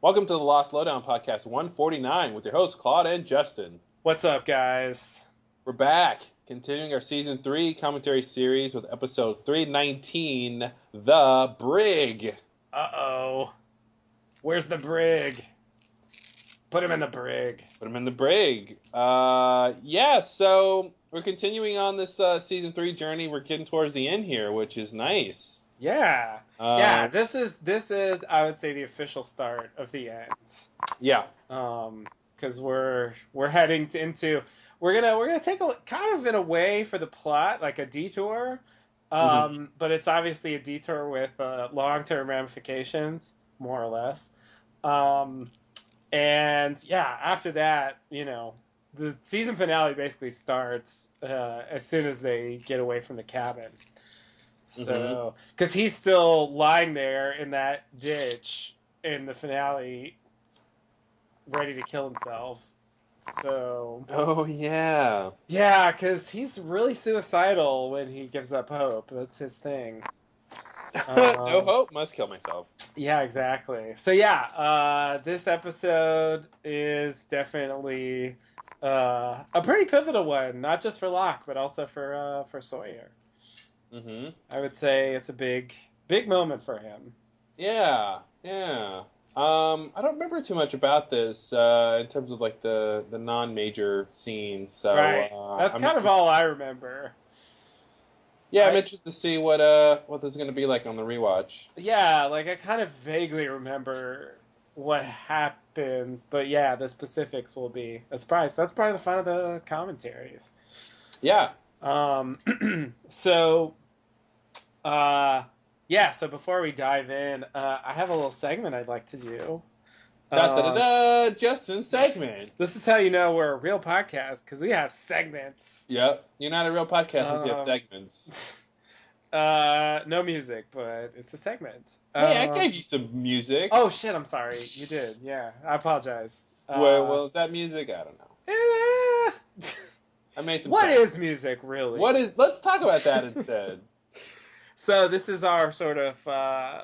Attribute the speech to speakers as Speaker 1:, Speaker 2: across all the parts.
Speaker 1: Welcome to the Lost Lowdown Podcast 149 with your hosts Claude and Justin.
Speaker 2: What's up, guys?
Speaker 1: We're back, continuing our Season 3 commentary series with episode 319, The Brig.
Speaker 2: Uh-oh. Where's the Brig? Put him in the Brig.
Speaker 1: Put him in the Brig. So we're continuing on this Season 3 journey. We're getting towards the end here, which is nice.
Speaker 2: Yeah. This is I would say the official start of the end.
Speaker 1: Yeah.
Speaker 2: Because we're heading into we're gonna take a kind of in a way for the plot, like a detour. But it's obviously a detour with long-term ramifications, more or less. And yeah, after that, the season finale basically starts as soon as they get away from the cabin. So, because he's still lying there in that ditch in the finale, ready to kill himself. So.
Speaker 1: Oh, yeah.
Speaker 2: Yeah, because he's really suicidal when he gives up hope. That's his thing.
Speaker 1: No hope, must kill myself.
Speaker 2: Yeah, exactly. So yeah, this episode is definitely a pretty pivotal one, not just for Locke, but also for Sawyer. I would say it's a big moment for him.
Speaker 1: Yeah. I don't remember too much about this in terms of like the non-major scenes. So
Speaker 2: right. That's kind of all I remember.
Speaker 1: Yeah, I'm interested to see what this is gonna be like on the rewatch.
Speaker 2: Yeah, like I kind of vaguely remember what happens, but yeah, the specifics will be a surprise. That's part of the fun of the commentaries.
Speaker 1: Yeah.
Speaker 2: So before we dive in, I have a little segment I'd like to do.
Speaker 1: Justin's segment.
Speaker 2: This is how you know we're a real podcast, because we have segments.
Speaker 1: Yep. You're not a real podcast unless you have segments.
Speaker 2: No music, but it's a segment.
Speaker 1: Hey, I gave you some music.
Speaker 2: Oh, shit, I'm sorry. You did, yeah. I apologize.
Speaker 1: Well, is that music? I don't know. I made some
Speaker 2: What
Speaker 1: sense.
Speaker 2: is music, really?
Speaker 1: Let's talk about that instead.
Speaker 2: So this is our sort of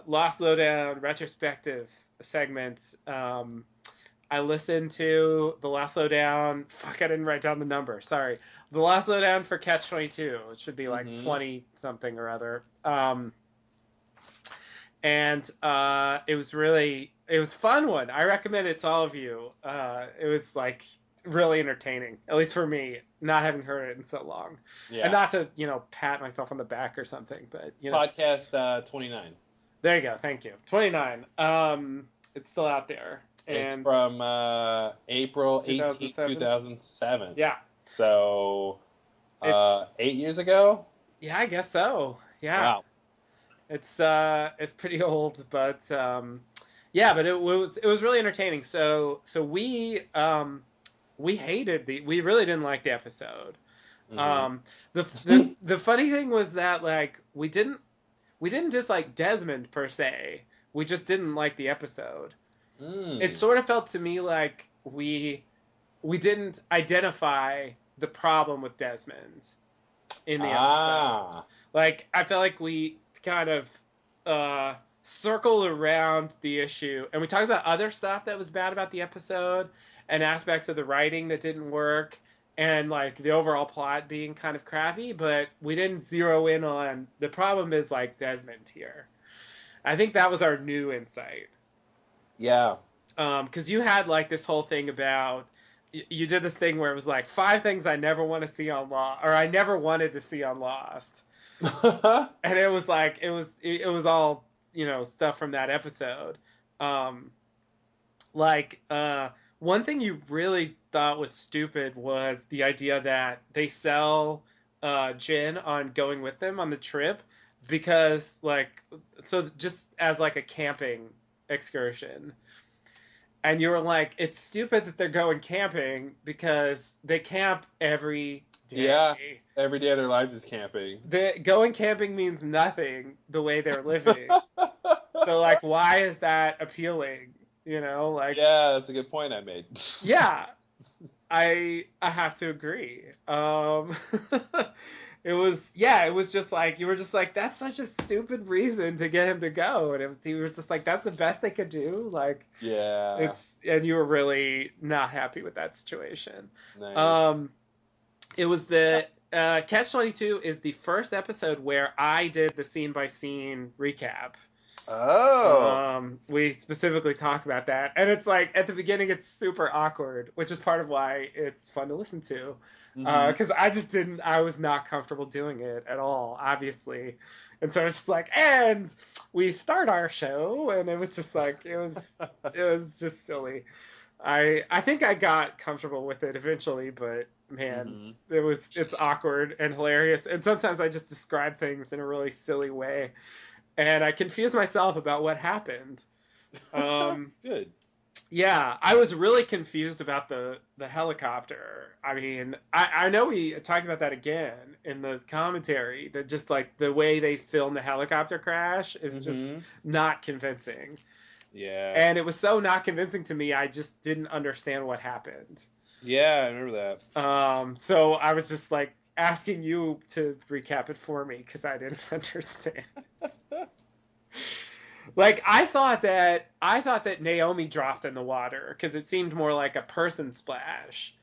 Speaker 2: Lost Lowdown retrospective segment. I listened to the Lost Lowdown. Fuck, I didn't write down the number. Sorry. The Lost Lowdown for Catch 22. It should be like 20 something or other. And it was fun one. I recommend it to all of you. It was like really entertaining, at least for me, not having heard it in so long. Yeah. And not to, pat myself on the back or something, but,
Speaker 1: Podcast 29.
Speaker 2: There you go. Thank you. 29. It's still out there.
Speaker 1: It's from April 18, 2007.
Speaker 2: Yeah.
Speaker 1: So, 8 years ago?
Speaker 2: Yeah, I guess so. Yeah.
Speaker 1: Wow.
Speaker 2: It's pretty old, but but it was really entertaining. So we we really didn't like the episode. The funny thing was that like we didn't dislike Desmond per se. We just didn't like the episode. It sort of felt to me like we didn't identify the problem with Desmond in the episode. Like I felt like we kind of circled around the issue, and we talked about other stuff that was bad about the episode and aspects of the writing that didn't work and like the overall plot being kind of crappy, but we didn't zero in on the problem is like Desmond here. I think that was our new insight.
Speaker 1: Yeah.
Speaker 2: Because you had like this whole thing about you did this thing where it was like 5 things I never want to see on Lost, or I never wanted to see on Lost. And it was like it was all stuff from that episode. One thing you really thought was stupid was the idea that they sell Jin on going with them on the trip because just as like a camping excursion. And you were like, it's stupid that they're going camping because they camp every day.
Speaker 1: Yeah, every day of their lives is camping.
Speaker 2: Going camping means nothing the way they're living. So like, why is that appealing?
Speaker 1: Yeah, that's a good point I made.
Speaker 2: Yeah, I have to agree. it was just like, you were just like, that's such a stupid reason to get him to go. And you were just like, that's the best they could do. Like,
Speaker 1: yeah.
Speaker 2: And you were really not happy with that situation.
Speaker 1: Nice.
Speaker 2: It was the, Catch-22 is the first episode where I did the scene by scene recap.
Speaker 1: Oh.
Speaker 2: We specifically talk about that, and it's like at the beginning it's super awkward, which is part of why it's fun to listen to, because I was not comfortable doing it at all, obviously, and so it's just like, and we start our show, and it was just like it was just silly. I think I got comfortable with it eventually, but man, it's awkward and hilarious, and sometimes I just describe things in a really silly way. And I confused myself about what happened.
Speaker 1: Good.
Speaker 2: Yeah, I was really confused about the helicopter. I mean, I know we talked about that again in the commentary, that just like the way they filmed the helicopter crash is just not convincing.
Speaker 1: Yeah.
Speaker 2: And it was so not convincing to me, I just didn't understand what happened.
Speaker 1: Yeah, I remember that.
Speaker 2: So I was just like, asking you to recap it for me because I didn't understand. Like I thought that Naomi dropped in the water because it seemed more like a person splash.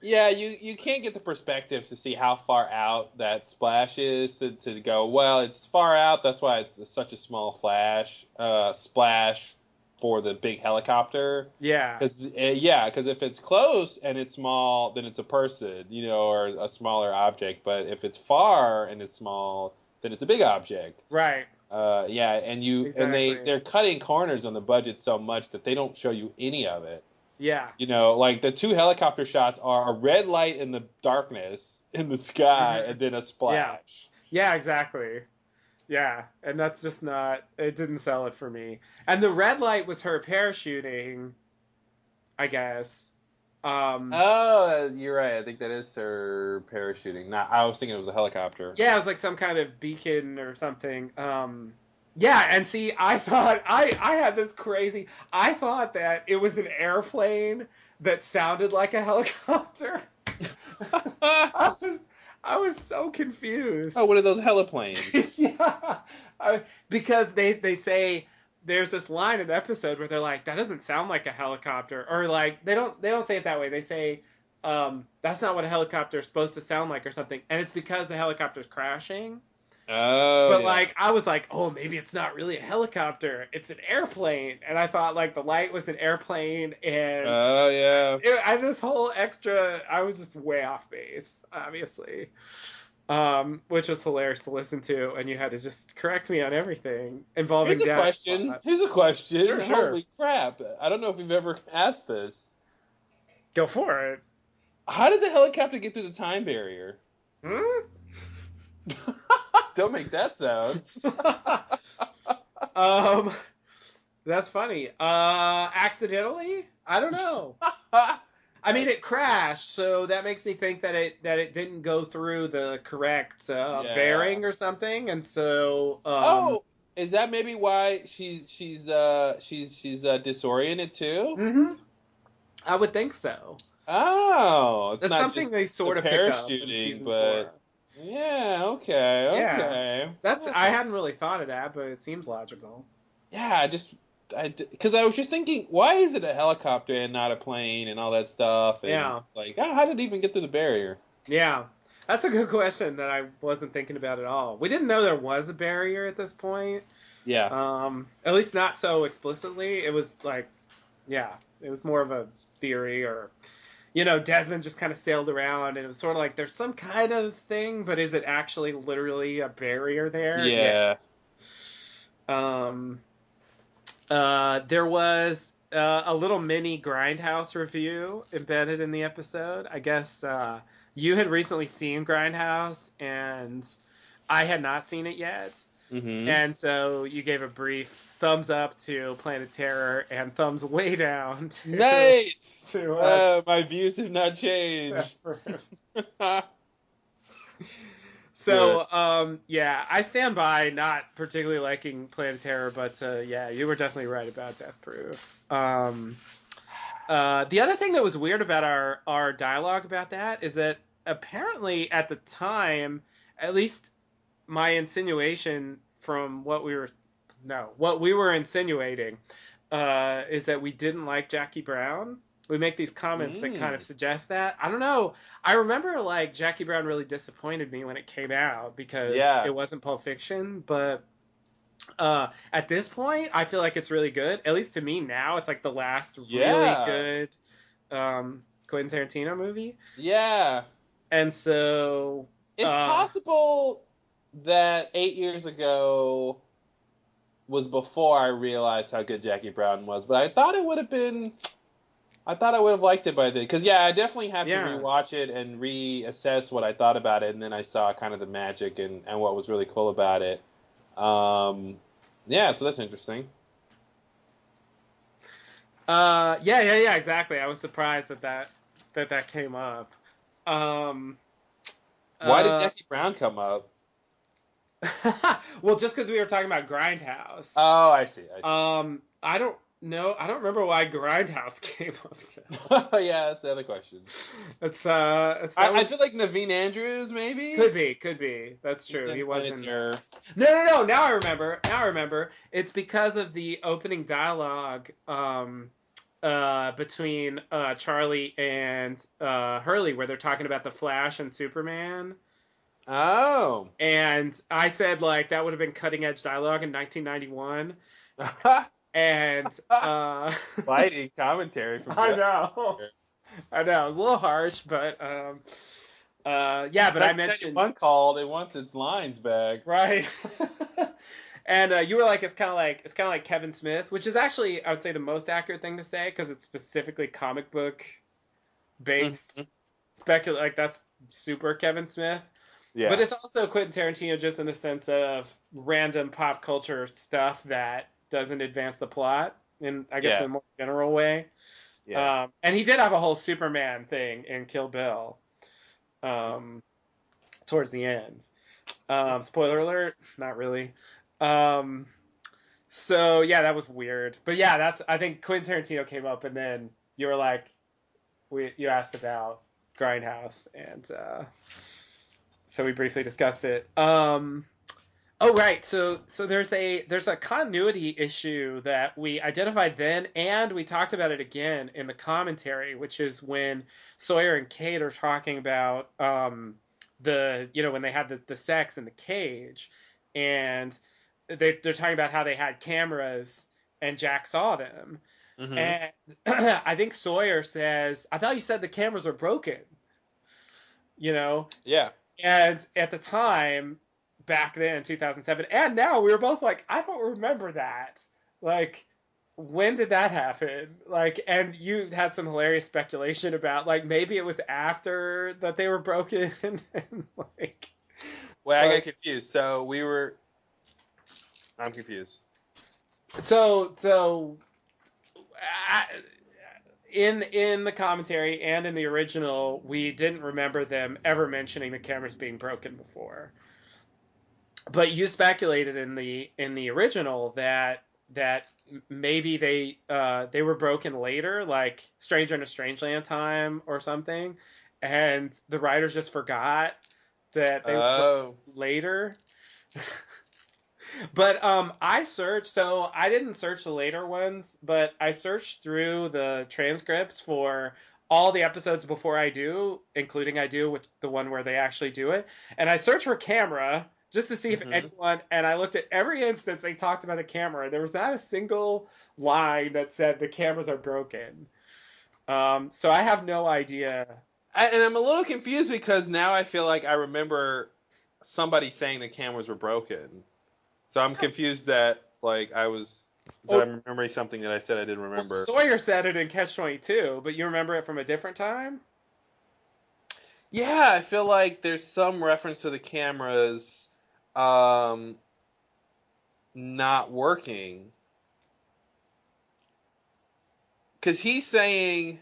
Speaker 1: Yeah, you can't get the perspective to see how far out that splash is to go, well, it's far out, that's why it's such a small splash for the big helicopter.
Speaker 2: Yeah.
Speaker 1: Because if it's close and it's small, then it's a person, or a smaller object. But if it's far and it's small, then it's a big object.
Speaker 2: Right.
Speaker 1: Yeah, and they're cutting corners on the budget so much that they don't show you any of it.
Speaker 2: Yeah.
Speaker 1: Like the two helicopter shots are a red light in the darkness in the sky and then a splash.
Speaker 2: Yeah, exactly. Yeah, and that's just it didn't sell it for me. And the red light was her parachuting, I guess.
Speaker 1: Oh, you're right. I think that is her parachuting. I was thinking it was a helicopter.
Speaker 2: Yeah, it was like some kind of beacon or something. Yeah, and see, I thought, I had this crazy, I thought that it was an airplane that sounded like a helicopter. I was so confused.
Speaker 1: Oh, what are those heliplanes?
Speaker 2: Yeah, because they say there's this line in the episode where they're like, that doesn't sound like a helicopter, or like they don't say it that way. They say that's not what a helicopter is supposed to sound like or something, and it's because the helicopter's crashing.
Speaker 1: Oh,
Speaker 2: but like I was like, oh, maybe it's not really a helicopter, it's an airplane, and I thought like the light was an airplane, and this whole extra, I was just way off base, obviously, which was hilarious to listen to, and you had to just correct me on everything involving.
Speaker 1: Here's a question.
Speaker 2: Sure.
Speaker 1: Holy crap! I don't know if you've ever asked this.
Speaker 2: Go for it.
Speaker 1: How did the helicopter get through the time barrier? Don't make that sound.
Speaker 2: That's funny. Accidentally? I don't know. I mean, it crashed, so that makes me think that it didn't go through the correct bearing or something, and so.
Speaker 1: Is that maybe why she's disoriented too?
Speaker 2: Mm-hmm. I would think so.
Speaker 1: Oh,
Speaker 2: that's something they sort of pick up in season 4.
Speaker 1: Yeah, okay.
Speaker 2: Yeah. I hadn't really thought of that, but it seems logical.
Speaker 1: Yeah, because I was just thinking, why is it a helicopter and not a plane and all that stuff? And it's like, how did it even get through the barrier?
Speaker 2: Yeah, that's a good question that I wasn't thinking about at all. We didn't know there was a barrier at this point.
Speaker 1: Yeah.
Speaker 2: At least not so explicitly. It was like, it was more of a theory, or Desmond just kind of sailed around, and it was sort of like there's some kind of thing, but is it actually literally a barrier there?
Speaker 1: Yeah.
Speaker 2: There was a little mini Grindhouse review embedded in the episode. I guess you had recently seen Grindhouse, and I had not seen it yet. Mm-hmm. And so you gave a brief thumbs up to Planet Terror and thumbs way down to...
Speaker 1: Nice! My views have not changed.
Speaker 2: So, I stand by not particularly liking Planet Terror, but you were definitely right about Death Proof. The other thing that was weird about our dialogue about that is that apparently at the time, at least my insinuation from what we were insinuating is that we didn't like Jackie Brown. We make these comments that kind of suggest that. I don't know. I remember like Jackie Brown really disappointed me when it came out because it wasn't Pulp Fiction, but at this point I feel like it's really good. At least to me now, it's like the last really good Quentin Tarantino movie.
Speaker 1: Yeah.
Speaker 2: And so
Speaker 1: it's possible that 8 years ago was before I realized how good Jackie Brown was, but I thought I would have liked it by then. Because, I definitely have to rewatch it and reassess what I thought about it, and then I saw kind of the magic and what was really cool about it. So that's interesting.
Speaker 2: Yeah, exactly. I was surprised that came up.
Speaker 1: Why did Jackie Brown come up?
Speaker 2: Well, just because we were talking about Grindhouse.
Speaker 1: Oh, I see.
Speaker 2: I don't know. I don't remember why Grindhouse came up.
Speaker 1: Yeah, that's the other question.
Speaker 2: I
Speaker 1: feel like Naveen Andrews, maybe?
Speaker 2: Could be. That's true. He wasn't. No. Now I remember. It's because of the opening dialogue between Charlie and Hurley, where they're talking about the Flash and Superman.
Speaker 1: Oh.
Speaker 2: And I said, like, that would have been cutting edge dialogue in 1991. And
Speaker 1: biting commentary from
Speaker 2: I know. It was a little harsh, but but I mentioned
Speaker 1: one called it wants its lines back.
Speaker 2: Right. And you were like, it's kind of like Kevin Smith, which is actually, I would say, the most accurate thing to say because it's specifically comic book based. Like, that's super Kevin Smith. Yeah. But it's also Quentin Tarantino just in the sense of random pop culture stuff that doesn't advance the plot in, I guess, in a more general way. Yeah. And he did have a whole Superman thing in Kill Bill towards the end. Spoiler alert, not really. So yeah, that was weird. But yeah, I think Quentin Tarantino came up, and then you were like, you asked about Grindhouse, and so we briefly discussed it. Oh right, so there's a continuity issue that we identified then, and we talked about it again in the commentary, which is when Sawyer and Kate are talking about when they had the sex in the cage, and they're talking about how they had cameras and Jack saw them. Mm-hmm. And I think Sawyer says, I thought you said the cameras were broken.
Speaker 1: Yeah.
Speaker 2: And at the time, back then in 2007, and now, we were both like, I don't remember that. Like, when did that happen? Like, and you had some hilarious speculation about, like, maybe it was after that they were broken. And like,
Speaker 1: well, I got confused. So I'm confused.
Speaker 2: So in the commentary and in the original, we didn't remember them ever mentioning the cameras being broken before. But you speculated in the original that maybe they were broken later, like Stranger in a Strangeland time or something, and the writers just forgot that they were later. But I searched, so I didn't search the later ones, but I searched through the transcripts for all the episodes before I do, including with the one where they actually do it. And I searched for camera just to see if anyone, and I looked at every instance they talked about the camera, and there was not a single line that said the cameras are broken. So I have no idea.
Speaker 1: And I'm a little confused because now I feel like I remember somebody saying the cameras were broken. So I'm confused that I'm remembering something that I said I didn't remember.
Speaker 2: Well, Sawyer said it in Catch-22, but you remember it from a different time?
Speaker 1: Yeah, I feel like there's some reference to the cameras not working. Because he's saying...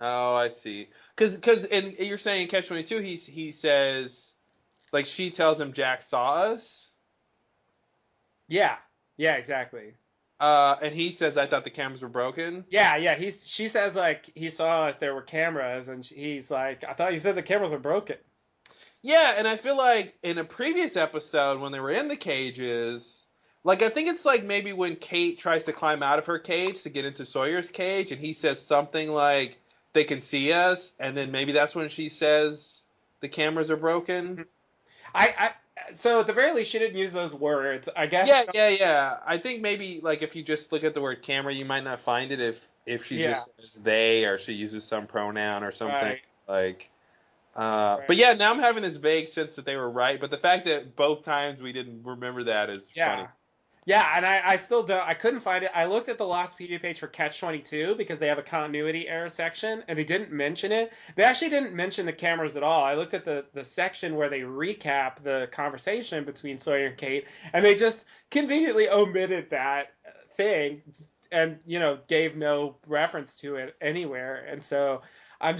Speaker 1: Oh, I see. Because you're saying Catch-22, he says... Like, she tells him Jack saw us?
Speaker 2: Yeah, exactly.
Speaker 1: And he says, I thought the cameras were broken?
Speaker 2: Yeah, she says, like, he saw us, there were cameras, and he's like, I thought you said the cameras were broken.
Speaker 1: Yeah, and I feel like in a previous episode when they were in the cages, like I think it's like maybe when Kate tries to climb out of her cage to get into Sawyer's cage, and he says something like they can see us, and then maybe that's when she says the cameras are broken.
Speaker 2: I so at the very least she didn't use those words. I guess.
Speaker 1: Yeah. I think maybe like if you just look at the word camera, you might not find it if she
Speaker 2: Yeah.
Speaker 1: just says they or she uses some pronoun or something
Speaker 2: Right.
Speaker 1: like.
Speaker 2: Right.
Speaker 1: But yeah, now I'm having this vague sense that they were right. But the fact that both times we didn't remember that is funny.
Speaker 2: Yeah, and I still don't. I couldn't find it. I looked at the Lostpedia page for Catch-22 because they have a continuity error section, and they didn't mention it. They actually didn't mention the cameras at all. I looked at the section where they recap the conversation between Sawyer and Kate, and they just conveniently omitted that thing, and gave no reference to it anywhere. And so I'm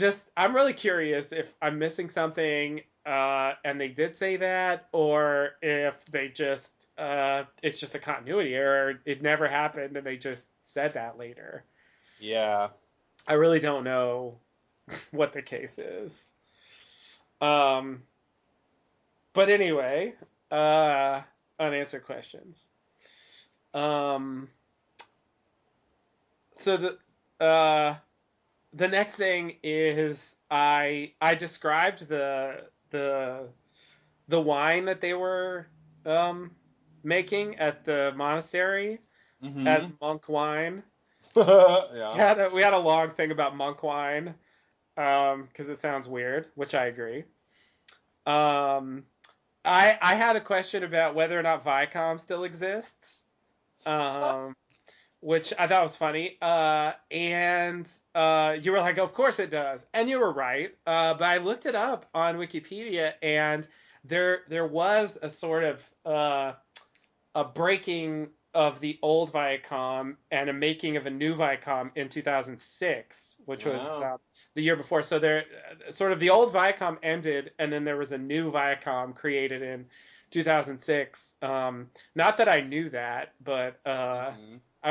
Speaker 2: really curious if I'm missing something, and they did say that, or if they just it's just a continuity error. It never happened, and they just said that later.
Speaker 1: Yeah.
Speaker 2: I really don't know what the case is. But anyway, unanswered questions. So the next thing is I described the wine that they were making at the monastery as monk wine.
Speaker 1: Yeah.
Speaker 2: We had a long thing about monk wine because it sounds weird, which I agree. I had a question about whether or not Viacom still exists, which I thought was funny. And you were like, of course it does. And you were right. But I looked it up on Wikipedia, and there was a sort of a breaking of the old Viacom and a making of a new Viacom in 2006, which was the year before. So there, sort of the old Viacom ended, and then there was a new Viacom created in 2006. Not that I knew that, but I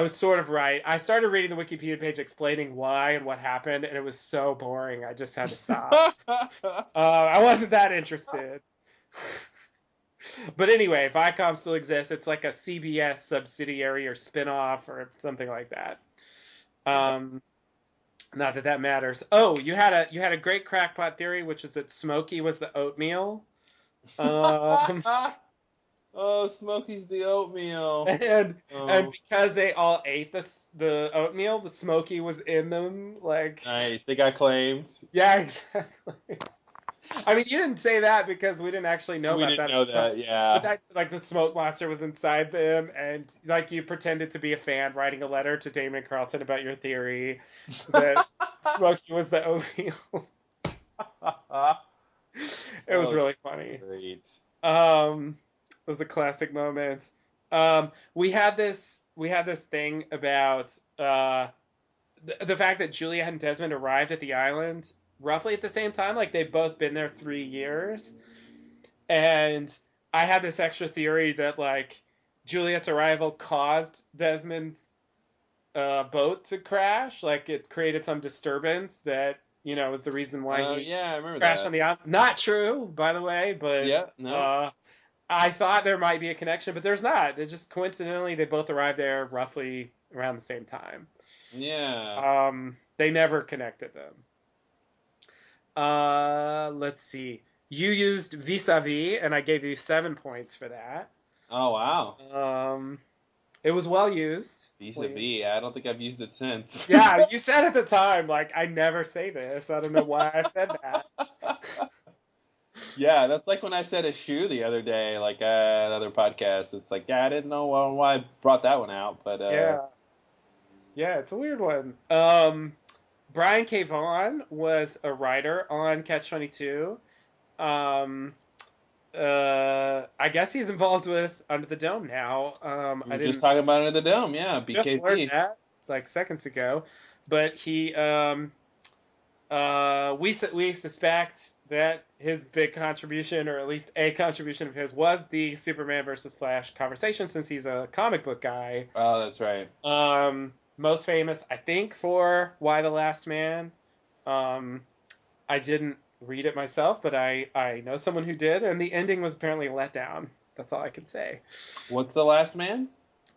Speaker 2: was sort of right. I started reading the Wikipedia page explaining why and what happened, and it was so boring. I just had to stop. I wasn't that interested. But anyway, Viacom still exists. It's like a CBS subsidiary or spinoff or something like that. Not that that matters. Oh, you had a great crackpot theory, which is that Smokey was the oatmeal.
Speaker 1: Oh, Smokey's the oatmeal.
Speaker 2: And because they all ate the oatmeal, the Smokey was in them. Like,
Speaker 1: nice, they got claimed.
Speaker 2: Yeah, exactly. I mean, you didn't say that because we didn't actually know about that.
Speaker 1: We didn't know that, yeah.
Speaker 2: But that's like the smoke monster was inside them, and like you pretended to be a fan writing a letter to Damon Carlton about your theory that Smokey was the oatmeal. It was really funny.
Speaker 1: Great.
Speaker 2: It was a classic moment. We had this thing about the fact that Juliet and Desmond arrived at the island roughly at the same time. Like, they've both been there 3 years. And I had this extra theory that, like, Juliet's arrival caused Desmond's boat to crash. Like, it created some disturbance that, was the reason why he
Speaker 1: I remember
Speaker 2: crashed
Speaker 1: that.
Speaker 2: on the island. Not true, by the way, but
Speaker 1: yeah, no.
Speaker 2: I thought there might be a connection, but there's not. It's just coincidentally they both arrived there roughly around the same time.
Speaker 1: Yeah.
Speaker 2: They never connected them. Let's see. You used vis-a-vis, and I gave you 7 points for that.
Speaker 1: Oh, wow.
Speaker 2: It was well used.
Speaker 1: Vis-a-vis. I don't think I've used it since.
Speaker 2: Yeah, you said at the time, like, I never say this. I don't know why I said that.
Speaker 1: Yeah, that's like when I said a shoe the other day, like another podcast. It's like, yeah, I didn't know why I brought that one out, but
Speaker 2: yeah, it's a weird one. Brian K. Vaughan was a writer on Catch-22. I guess he's involved with Under the Dome now.
Speaker 1: I just talking about Under the Dome, yeah. BKC.
Speaker 2: Just learned that like seconds ago, but he we suspect that his big contribution, or at least a contribution of his, was the Superman versus Flash conversation, since he's a comic book guy.
Speaker 1: Oh, that's right.
Speaker 2: Most famous, I think, for Y the Last Man. I didn't read it myself, but I know someone who did, and the ending was apparently a letdown. That's all I can say.
Speaker 1: What's The Last Man?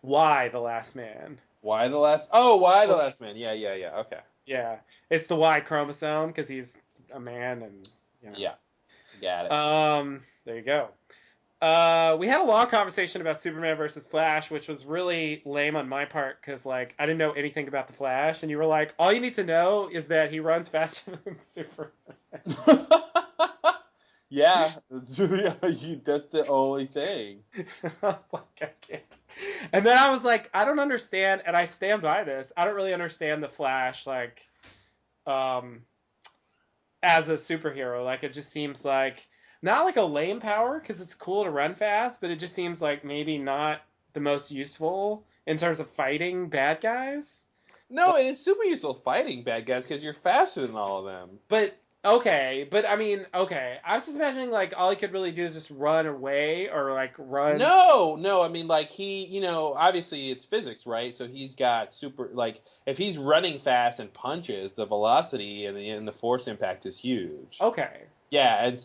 Speaker 2: Why the Last Man?
Speaker 1: Why the Last? Oh, Why the Last Man? Yeah, yeah, yeah. Okay.
Speaker 2: Yeah, it's the Y chromosome because he's a man, and you know.
Speaker 1: Yeah, got it.
Speaker 2: There you go. We had a long conversation about Superman versus Flash, which was really lame on my part because like I didn't know anything about the Flash, and you were like, all you need to know is that he runs faster than Superman.
Speaker 1: Yeah, that's the only thing.
Speaker 2: I was like, I can't. And then I was like, I don't understand, and I stand by this. I don't really understand the Flash, like, as a superhero. Like, it just seems like not like a lame power because it's cool to run fast, but it just seems like maybe not the most useful in terms of fighting bad guys.
Speaker 1: No, and it's super useful fighting bad guys because you're faster than all of them.
Speaker 2: But okay, but I mean, okay. I was just imagining like all he could really do is just run away or like run.
Speaker 1: No, I mean like obviously it's physics, right? So he's got super like if he's running fast and punches, the velocity and the force impact is huge.
Speaker 2: Okay.
Speaker 1: Yeah, and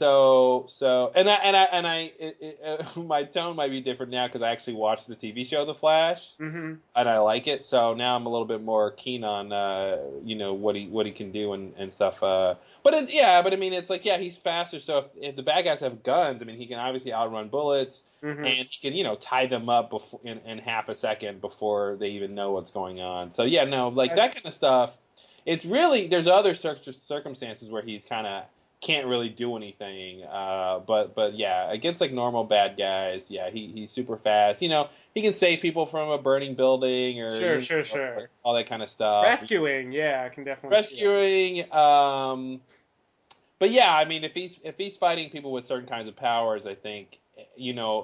Speaker 1: my tone might be different now because I actually watched the TV show The Flash, and I like it. So now I'm a little bit more keen on what he can do and stuff. But I mean it's like he's faster. So if the bad guys have guns, I mean he can obviously outrun bullets, and he can tie them up before in half a second before they even know what's going on. So that kind of stuff. It's really there's other circumstances where he's kind of can't really do anything. But yeah, against like normal bad guys, he's super fast. He can save people from a burning building or
Speaker 2: sure.
Speaker 1: All that kind of stuff.
Speaker 2: Rescuing, I can definitely
Speaker 1: rescuing. But yeah, I mean, if he's fighting people with certain kinds of powers, I think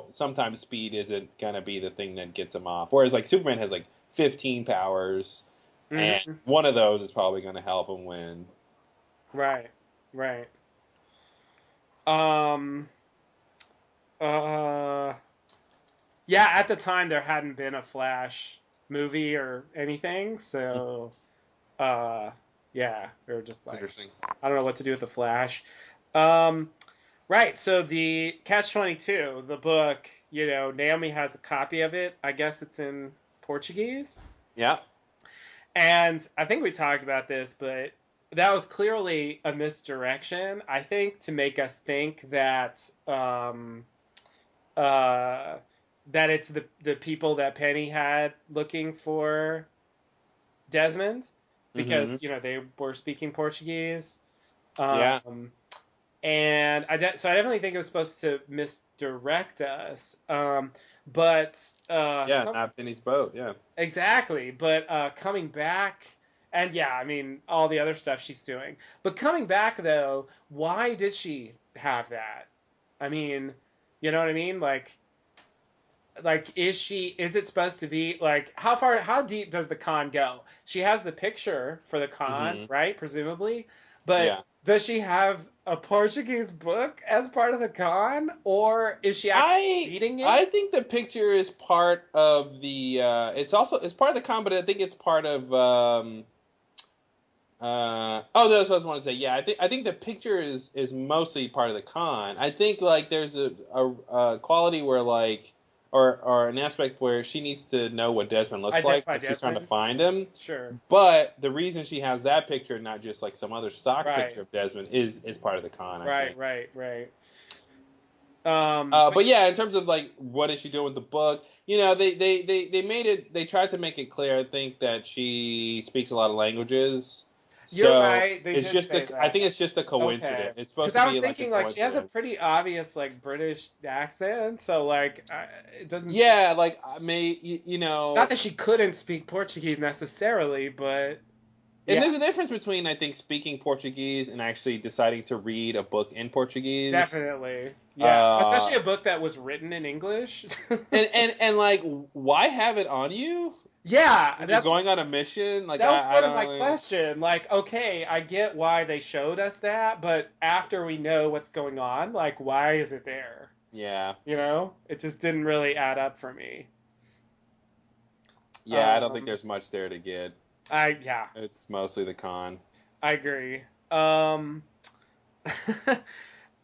Speaker 1: sometimes speed isn't gonna be the thing that gets him off. Whereas like Superman has like 15 powers, and one of those is probably gonna help him win.
Speaker 2: Right. At the time there hadn't been a Flash movie or anything, so we were just like,
Speaker 1: interesting.
Speaker 2: I don't know what to do with the Flash. Right, so the Catch-22, the book, Naomi has a copy of it. I guess it's in Portuguese.
Speaker 1: Yeah.
Speaker 2: And I think we talked about this, but that was clearly a misdirection, I think, to make us think that that it's the people that Penny had looking for Desmond, because they were speaking Portuguese. And so I definitely think it was supposed to misdirect us. But
Speaker 1: not Penny's boat. Yeah,
Speaker 2: exactly. But coming back. And I mean, all the other stuff she's doing. But coming back, though, why did she have that? I mean, you know what I mean? Like, is it supposed to be, like, how deep does the con go? She has the picture for the con, right? Presumably. But does she have a Portuguese book as part of the con? Or is she actually reading it?
Speaker 1: I think the picture is part of the, it's part of the con, but I think it's part of, that's what I was want to say. Yeah, I think the picture is mostly part of the con. I think like there's a quality where like or an aspect where she needs to know what Desmond looks like if she's trying to find him.
Speaker 2: Sure.
Speaker 1: But the reason she has that picture, not just like some other stock picture of Desmond, is part of the con. I think.
Speaker 2: Right.
Speaker 1: But yeah, in terms of like what is she doing with the book, they tried to make it clear. I think that she speaks a lot of languages.
Speaker 2: You're right.
Speaker 1: I think it's just a coincidence. Okay. It's supposed to be.
Speaker 2: Because I was thinking like she has a pretty obvious like British accent, so like it doesn't.
Speaker 1: Yeah, like I may
Speaker 2: Not that she couldn't speak Portuguese necessarily, but.
Speaker 1: And there's a difference between I think speaking Portuguese and actually deciding to read a book in Portuguese.
Speaker 2: Definitely. Yeah. Especially a book that was written in English.
Speaker 1: and like why have it on you?
Speaker 2: Yeah,
Speaker 1: you're going on a mission. Like
Speaker 2: that was sort of my question. Like, okay, I get why they showed us that, but after we know what's going on, like, why is it there?
Speaker 1: Yeah.
Speaker 2: It just didn't really add up for me.
Speaker 1: Yeah, I don't think there's much there to get.
Speaker 2: It's
Speaker 1: mostly the con.
Speaker 2: I agree.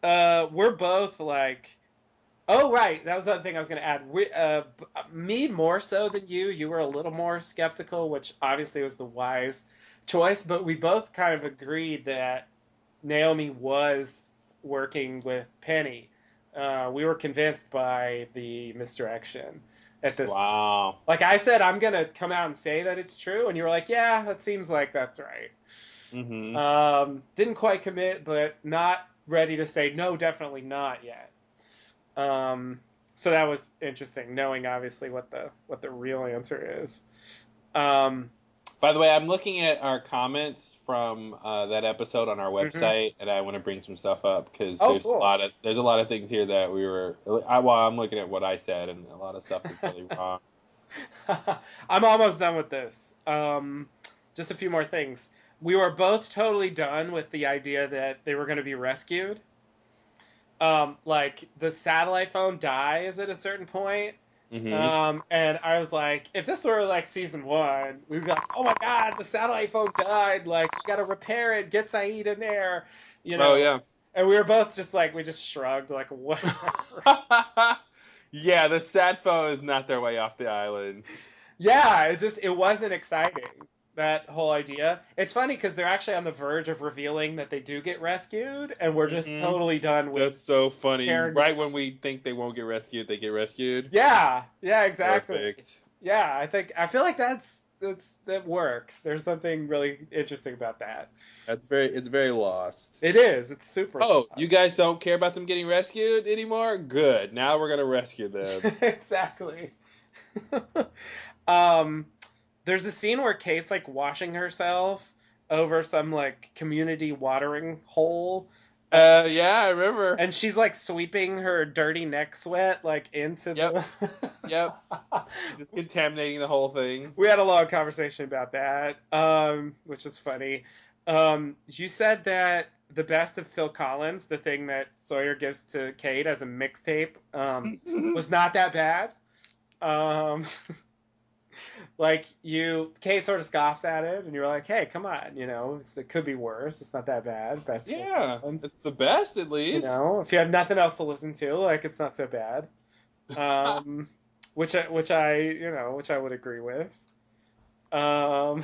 Speaker 2: We're both like, oh right, that was the other thing I was gonna add. Me more so than you. You were a little more skeptical, which obviously was the wise choice. But we both kind of agreed that Naomi was working with Penny. We were convinced by the misdirection at this.
Speaker 1: Wow.
Speaker 2: Like I said, I'm gonna come out and say that it's true, and you were like, yeah, that seems like that's right.
Speaker 1: Mm-hmm.
Speaker 2: Didn't quite commit, but not ready to say no, definitely not yet. So that was interesting, knowing obviously what the real answer is.
Speaker 1: By the way, I'm looking at our comments from that episode on our website, and I want to bring some stuff up because
Speaker 2: cool.
Speaker 1: there's a lot of things here that we were. I'm looking at what I said, and a lot of stuff is really wrong.
Speaker 2: I'm almost done with this. Just a few more things. We were both totally done with the idea that they were going to be rescued. Like the satellite phone dies at a certain point.
Speaker 1: Mm-hmm.
Speaker 2: And I was like, if this were like season 1, we'd be like, oh my god, the satellite phone died. Like, you gotta repair it, get Saeed in there, you know.
Speaker 1: Oh yeah.
Speaker 2: And we were both just like, we just shrugged, like, whatever.
Speaker 1: Yeah, the sat phone is not their way off the island.
Speaker 2: Yeah, it wasn't exciting, that whole idea. It's funny because they're actually on the verge of revealing that they do get rescued, and we're just totally done with.
Speaker 1: That's so funny.
Speaker 2: Karen.
Speaker 1: Right when we think they won't get rescued, they get rescued.
Speaker 2: Yeah, exactly.
Speaker 1: Perfect.
Speaker 2: Yeah, I feel like that works. There's something really interesting about that.
Speaker 1: It's very lost.
Speaker 2: It is. It's super.
Speaker 1: Oh,
Speaker 2: lost.
Speaker 1: you guys don't care about them getting rescued anymore? Good. Now we're gonna rescue them.
Speaker 2: Exactly. There's a scene where Kate's like washing herself over some like community watering hole.
Speaker 1: Yeah, I remember.
Speaker 2: And she's like sweeping her dirty neck sweat like into the.
Speaker 1: Yep. She's just contaminating the whole thing.
Speaker 2: We had a long conversation about that, which is funny. You said that the best of Phil Collins, the thing that Sawyer gives to Kate as a mixtape, was not that bad. Like Kate sort of scoffs at it, and you're like, "Hey, come on, it could be worse. It's not that bad." Best.
Speaker 1: Yeah, it's the best at least.
Speaker 2: If you have nothing else to listen to, like it's not so bad. Which I would agree with. And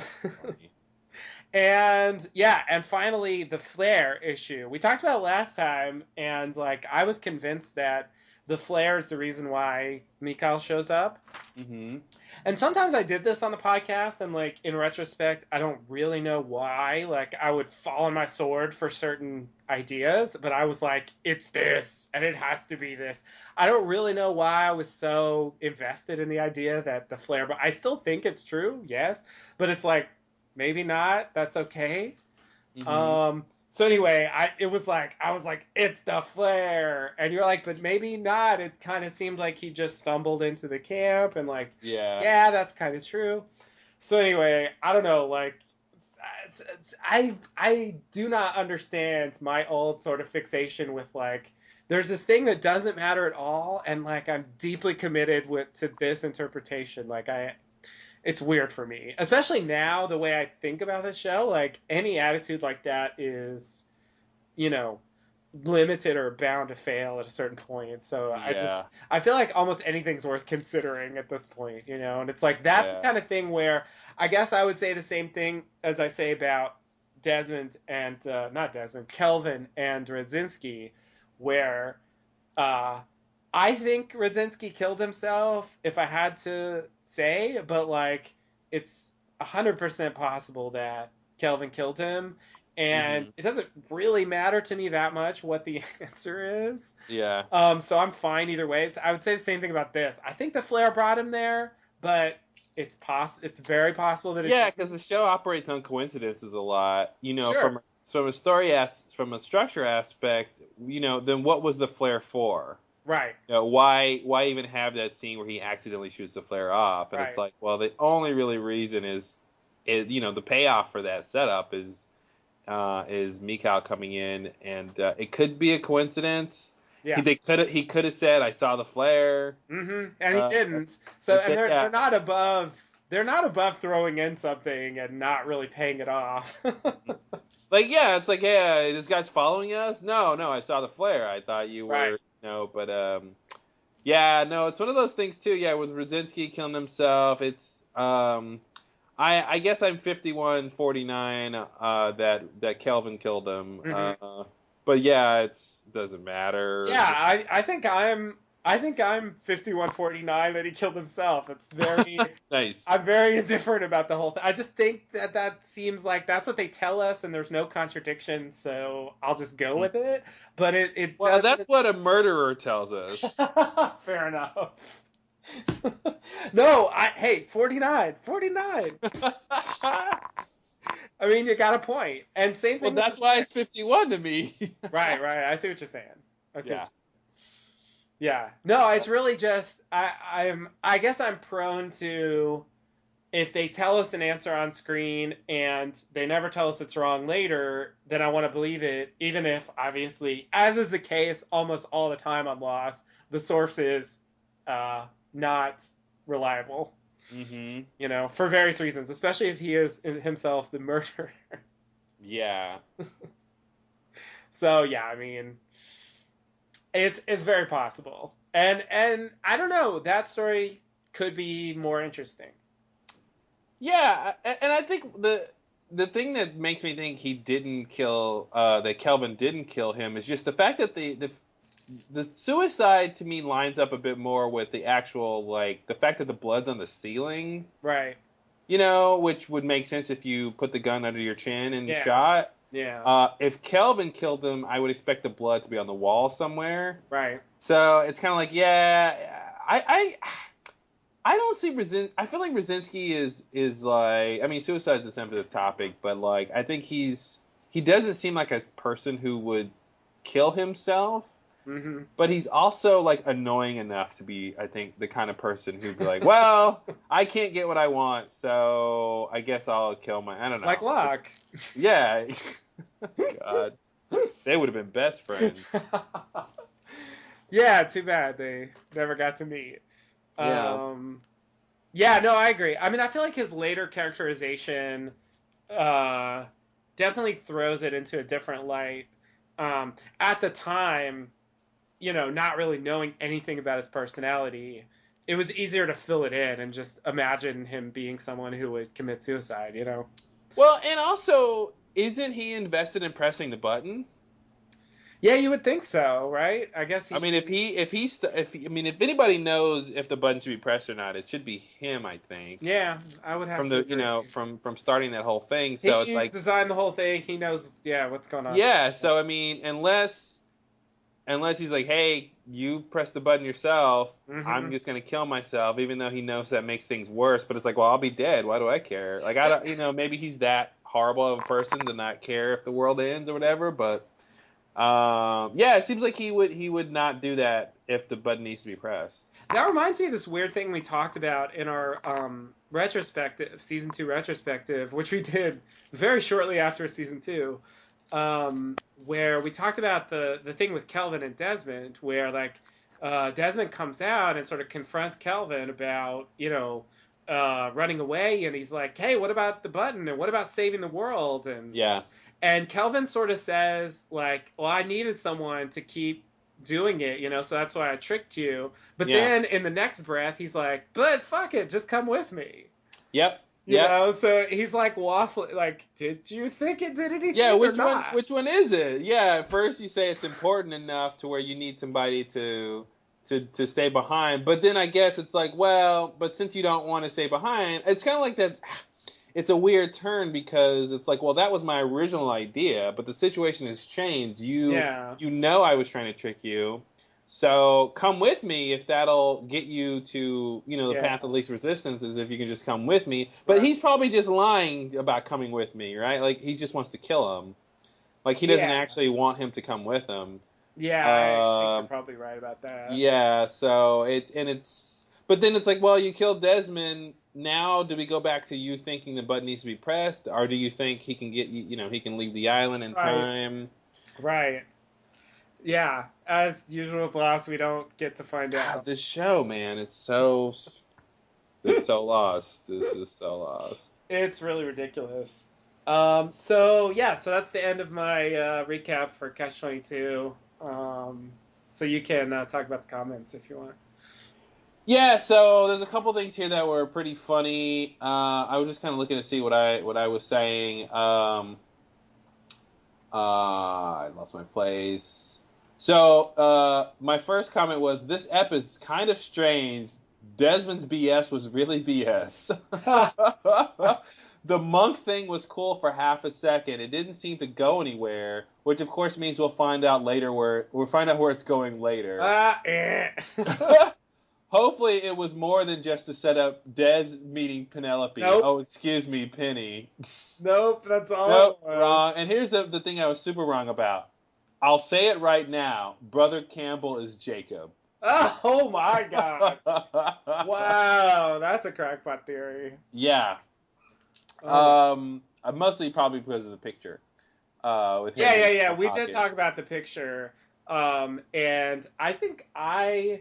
Speaker 2: finally the flare issue. We talked about it last time, and like I was convinced that the flare is the reason why Mikhail shows up.
Speaker 1: Mm-hmm.
Speaker 2: And sometimes I did this on the podcast, and like in retrospect, I don't really know why. Like I would fall on my sword for certain ideas, but I was like, it's this, and it has to be this. I don't really know why I was so invested in the idea that the flare, but I still think it's true, yes. But it's like, maybe not. That's okay. Mm-hmm. So anyway, I was like, it's the flare, and you're like, but maybe not. It kind of seemed like he just stumbled into the camp, and like, yeah, that's kind of true. So anyway, I don't know, like, I do not understand my old sort of fixation with like, there's this thing that doesn't matter at all, and like I'm deeply committed to this interpretation. Like it's weird for me, especially now the way I think about this show. Like any attitude like that is, limited or bound to fail at a certain point. So I feel like almost anything's worth considering at this point, and it's like, that's the kind of thing where I guess I would say the same thing as I say about Kelvin and Radzinski, where, I think Radzinski killed himself if I had to say, but like it's 100% possible that Kelvin killed him, and it doesn't really matter to me that much what the answer is.
Speaker 1: Yeah.
Speaker 2: So I'm fine either way. I would say the same thing about this. I think the flare brought him there, but it's very possible that
Speaker 1: because the show operates on coincidences a lot.
Speaker 2: Sure.
Speaker 1: From a structure aspect, then what was the flare for?
Speaker 2: Right.
Speaker 1: Why even have that scene where he accidentally shoots the flare off? And It's like, well, the only really reason is the payoff for that setup is Mikhail coming in, and it could be a coincidence.
Speaker 2: Yeah.
Speaker 1: He could have said, "I saw the flare."
Speaker 2: Mm-hmm. And he didn't. So they're not above. They're not above throwing in something and not really paying it off.
Speaker 1: Like, yeah, it's like, hey, this guy's following us. No, I saw the flare. I thought you
Speaker 2: Right.
Speaker 1: were, but yeah, no, it's one of those things too. Yeah, with Brzezinski killing himself, it's I guess I'm 51-49 that Kelvin killed him.
Speaker 2: Mm-hmm.
Speaker 1: But yeah, it's doesn't matter.
Speaker 2: Yeah, I think I'm 51-49 that he killed himself. It's very
Speaker 1: Nice.
Speaker 2: I'm very indifferent about the whole thing. I just think that seems like that's what they tell us, and there's no contradiction, so I'll just go with it. But it
Speaker 1: Well, that's
Speaker 2: doesn't.
Speaker 1: what a murderer tells us.
Speaker 2: Fair enough. No, hey, 49, 49. I mean, you got a point. And same
Speaker 1: Well,
Speaker 2: thing with
Speaker 1: that's why it's 51 to me.
Speaker 2: right. I see what you're saying. I see what
Speaker 1: Yeah.
Speaker 2: you're saying. Yeah. No, it's really just I guess I'm prone to, if they tell us an answer on screen and they never tell us it's wrong later, then I want to believe it, even if obviously, as is the case almost all the time on Lost, the source is not reliable.
Speaker 1: Mm-hmm.
Speaker 2: For various reasons, especially if he is himself the murderer.
Speaker 1: Yeah.
Speaker 2: So yeah, I mean, it's very possible, and I don't know, that story could be more interesting.
Speaker 1: Yeah, and I think the thing that makes me think he didn't kill that Kelvin didn't kill him is just the fact that the suicide to me lines up a bit more with the actual, like, the fact that the blood's on the ceiling,
Speaker 2: Right.
Speaker 1: which would make sense if you put the gun under your chin and
Speaker 2: Yeah.
Speaker 1: shot.
Speaker 2: Yeah.
Speaker 1: If Kelvin killed him, I would expect the blood to be on the wall somewhere.
Speaker 2: Right.
Speaker 1: So it's kind of like, yeah, I don't see I feel like Brzezinski is like, I mean, suicide's a sensitive topic, but like I think he doesn't seem like a person who would kill himself.
Speaker 2: Mm-hmm.
Speaker 1: But he's also like annoying enough to be, I think, the kind of person who'd be like, well, I can't get what I want, so I guess I'll kill I don't know.
Speaker 2: Like Locke.
Speaker 1: Yeah. God. They would have been best friends.
Speaker 2: Yeah, too bad they never got to meet.
Speaker 1: Yeah.
Speaker 2: Yeah, no, I agree. I mean, I feel like his later characterization definitely throws it into a different light. At the time, not really knowing anything about his personality, it was easier to fill it in and just imagine him being someone who would commit suicide,
Speaker 1: Well, and also, isn't he invested in pressing the button?
Speaker 2: Yeah, you would think so, right? I guess
Speaker 1: I mean, if anybody knows if the button should be pressed or not, it should be him, I think.
Speaker 2: Yeah, I would have
Speaker 1: From
Speaker 2: to
Speaker 1: the,
Speaker 2: agree.
Speaker 1: from starting that whole thing. So it's
Speaker 2: He
Speaker 1: like,
Speaker 2: designed the whole thing. He knows, yeah, what's going on.
Speaker 1: yeah. So I mean, unless he's like, hey, you press the button yourself, I'm just gonna kill myself, even though he knows that makes things worse. But it's like, well, I'll be dead. Why do I care? Like, I don't, maybe he's that horrible of a person to not care if the world ends or whatever. But yeah, it seems like he would not do that if the button needs to be pressed.
Speaker 2: That reminds me of this weird thing we talked about in our retrospective, season 2 retrospective, which we did very shortly after season 2, where we talked about the thing with Kelvin and Desmond, where like Desmond comes out and sort of confronts Kelvin about running away, and he's like, hey, what about the button, and what about saving the world? And
Speaker 1: Yeah.
Speaker 2: And Kelvin sort of says, like, well, I needed someone to keep doing it, so that's why I tricked you. But then in the next breath, he's like, but fuck it, just come with me.
Speaker 1: Yep.
Speaker 2: So he's like waffling, like, did you think it did anything?
Speaker 1: Yeah,
Speaker 2: or not?
Speaker 1: which one is it? Yeah, at first you say it's important enough to where you need somebody to stay behind, but then I guess it's like, well, but since you don't want to stay behind, it's kind of like that. It's a weird turn because it's like, well, that was my original idea, but the situation has changed. You know I was trying to trick you, so come with me if that'll get you to, the path of least resistance, is if you can just come with me. But he's probably just lying about coming with me, right? Like, he just wants to kill him. Like, he doesn't actually want him to come with him.
Speaker 2: Yeah, I think you're probably right about that.
Speaker 1: Yeah, so but then it's like, well, you killed Desmond. Now, do we go back to you thinking the button needs to be pressed, or do you think he can he can leave the island in time?
Speaker 2: Right. Yeah. As usual with Lost, we don't get to find out.
Speaker 1: God, this show, man, it's so lost. This is so lost.
Speaker 2: It's really ridiculous. So that's the end of my recap for Catch 22. So you can talk about the comments if you want.
Speaker 1: Yeah, so there's a couple things here that were pretty funny. I was just kind of looking to see what I was saying. I lost my place. So my first comment was, this ep is kind of strange. Desmond's BS was really BS. The monk thing was cool for half a second. It didn't seem to go anywhere, which of course means we'll find out where it's going later. Hopefully it was more than just to set up Des meeting Penelope.
Speaker 2: Nope.
Speaker 1: Oh, excuse me, Penny.
Speaker 2: Nope, that's all.
Speaker 1: Nope, wrong. And here's the thing I was super wrong about. I'll say it right now. Brother Campbell is Jacob.
Speaker 2: Oh my God. Wow, that's a crackpot theory.
Speaker 1: Yeah.
Speaker 2: Oh.
Speaker 1: Mostly probably because of the picture. With him
Speaker 2: Yeah. We did talk about the picture. And I think I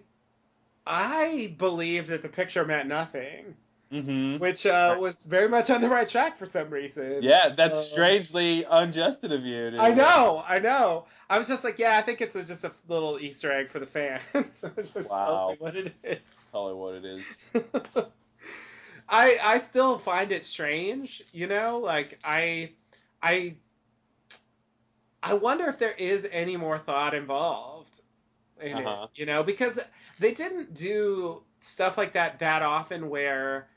Speaker 2: believed that the picture meant nothing.
Speaker 1: Mm-hmm.
Speaker 2: Which was very much on the right track for some reason.
Speaker 1: Yeah, that's strangely unjusted of you.
Speaker 2: I know. I was just like, I think it's just a little Easter egg for the fans. So it's just totally what it is.
Speaker 1: Totally what it is.
Speaker 2: I still find it strange, like I wonder if there is any more thought involved in it, because they didn't do stuff like that often where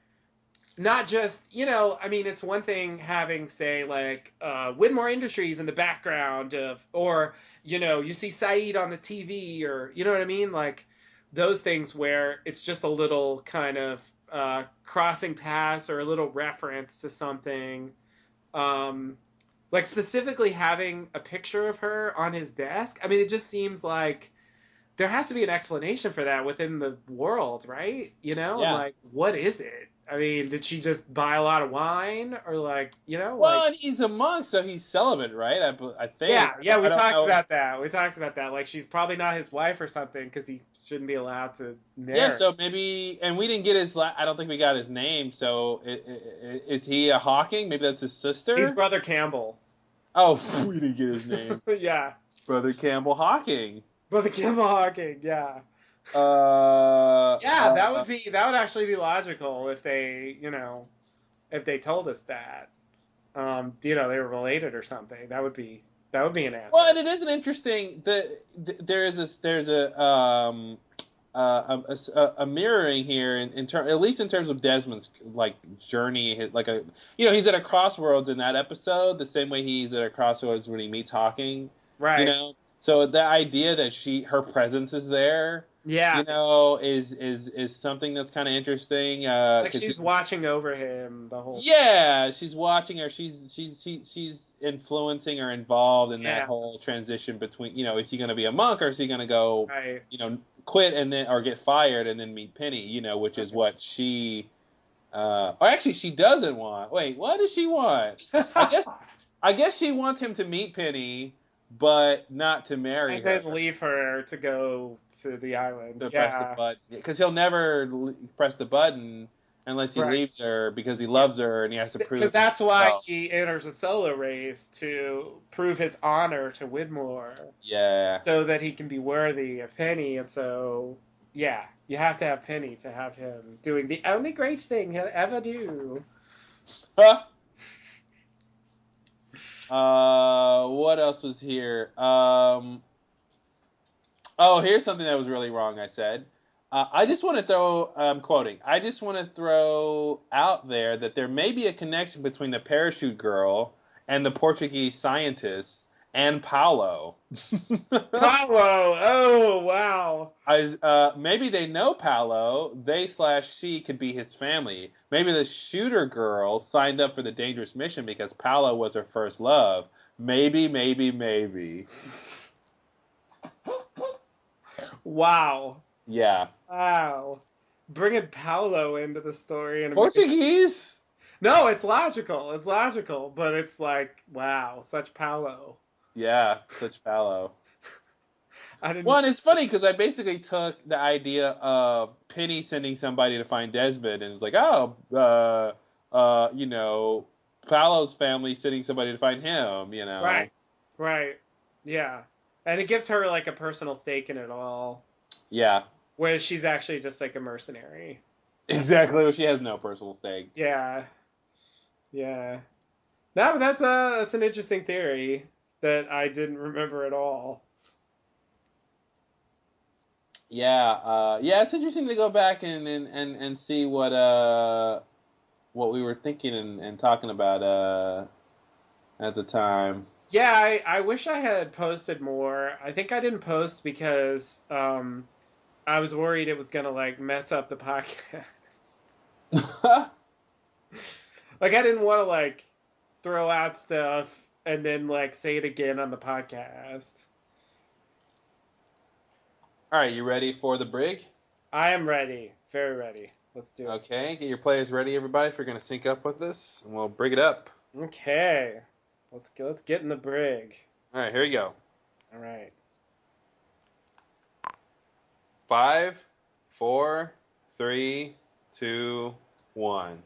Speaker 2: not just, it's one thing having, say, like, Widmore Industries in the background or, you see Saeed on the TV or, you know what I mean? Like, those things where it's just a little kind of crossing paths or a little reference to something. Like, specifically having a picture of her on his desk. I mean, it just seems like there has to be an explanation for that within the world, right?
Speaker 1: Yeah.
Speaker 2: Like, what is it? I mean, did she just buy a lot of wine, or like,
Speaker 1: Well, and he's a monk, so he's celibate, right? I think.
Speaker 2: Yeah. We talked about that. Like, she's probably not his wife or something, because he shouldn't be allowed to marry.
Speaker 1: Yeah, so maybe, and we didn't get I don't think we got his name. So is he a Hawking? Maybe that's his sister.
Speaker 2: He's Brother Campbell.
Speaker 1: Oh, we didn't get his name.
Speaker 2: Yeah.
Speaker 1: Brother Campbell Hawking.
Speaker 2: Brother Campbell Hawking. Yeah. That would actually be logical if they, if they told us that, they were related or something. That would be an answer.
Speaker 1: Well, and it is an interesting. There's a mirroring here at least in terms of Desmond's like journey, he's at a crossroads in that episode, the same way he's at a crossroads when he meets Hawking.
Speaker 2: Right.
Speaker 1: So the idea that her presence is there.
Speaker 2: Yeah.
Speaker 1: Is something that's kind of interesting.
Speaker 2: Like she's watching over him the whole.
Speaker 1: Yeah, she's watching her. She's influencing or involved in that whole transition between. Is he going to be a monk or is he going to go?
Speaker 2: Right.
Speaker 1: Quit and then or get fired and then meet Penny. Which is what she. Or actually, she doesn't want. Wait, what does she want? I guess she wants him to meet Penny, but not to marry her.
Speaker 2: And then leave her to go to the island.
Speaker 1: To press the button. Because he'll never press the button unless he leaves her because he loves her and he has to prove.
Speaker 2: Because that's why he enters a solo race, to prove his honor to Widmore.
Speaker 1: Yeah.
Speaker 2: So that he can be worthy of Penny. And so, you have to have Penny to have him doing the only great thing he'll ever do.
Speaker 1: What else was here? Here's something that was really wrong. I said, I just want to throw, I'm quoting, I just want to throw out there that there may be a connection between the parachute girl and the Portuguese scientist and Paulo.
Speaker 2: Paulo! Oh, wow.
Speaker 1: Maybe they know Paulo. They/she could be his family. Maybe the shooter girl signed up for the dangerous mission because Paulo was her first love. Maybe.
Speaker 2: Wow.
Speaker 1: Yeah.
Speaker 2: Wow. Bringing Paulo into the story.
Speaker 1: Portuguese?
Speaker 2: No, it's logical. But it's like, wow, such Paulo.
Speaker 1: Yeah, such Paulo.
Speaker 2: Well,
Speaker 1: and it's funny because I basically took the idea of Penny sending somebody to find Desmond and it was like, Paolo's family sending somebody to find him,
Speaker 2: Right. Yeah. And it gives her like a personal stake in it all.
Speaker 1: Yeah.
Speaker 2: Whereas she's actually just like a mercenary.
Speaker 1: Exactly. Well, she has no personal stake.
Speaker 2: Yeah. Yeah. No, but that's an interesting theory that I didn't remember at all.
Speaker 1: Yeah. Yeah. It's interesting to go back and see what we were thinking and talking about at the time.
Speaker 2: Yeah, I wish I had posted more. I think I didn't post because I was worried it was gonna like mess up the podcast. Like I didn't want to like throw out stuff and then like say it again on the podcast.
Speaker 1: All right, you ready for the Brig?
Speaker 2: I am ready. Very ready. Let's do it.
Speaker 1: Okay, get your players ready, everybody, if you're going to sync up with this, and we'll bring it up.
Speaker 2: Okay. Let's get in the Brig.
Speaker 1: All right, here we go.
Speaker 2: All right.
Speaker 1: 5, 4, 3, 2, 1.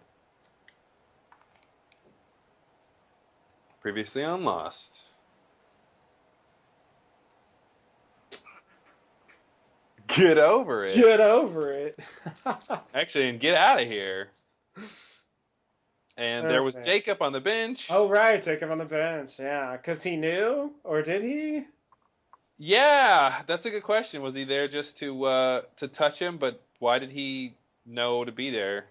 Speaker 1: Previously on Lost. Get over it.
Speaker 2: Get over it.
Speaker 1: Actually, and get out of here. And there was Jacob on the bench.
Speaker 2: Oh, right. Jacob on the bench. Yeah. Because he knew? Or did he?
Speaker 1: Yeah, that's a good question. Was he there just to touch him? But why did he know to be there?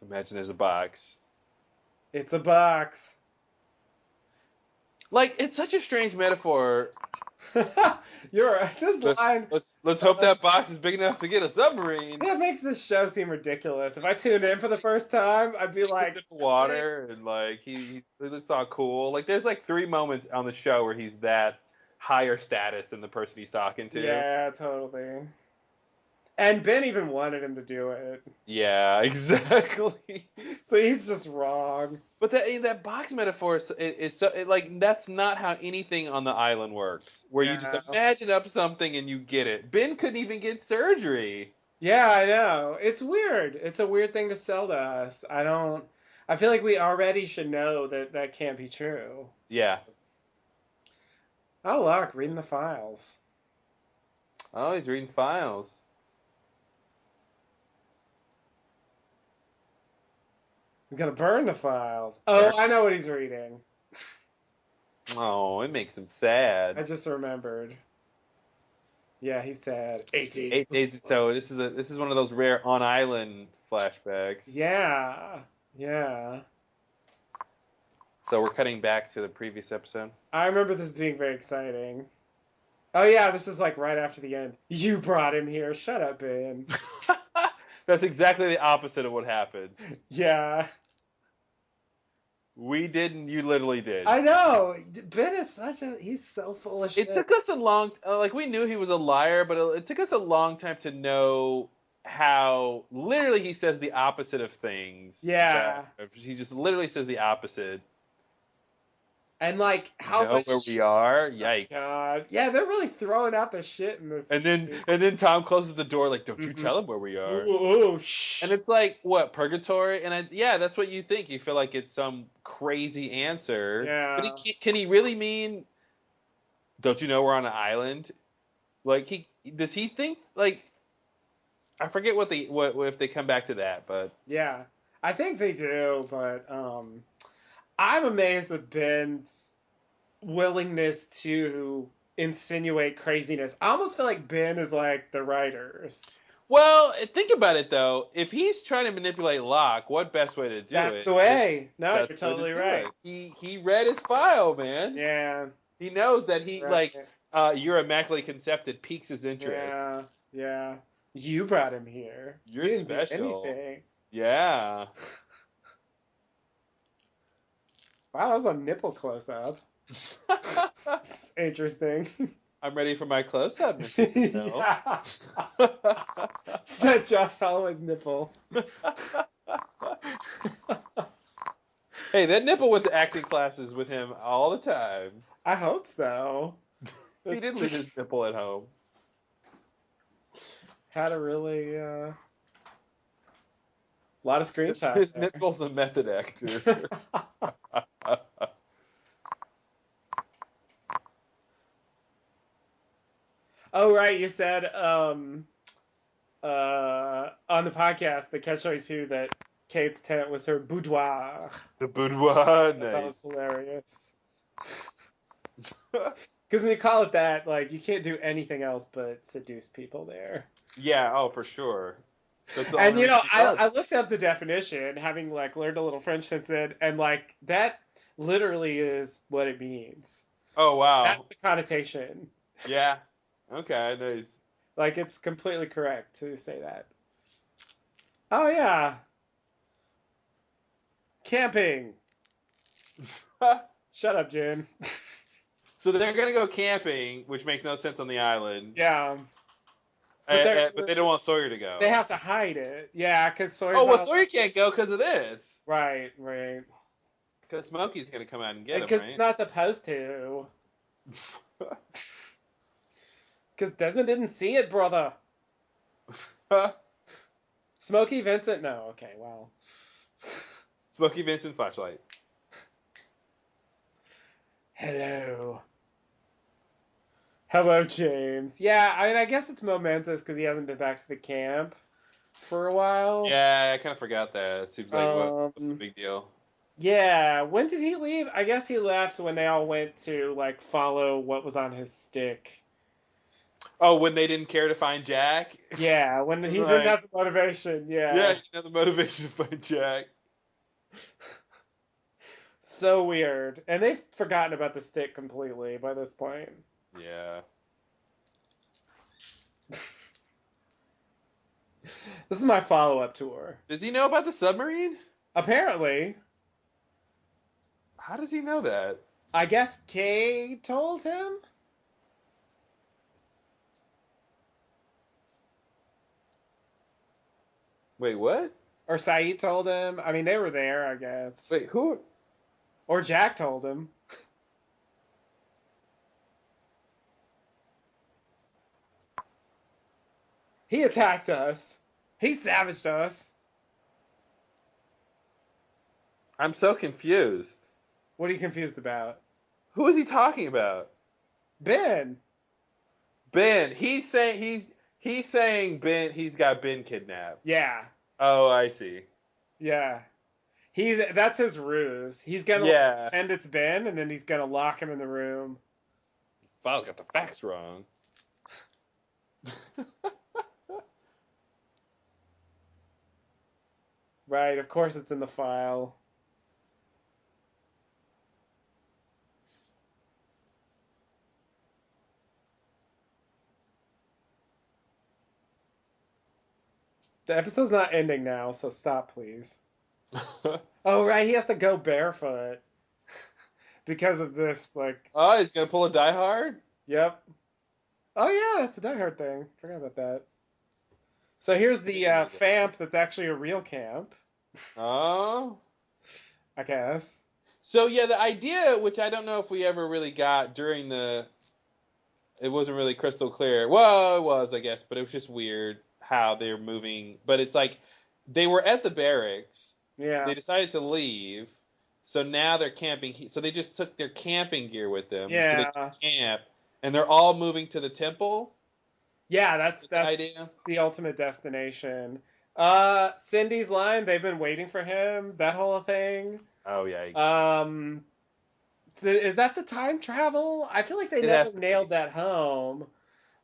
Speaker 1: Imagine there's a box.
Speaker 2: It's a box.
Speaker 1: Like, it's such a strange metaphor.
Speaker 2: You're right.
Speaker 1: Let's hope that box is big enough to get a submarine.
Speaker 2: That makes this show seem ridiculous. If I tuned in for the first time, I'd be like,
Speaker 1: in the water and like he looks all cool. Like there's like 3 moments on the show where he's that higher status than the person he's talking to.
Speaker 2: Yeah, totally. And Ben even wanted him to do it.
Speaker 1: Yeah, exactly.
Speaker 2: So he's just wrong.
Speaker 1: But that box metaphor is so like that's not how anything on the island works. Where you just imagine up something and you get it. Ben couldn't even get surgery.
Speaker 2: Yeah, I know. It's weird. It's a weird thing to sell to us. I feel like we already should know that can't be true.
Speaker 1: Yeah.
Speaker 2: Oh, look, reading the files.
Speaker 1: Oh, he's reading files.
Speaker 2: He's gonna burn the files. Oh, I know what he's reading.
Speaker 1: Oh, it makes him sad.
Speaker 2: I just remembered. Yeah, he's sad.
Speaker 1: 8 days. So this is one of those rare on island flashbacks.
Speaker 2: Yeah.
Speaker 1: So we're cutting back to the previous episode.
Speaker 2: I remember this being very exciting. Oh yeah, this is like right after the end. You brought him here. Shut up, Ben.
Speaker 1: That's exactly the opposite of what happened.
Speaker 2: Yeah.
Speaker 1: We didn't. You literally did.
Speaker 2: I know. Ben is he's so full of shit.
Speaker 1: It took us a long, we knew he was a liar, but it took us a long time to know how literally he says the opposite of things.
Speaker 2: Yeah.
Speaker 1: He just literally says the opposite.
Speaker 2: And like how
Speaker 1: much where we are, yikes!
Speaker 2: God. Yeah, they're really throwing out the shit in this.
Speaker 1: And then Tom closes the door like, "Don't you tell him where we are."
Speaker 2: Ooh, shh.
Speaker 1: And it's like, what, purgatory? And that's what you think. You feel like it's some crazy answer.
Speaker 2: Yeah.
Speaker 1: But can he really mean? Don't you know we're on an island? Like does he think like? I forget what if they come back to that, but
Speaker 2: yeah, I think they do, but I'm amazed with Ben's willingness to insinuate craziness. I almost feel like Ben is like the writers.
Speaker 1: Well, think about it though. If he's trying to manipulate Locke, what best way to do it?
Speaker 2: That's the way. No, you're totally right.
Speaker 1: He read his file, man.
Speaker 2: Yeah.
Speaker 1: He knows that he
Speaker 2: right.
Speaker 1: You're immaculately concepted piques his interest.
Speaker 2: Yeah. You brought him here.
Speaker 1: You're
Speaker 2: didn't
Speaker 1: special.
Speaker 2: Do anything.
Speaker 1: Yeah.
Speaker 2: Wow, that was a nipple close-up. Interesting.
Speaker 1: I'm ready for my close-up, Mr.
Speaker 2: Yeah. Is that Josh Holloway's nipple?
Speaker 1: Hey, that nipple went to acting classes with him all the time.
Speaker 2: I hope so.
Speaker 1: He did leave his nipple at home.
Speaker 2: Had a really A lot of screen time.
Speaker 1: His nipple's a method actor.
Speaker 2: Oh, right. You said on the podcast, the Catch-22, that Kate's tent was her boudoir.
Speaker 1: The boudoir, nice.
Speaker 2: That was hilarious. Because when you call it that, like, you can't do anything else but seduce people there.
Speaker 1: Yeah, oh, for sure.
Speaker 2: And, you know, I looked up the definition, having, like, learned a little French since then, and, like, that literally is what it means.
Speaker 1: Oh, wow.
Speaker 2: That's the connotation.
Speaker 1: Yeah. Okay, nice.
Speaker 2: Like, it's completely correct to say that. Oh, yeah. Camping. Shut up, Jen.
Speaker 1: So they're going to go camping, which makes no sense on the island.
Speaker 2: Yeah.
Speaker 1: But they don't want Sawyer to go.
Speaker 2: They have to hide it. Yeah, because Sawyer's
Speaker 1: Sawyer can't go because of this.
Speaker 2: Right.
Speaker 1: Because Smokey's going to come out and get him, right?
Speaker 2: Because he's not supposed to. Because Desmond didn't see it, brother. Smokey Vincent? No, okay, wow.
Speaker 1: Smokey Vincent flashlight.
Speaker 2: Hello. Hello, James. Yeah, I mean, I guess it's momentous because he hasn't been back to the camp for a while.
Speaker 1: Yeah, I kind of forgot that. It seems like what's the big deal?
Speaker 2: Yeah, when did he leave? I guess he left when they all went to, like, follow what was on his stick.
Speaker 1: Oh, when they didn't care to find Jack?
Speaker 2: Yeah, when he didn't have the motivation, yeah.
Speaker 1: Yeah, he didn't have the motivation to find Jack.
Speaker 2: So weird. And they've forgotten about the stick completely by this point.
Speaker 1: Yeah.
Speaker 2: This is my follow-up tour.
Speaker 1: Does he know about the submarine?
Speaker 2: Apparently.
Speaker 1: How does he know that?
Speaker 2: I guess Kay told him?
Speaker 1: Wait, what?
Speaker 2: Or Saeed told him. I mean, they were there, I guess.
Speaker 1: Wait, who?
Speaker 2: Or Jack told him. He attacked us. He savaged us.
Speaker 1: I'm so confused.
Speaker 2: What are you confused about?
Speaker 1: Who is he talking about?
Speaker 2: Ben.
Speaker 1: Ben. He's saying Ben. He's got Ben kidnapped.
Speaker 2: Yeah.
Speaker 1: Oh, I see.
Speaker 2: Yeah. That's his ruse. He's gonna pretend it's Ben, and then he's gonna lock him in the room.
Speaker 1: File's got the facts wrong.
Speaker 2: Right, of course it's in the file. The episode's not ending now, so stop, please. Oh, right, he has to go barefoot. Because of this, like...
Speaker 1: Oh, he's gonna pull a Die Hard?
Speaker 2: Yep. Oh, yeah, that's a Die Hard thing. Forgot about that. So here's the FAMP that's actually a real camp.
Speaker 1: Oh.
Speaker 2: I guess.
Speaker 1: So, yeah, the idea, which I don't know if we ever really got during the... It wasn't really crystal clear. Well, it was, I guess, but it was just weird how they were moving. But it's like, they were at the barracks.
Speaker 2: Yeah.
Speaker 1: They decided to leave. So now they're camping. So they just took their camping gear with them.
Speaker 2: Yeah.
Speaker 1: So they can camp. And they're all moving to the temple.
Speaker 2: Yeah, that's
Speaker 1: the idea.
Speaker 2: The ultimate destination. Cindy's line, they've been waiting for him, that whole thing.
Speaker 1: Oh, yeah.
Speaker 2: Is that the time travel? I feel like they never nailed that home.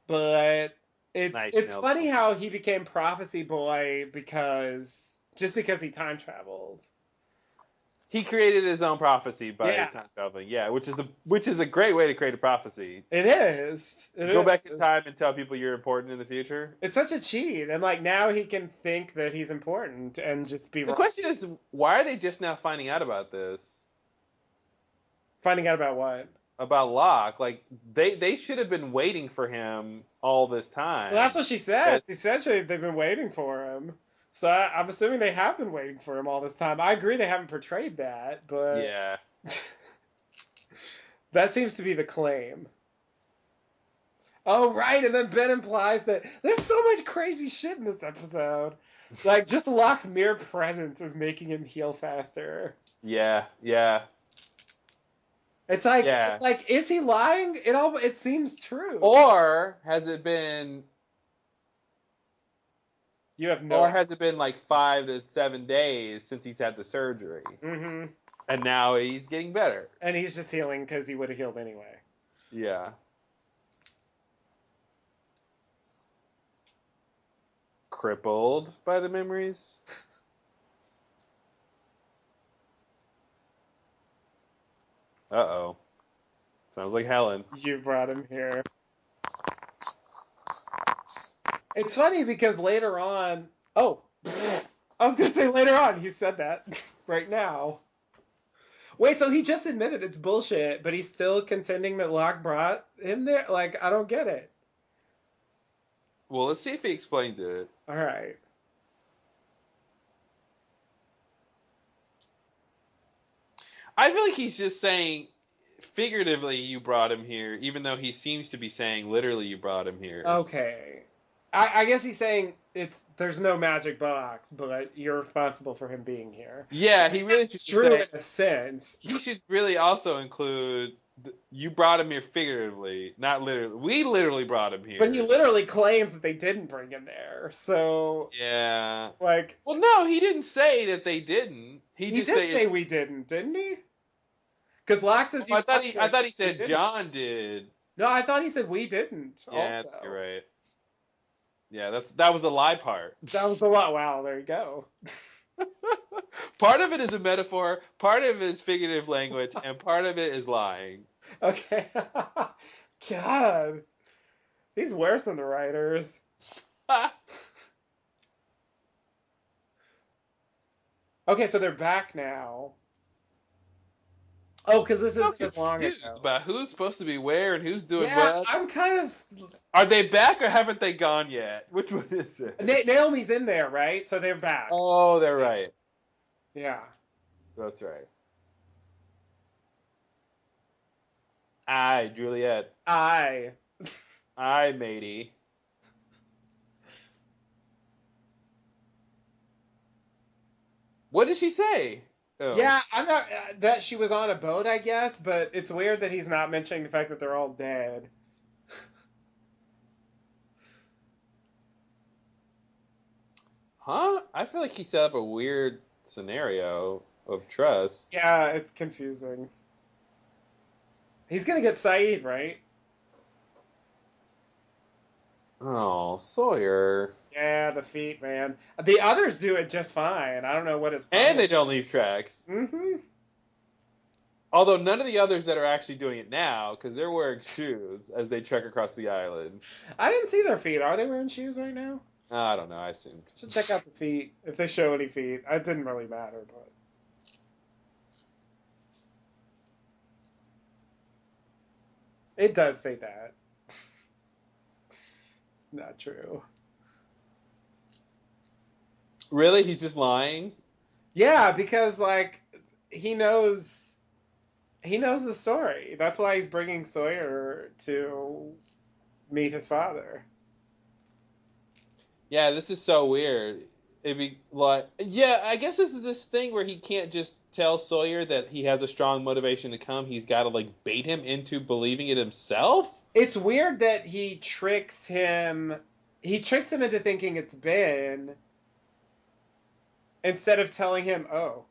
Speaker 2: But it's funny how he became Prophecy Boy because he time traveled.
Speaker 1: He created his own prophecy by time traveling. Yeah, which is a great way to create a prophecy.
Speaker 2: It is.
Speaker 1: Go back in time and tell people you're important in the future.
Speaker 2: It's such a cheat, and like now he can think that he's important and just be.
Speaker 1: The question is, why are they just now finding out about this?
Speaker 2: Finding out about what?
Speaker 1: About Locke. Like they should have been waiting for him all this time.
Speaker 2: Well, that's what she said. She said they've been waiting for him. So I'm assuming they have been waiting for him all this time. I agree they haven't portrayed that, but
Speaker 1: yeah,
Speaker 2: that seems to be the claim. Oh, right, and then Ben implies that there's so much crazy shit in this episode. Like, just Locke's mere presence is making him heal faster.
Speaker 1: Yeah.
Speaker 2: It's like, is he lying? It seems true.
Speaker 1: Or has it been?
Speaker 2: You have no.
Speaker 1: Or has it been like 5 to 7 days since he's had the surgery?
Speaker 2: Mm-hmm.
Speaker 1: And now he's getting better.
Speaker 2: And he's just healing because he would have healed anyway.
Speaker 1: Yeah. Crippled by the memories. Uh-oh. Sounds like Helen.
Speaker 2: You brought him here. It's funny because later on... Oh, I was going to say later on, he said that right now. Wait, so he just admitted it's bullshit, but he's still contending that Locke brought him there? Like, I don't get it.
Speaker 1: Well, let's see if he explains it.
Speaker 2: All right.
Speaker 1: I feel like he's just saying figuratively you brought him here, even though he seems to be saying literally you brought him here.
Speaker 2: Okay. I guess he's saying there's no magic box, but you're responsible for him being here.
Speaker 1: Yeah, he really should
Speaker 2: true
Speaker 1: say,
Speaker 2: in a sense.
Speaker 1: He should really also include you brought him here figuratively, not literally. We literally brought him here.
Speaker 2: But he literally claims that they didn't bring him there. So
Speaker 1: yeah,
Speaker 2: like.
Speaker 1: Well, no, he didn't say that they didn't. He
Speaker 2: did say we didn't he? Because Locke says
Speaker 1: I thought he said John did.
Speaker 2: No, I thought he said we didn't.
Speaker 1: Yeah,
Speaker 2: also.
Speaker 1: You're right. Yeah, that was the lie part.
Speaker 2: That was the lie. Wow, there you go.
Speaker 1: Part of it is a metaphor, part of it is figurative language, and part of it is lying.
Speaker 2: Okay. God. He's worse than the writers. Okay, so they're back now. Oh, because this isn't as long ago.
Speaker 1: About who's supposed to be where and who's doing
Speaker 2: what.
Speaker 1: what.
Speaker 2: I'm kind of...
Speaker 1: Are they back or haven't they gone yet? Which one is it?
Speaker 2: Naomi's in there, right? So they're back.
Speaker 1: Oh, they're right.
Speaker 2: Yeah.
Speaker 1: That's right. Aye, Juliet.
Speaker 2: Aye,
Speaker 1: matey. What did she say? Oh.
Speaker 2: Yeah, I'm not that she was on a boat, I guess, but it's weird that he's not mentioning the fact that they're all dead.
Speaker 1: Huh? I feel like he set up a weird scenario of trust.
Speaker 2: Yeah, it's confusing. He's gonna get Saeed, right?
Speaker 1: Oh, Sawyer.
Speaker 2: Yeah, the feet, man. The others do it just fine. I don't know what his problem
Speaker 1: And they don't leave tracks.
Speaker 2: Mm-hmm.
Speaker 1: Although none of the others that are actually doing it now, because they're wearing shoes as they trek across the island.
Speaker 2: I didn't see their feet. Are they wearing shoes right now?
Speaker 1: I don't know. I assumed.
Speaker 2: Should check out the feet if they show any feet. It didn't really matter, but. It does say that. It's not true.
Speaker 1: Really? He's just lying?
Speaker 2: Yeah, because like he knows the story. That's why he's bringing Sawyer to meet his father.
Speaker 1: Yeah, this is so weird. It'd be like, yeah, I guess this is this thing where he can't just tell Sawyer that he has a strong motivation to come. He's got to like bait him into believing it himself.
Speaker 2: It's weird that he tricks him. He tricks him into thinking it's Ben instead of telling him, oh.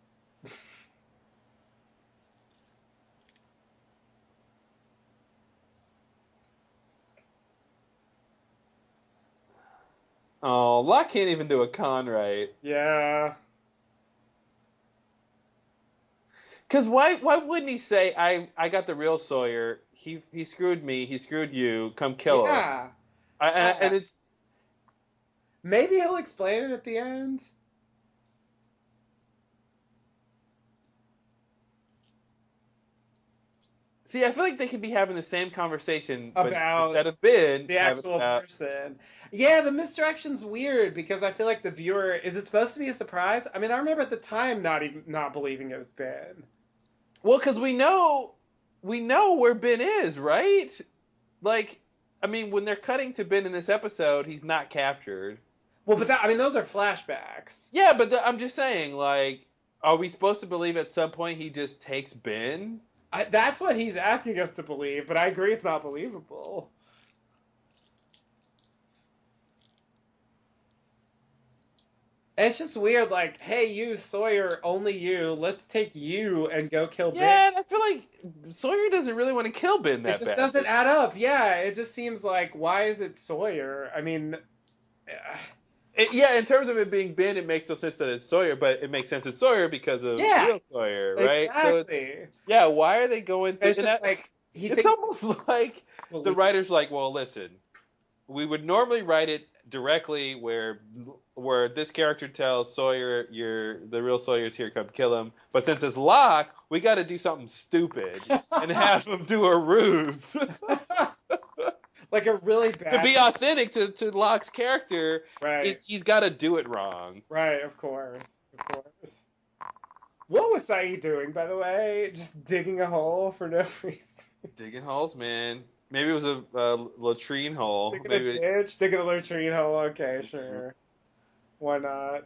Speaker 1: Oh, Locke can't even do a con right.
Speaker 2: Yeah.
Speaker 1: Because why wouldn't he say, I got the real Sawyer, he screwed me, he screwed you, come kill him.
Speaker 2: Yeah.
Speaker 1: And it's...
Speaker 2: Maybe he'll explain it at the end.
Speaker 1: See, I feel like they could be having the same conversation, but
Speaker 2: about
Speaker 1: instead of Ben,
Speaker 2: the actual person. Yeah, the misdirection's weird because I feel like the viewer, is it supposed to be a surprise? I mean, I remember at the time not believing it was Ben.
Speaker 1: Well, because we know where Ben is, right? Like, I mean, when they're cutting to Ben in this episode, he's not captured.
Speaker 2: Well, but I mean, those are flashbacks.
Speaker 1: Yeah, but I'm just saying, like, are we supposed to believe at some point he just takes Ben?
Speaker 2: That's what he's asking us to believe, but I agree it's not believable. It's just weird, like, hey, you, Sawyer, only you, let's take you and go kill Ben.
Speaker 1: Yeah, and I feel like Sawyer doesn't really want to kill Ben that
Speaker 2: bad. It just
Speaker 1: bad.
Speaker 2: doesn't add up. Yeah, it just seems like, why is it Sawyer? I mean...
Speaker 1: Yeah, in terms of it being Ben, it makes no sense that it's Sawyer, but it makes sense it's Sawyer because of real Sawyer, right?
Speaker 2: Exactly.
Speaker 1: So why are they going through...
Speaker 2: It's just like...
Speaker 1: It's almost like the writer's like, well, listen, we would normally write it directly where this character tells Sawyer, the real Sawyer's here, come kill him. But since it's Locke, we got to do something stupid and have him do a ruse.
Speaker 2: Like a really bad...
Speaker 1: To be authentic to Locke's character,
Speaker 2: right.
Speaker 1: He's got to do it wrong.
Speaker 2: Right, of course. What was Saeed doing, by the way? Just digging a hole for no reason.
Speaker 1: Digging holes, man. Maybe it was a latrine hole.
Speaker 2: Digging a ditch, digging a latrine hole. Okay, sure. Why not?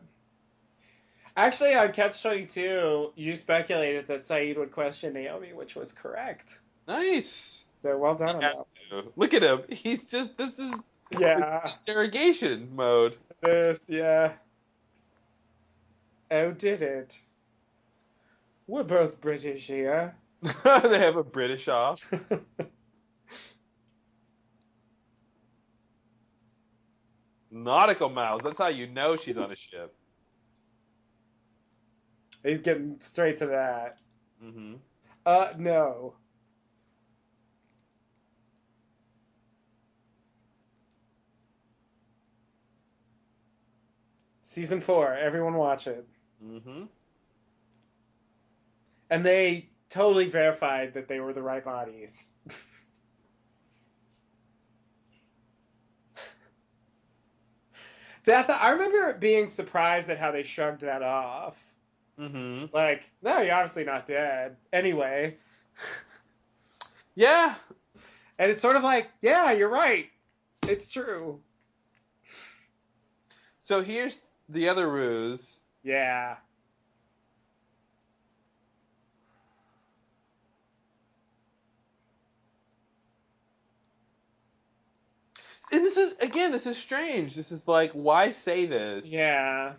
Speaker 2: Actually, on Catch 22, you speculated that Saeed would question Naomi, which was correct.
Speaker 1: Nice.
Speaker 2: So well done on that.
Speaker 1: Look at him. He's just, this is interrogation mode.
Speaker 2: Yeah. Oh, did it? We're both British here.
Speaker 1: They have a British off. Nautical miles. That's how you know she's on a ship.
Speaker 2: He's getting straight to that.
Speaker 1: Mm-hmm.
Speaker 2: No. Season 4. Everyone watch it.
Speaker 1: Mm-hmm.
Speaker 2: And they totally verified that they were the right bodies. I remember being surprised at how they shrugged that off.
Speaker 1: Mm-hmm.
Speaker 2: Like, no, you're obviously not dead. Anyway.
Speaker 1: Yeah.
Speaker 2: And it's sort of like, yeah, you're right. It's true.
Speaker 1: So here's the other ruse.
Speaker 2: Yeah.
Speaker 1: And this is strange. This is like, why say this?
Speaker 2: Yeah.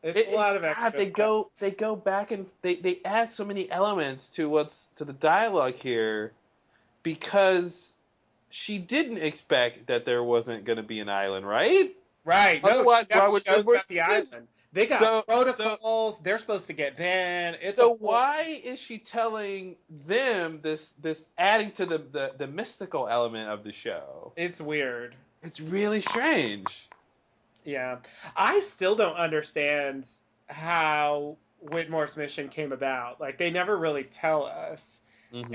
Speaker 2: It's a lot of extra stuff.
Speaker 1: They go back and they add so many elements to the dialogue here because she didn't expect that there wasn't going to be an island, right?
Speaker 2: Right. No,
Speaker 1: otherwise, why would
Speaker 2: knows about the island? They got protocols. They're supposed to get banned.
Speaker 1: Why is she telling them this adding to the mystical element of the show?
Speaker 2: It's weird.
Speaker 1: It's really strange.
Speaker 2: Yeah. I still don't understand how Whitmore's mission came about. Like, they never really tell us. Mm-hmm.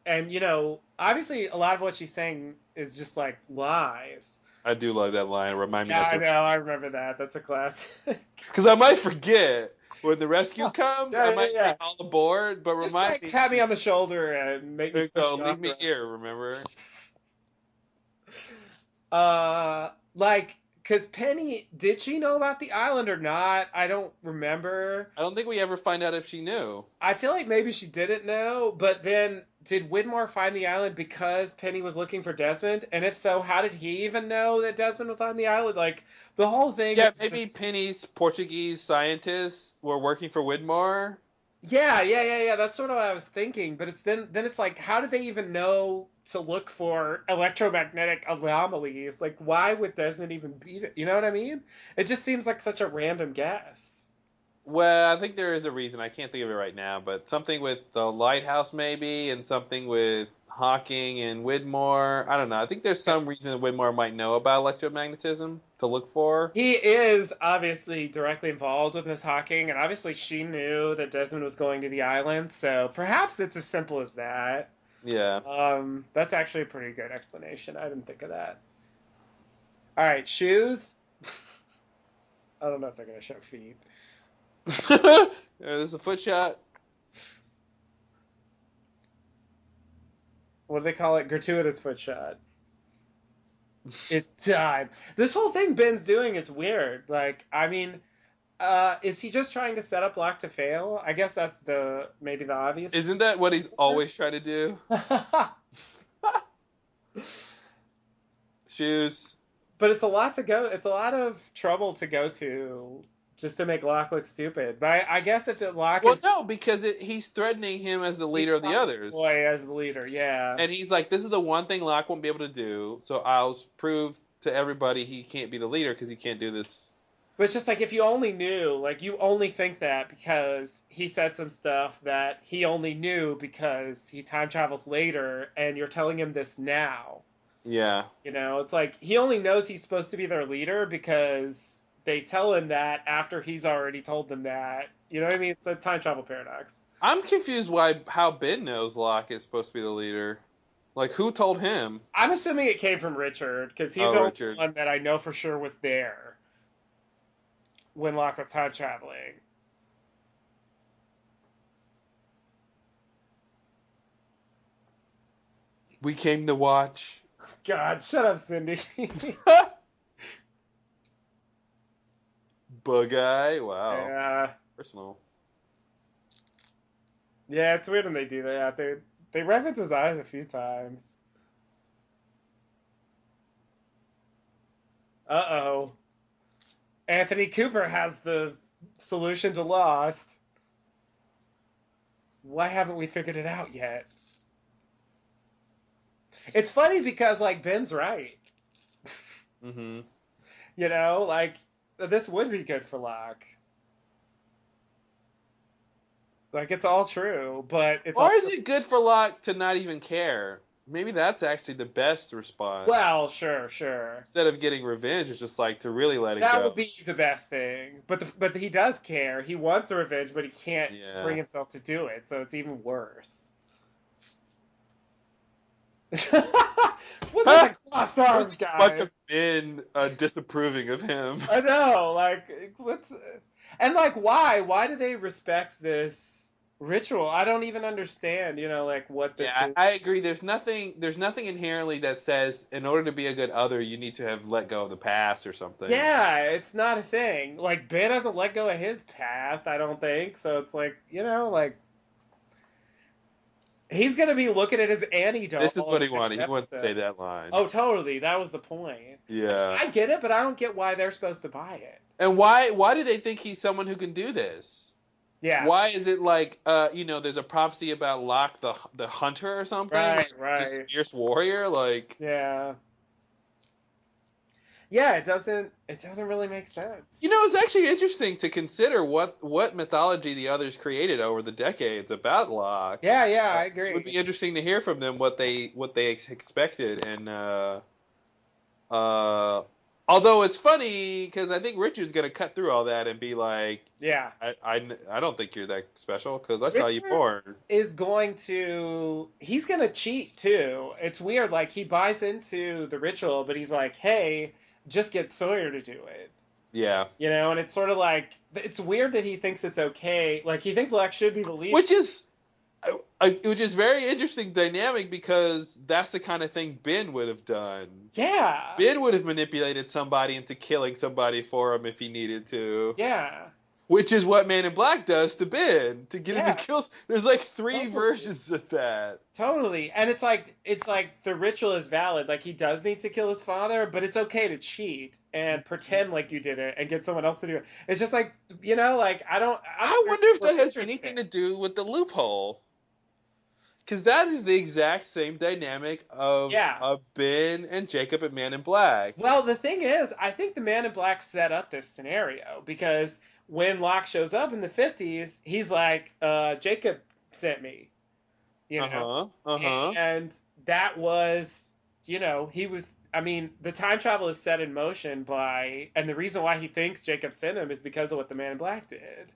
Speaker 2: And you know, obviously a lot of what she's saying is just like lies.
Speaker 1: I do love that line. Remind me.
Speaker 2: Yeah, I know. I remember that. That's a classic.
Speaker 1: Because I might forget when the rescue comes. I might say all aboard, but
Speaker 2: just
Speaker 1: remind me.
Speaker 2: Tap me on the shoulder and make me push
Speaker 1: leave me here. Remember?
Speaker 2: Because Penny, did she know about the island or not? I don't remember.
Speaker 1: I don't think we ever find out if she knew.
Speaker 2: I feel like maybe she didn't know, but then did Widmore find the island because Penny was looking for Desmond? And if so, how did he even know that Desmond was on the island? Like, the whole thing.
Speaker 1: Yeah, maybe Penny's Portuguese scientists were working for Widmore.
Speaker 2: Yeah. That's sort of what I was thinking. But then it's like, how did they even know to look for electromagnetic anomalies? Like, why would Desmond even be there? You know what I mean? It just seems like such a random guess.
Speaker 1: Well, I think there is a reason. I can't think of it right now, but something with the lighthouse maybe, and something with Hawking and Widmore. I don't know. I think there's some reason that Widmore might know about electromagnetism to look for.
Speaker 2: He is obviously directly involved with Miss Hawking, and obviously she knew that Desmond was going to the island, so perhaps it's as simple as that.
Speaker 1: Yeah.
Speaker 2: That's actually a pretty good explanation. I didn't think of that. All right, shoes. I don't know if they're going to show feet.
Speaker 1: There's a foot shot.
Speaker 2: What do they call it? Gratuitous foot shot. It's time. This whole thing Ben's doing is weird. Like, I mean, is he just trying to set up Locke to fail? I guess that's maybe the obvious.
Speaker 1: Isn't that what he's always trying to do? Shoes.
Speaker 2: But it's a lot to go. It's a lot of trouble to go to just to make Locke look stupid. But I guess if Locke
Speaker 1: Well,
Speaker 2: is
Speaker 1: no, because he's threatening him as the leader of the others.
Speaker 2: Boy, as the leader, yeah.
Speaker 1: And he's like, this is the one thing Locke won't be able to do, so I'll prove to everybody he can't be the leader because he can't do this.
Speaker 2: But it's just like, if you only knew, like, you only think that because he said some stuff that he only knew because he time travels later, and you're telling him this now.
Speaker 1: Yeah.
Speaker 2: You know, it's like, he only knows he's supposed to be their leader because they tell him that after he's already told them that. You know what I mean? It's a time travel paradox.
Speaker 1: I'm confused how Ben knows Locke is supposed to be the leader. Like, who told him?
Speaker 2: I'm assuming it came from Richard, because he's the only one that I know for sure was there when Locke was time traveling.
Speaker 1: We came to watch.
Speaker 2: God, shut up, Cindy.
Speaker 1: Bug eye? Wow.
Speaker 2: Yeah.
Speaker 1: Personal.
Speaker 2: Yeah, it's weird when they do that. They reference his eyes a few times. Uh-oh. Anthony Cooper has the solution to Lost. Why haven't we figured it out yet? It's funny because, like, Ben's right.
Speaker 1: Mm-hmm.
Speaker 2: You know, like, this would be good for Locke. Like, it's all true, but it's
Speaker 1: Or is it good for Locke to not even care? Maybe that's actually the best response.
Speaker 2: Well, sure.
Speaker 1: Instead of getting revenge, it's just like to really let it go.
Speaker 2: That would be the best thing. But he does care. He wants the revenge, but he can't bring himself to do it, so it's even worse. What's with the crossed arms, guys?
Speaker 1: Bunch of men disapproving of him.
Speaker 2: I know, like, and like, why? Why do they respect this ritual? I don't even understand, you know, like, what this is.
Speaker 1: I agree. There's nothing inherently that says in order to be a good other, you need to have let go of the past or something.
Speaker 2: Yeah, it's not a thing. Like, Ben hasn't let go of his past, I don't think. So it's like, you know, like, he's going to be looking at his Annie doll.
Speaker 1: This is what he wanted. He wanted to say that line.
Speaker 2: Oh, totally. That was the point.
Speaker 1: Yeah.
Speaker 2: I get it, but I don't get why they're supposed to buy it.
Speaker 1: And why do they think he's someone who can do this?
Speaker 2: Yeah.
Speaker 1: Why is it like, you know, there's a prophecy about Locke the hunter or something?
Speaker 2: Right.
Speaker 1: This fierce warrior, like.
Speaker 2: Yeah. Yeah, it doesn't really make sense.
Speaker 1: You know, it's actually interesting to consider what mythology the others created over the decades about Locke.
Speaker 2: Yeah, I agree.
Speaker 1: It would be interesting to hear from them what they expected, and although it's funny because I think Richard's gonna cut through all that and be like,
Speaker 2: yeah,
Speaker 1: I don't think you're that special because I saw you born.
Speaker 2: He's gonna cheat too. It's weird. Like, he buys into the ritual, but he's like, hey, just get Sawyer to do it.
Speaker 1: Yeah.
Speaker 2: You know, and it's sort of like, it's weird that he thinks it's okay. Like, he thinks Locke should be the leader.
Speaker 1: Which is very interesting dynamic because that's the kind of thing Ben would have done.
Speaker 2: Yeah.
Speaker 1: Ben would have manipulated somebody into killing somebody for him if he needed to.
Speaker 2: Yeah.
Speaker 1: Which is what Man in Black does to Ben to get him to kill. There's like three versions of that.
Speaker 2: Totally. And it's like the ritual is valid. Like, he does need to kill his father, but it's okay to cheat and pretend like you did it and get someone else to do it. It's just like, you know, like, I
Speaker 1: wonder if that has anything to do with the loophole. Because that is the exact same dynamic of Ben and Jacob and Man in Black.
Speaker 2: Well, the thing is, I think the Man in Black set up this scenario because when Locke shows up in the 50s, he's like, Jacob sent me. You know? And that was, you know, the time travel is set in motion and the reason why he thinks Jacob sent him is because of what the Man in Black did.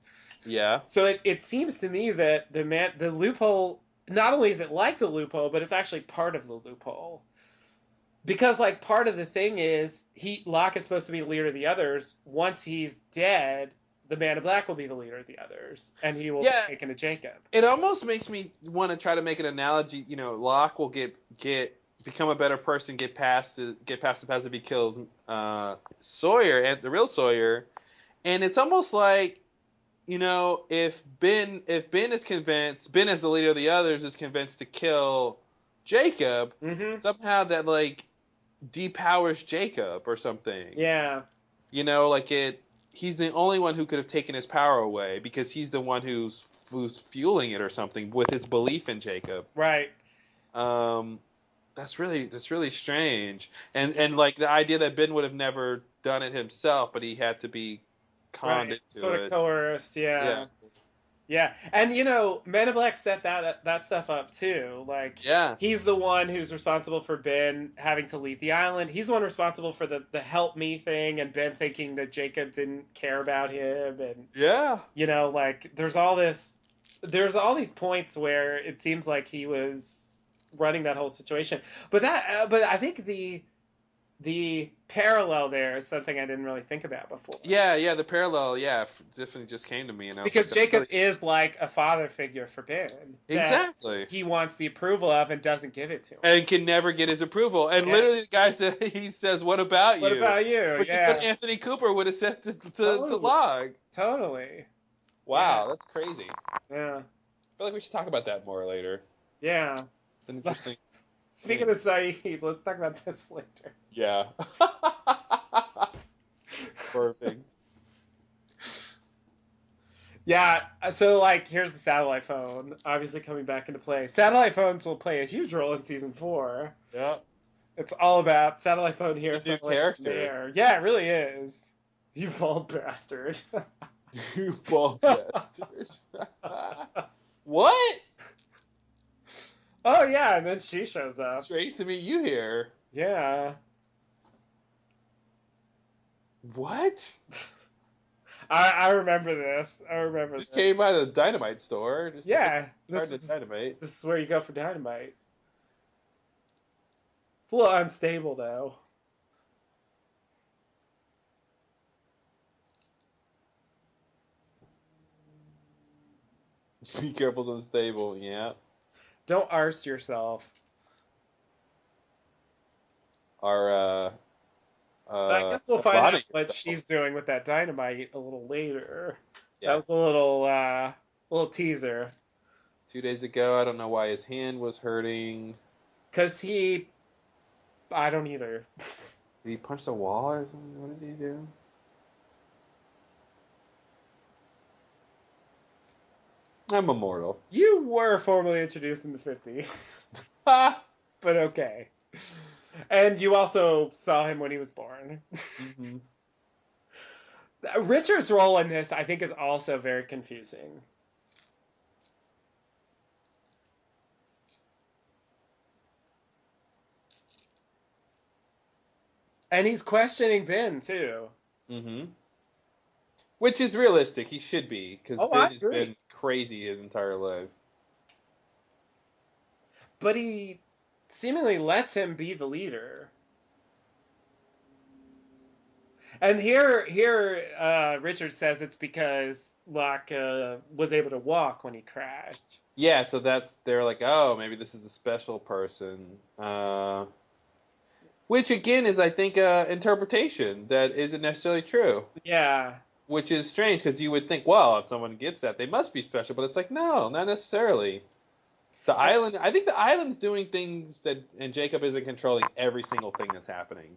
Speaker 1: Yeah.
Speaker 2: So it seems to me that the loophole, not only is it like the loophole, but it's actually part of the loophole. Because, like, part of the thing is Locke is supposed to be the leader of the others. Once he's dead, the Man in Black will be the leader of the others, and he will be taken to Jacob.
Speaker 1: It almost makes me want to try to make an analogy. You know, Locke will get become a better person, get past the past if he kills Sawyer and the real Sawyer, and it's almost like, if Ben is convinced, Ben as the leader of the others is convinced to kill Jacob, somehow that like depowers Jacob or something.
Speaker 2: Yeah.
Speaker 1: He's the only one who could have taken his power away because he's the one who's fueling it or something with his belief in Jacob.
Speaker 2: Right.
Speaker 1: That's really strange. And like the idea that Ben would have never done it himself, but he had to be conned into it.
Speaker 2: Sort of coerced, yeah. Yeah. And Men in Black set that stuff up too. Like, he's the one who's responsible for Ben having to leave the island. He's the one responsible for the help me thing, and Ben thinking that Jacob didn't care about him, and like there's all these points where it seems like he was running that whole situation. But I think the parallel there is something I didn't really think about before.
Speaker 1: Yeah, the parallel, definitely just came to me.
Speaker 2: Because Jacob is like a father figure for Ben.
Speaker 1: Exactly.
Speaker 2: He wants the approval of and doesn't give it to him.
Speaker 1: And can never get his approval. And literally the guy he says, "What about you?"
Speaker 2: What about you?
Speaker 1: Which is what Anthony Cooper would have said to the log.
Speaker 2: Totally.
Speaker 1: Wow, that's crazy.
Speaker 2: Yeah.
Speaker 1: I feel like we should talk about that more later.
Speaker 2: Yeah.
Speaker 1: It's an interesting...
Speaker 2: Speaking of Saeed, let's talk about this later.
Speaker 1: Yeah. Perfect.
Speaker 2: Yeah, so like here's the satellite phone, obviously coming back into play. Satellite phones will play a huge role in season 4.
Speaker 1: Yeah.
Speaker 2: It's all about satellite phone here,
Speaker 1: it's a new
Speaker 2: satellite
Speaker 1: character.
Speaker 2: there. Yeah, it really is. You bald bastard.
Speaker 1: You bald bastard. What?
Speaker 2: Oh yeah, and then she shows up.
Speaker 1: Strange to meet you here.
Speaker 2: Yeah.
Speaker 1: What?
Speaker 2: I remember this.
Speaker 1: Just came by the dynamite store.
Speaker 2: This is where you go for dynamite. It's a little unstable though.
Speaker 1: Be careful, it's unstable. Yeah.
Speaker 2: Don't arse yourself.
Speaker 1: So
Speaker 2: I guess we'll find out what she's doing with that dynamite a little later. Yeah. That was a little teaser.
Speaker 1: 2 days ago, I don't know why his hand was hurting.
Speaker 2: 'Cause I don't either.
Speaker 1: Did he punch the wall or something? What did he do? I'm immortal.
Speaker 2: You were formally introduced in the 50s. But okay. And you also saw him when he was born.
Speaker 1: Mm-hmm.
Speaker 2: Richard's role in this, I think, is also very confusing. And he's questioning Ben, too.
Speaker 1: Mm-hmm. Which is realistic. He should be, because Ben has been crazy his entire life.
Speaker 2: But he seemingly lets him be the leader. And here, Richard says it's because Locke was able to walk when he crashed.
Speaker 1: Yeah, so they're like, oh, maybe this is a special person. Which, again, is, I think, interpretation that isn't necessarily true.
Speaker 2: Yeah.
Speaker 1: Which is strange, because you would think, well, if someone gets that, they must be special. But it's like, no, not necessarily. I think the island's doing things and Jacob isn't controlling every single thing that's happening.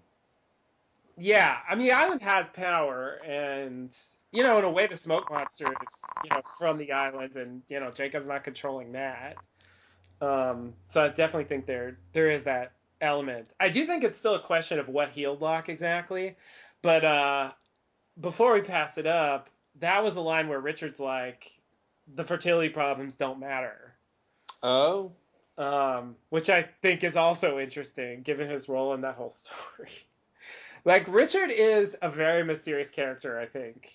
Speaker 2: Yeah, I mean, the island has power, and, in a way, the smoke monster is, from the island, and, Jacob's not controlling that. So I definitely think there is that element. I do think it's still a question of what healed Locke exactly, but before we pass it up, that was the line where Richard's like, the fertility problems don't matter.
Speaker 1: Oh.
Speaker 2: Which I think is also interesting, given his role in that whole story. Like, Richard is a very mysterious character, I think,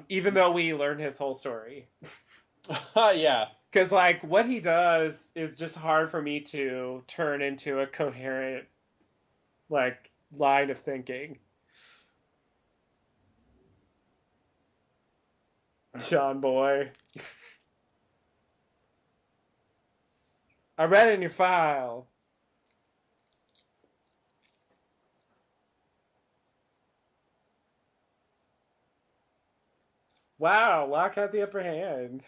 Speaker 2: even though we learn his whole story.
Speaker 1: Yeah.
Speaker 2: Because, like, what he does is just hard for me to turn into a coherent, like, line of thinking. Sean boy. I read it in your file. Wow, Locke has the upper hand.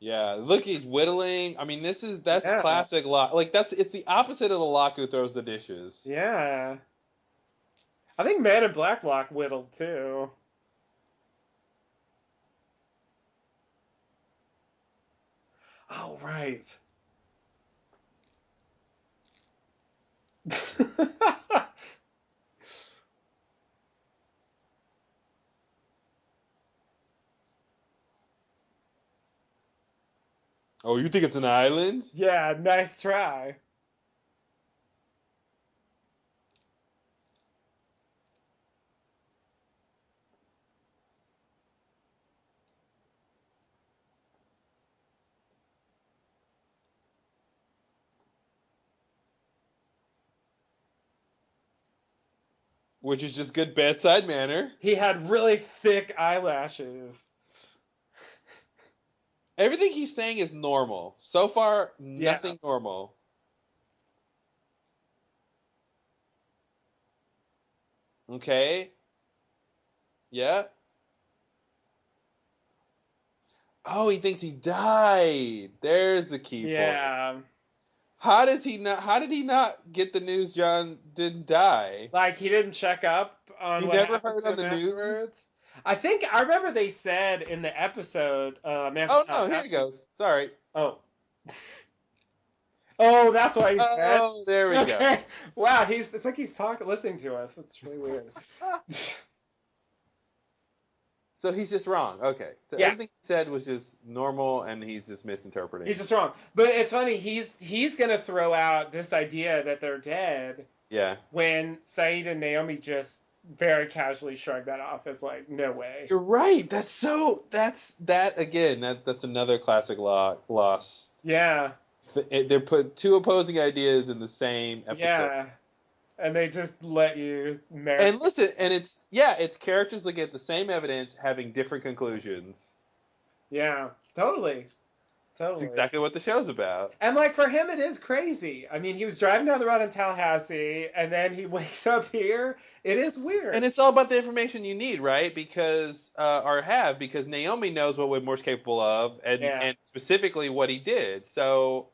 Speaker 1: Yeah, look, he's whittling. I mean, that's
Speaker 2: Yeah.
Speaker 1: classic Locke. Like it's the opposite of the Locke who throws the dishes.
Speaker 2: Yeah. I think Man in Black Locke whittled too. Oh, right.
Speaker 1: Oh, you think it's an island?
Speaker 2: Yeah, nice try.
Speaker 1: Which is just good bedside manner.
Speaker 2: He had really thick eyelashes.
Speaker 1: Everything he's saying is normal. So far,
Speaker 2: Yeah.
Speaker 1: nothing normal. Okay. Yeah. Oh, he thinks he died. There's the key point.
Speaker 2: Yeah.
Speaker 1: How did he not get the news John didn't die?
Speaker 2: Like he didn't check up on
Speaker 1: He
Speaker 2: what
Speaker 1: never
Speaker 2: happened
Speaker 1: heard
Speaker 2: to
Speaker 1: on
Speaker 2: him
Speaker 1: the news?
Speaker 2: afterwards. I remember they said in the episode, Man from
Speaker 1: Oh no, here he
Speaker 2: Tallahassee.
Speaker 1: goes. Sorry.
Speaker 2: Oh. Oh, that's why he's dead.
Speaker 1: Oh, there we go.
Speaker 2: Okay. Wow, it's like he's listening to us. That's really weird.
Speaker 1: So he's just wrong. Okay. So
Speaker 2: Yeah.
Speaker 1: everything he said was just normal and he's just misinterpreting.
Speaker 2: He's just wrong. But it's funny, he's gonna throw out this idea that they're dead
Speaker 1: Yeah.
Speaker 2: when Saeed and Naomi just very casually shrug that off as like, no way.
Speaker 1: You're right. That's again. That's another classic loss.
Speaker 2: Yeah.
Speaker 1: They put two opposing ideas in the same episode.
Speaker 2: Yeah. And they just let you marry.
Speaker 1: And listen, and it's characters that get the same evidence having different conclusions.
Speaker 2: Yeah, totally.
Speaker 1: That's exactly what the show's about.
Speaker 2: And like for him, it is crazy. I mean, he was driving down the road in Tallahassee, and then he wakes up here. It is weird.
Speaker 1: And it's all about the information you need, right? Because Naomi knows what Whitmore's capable of, and specifically what he did. So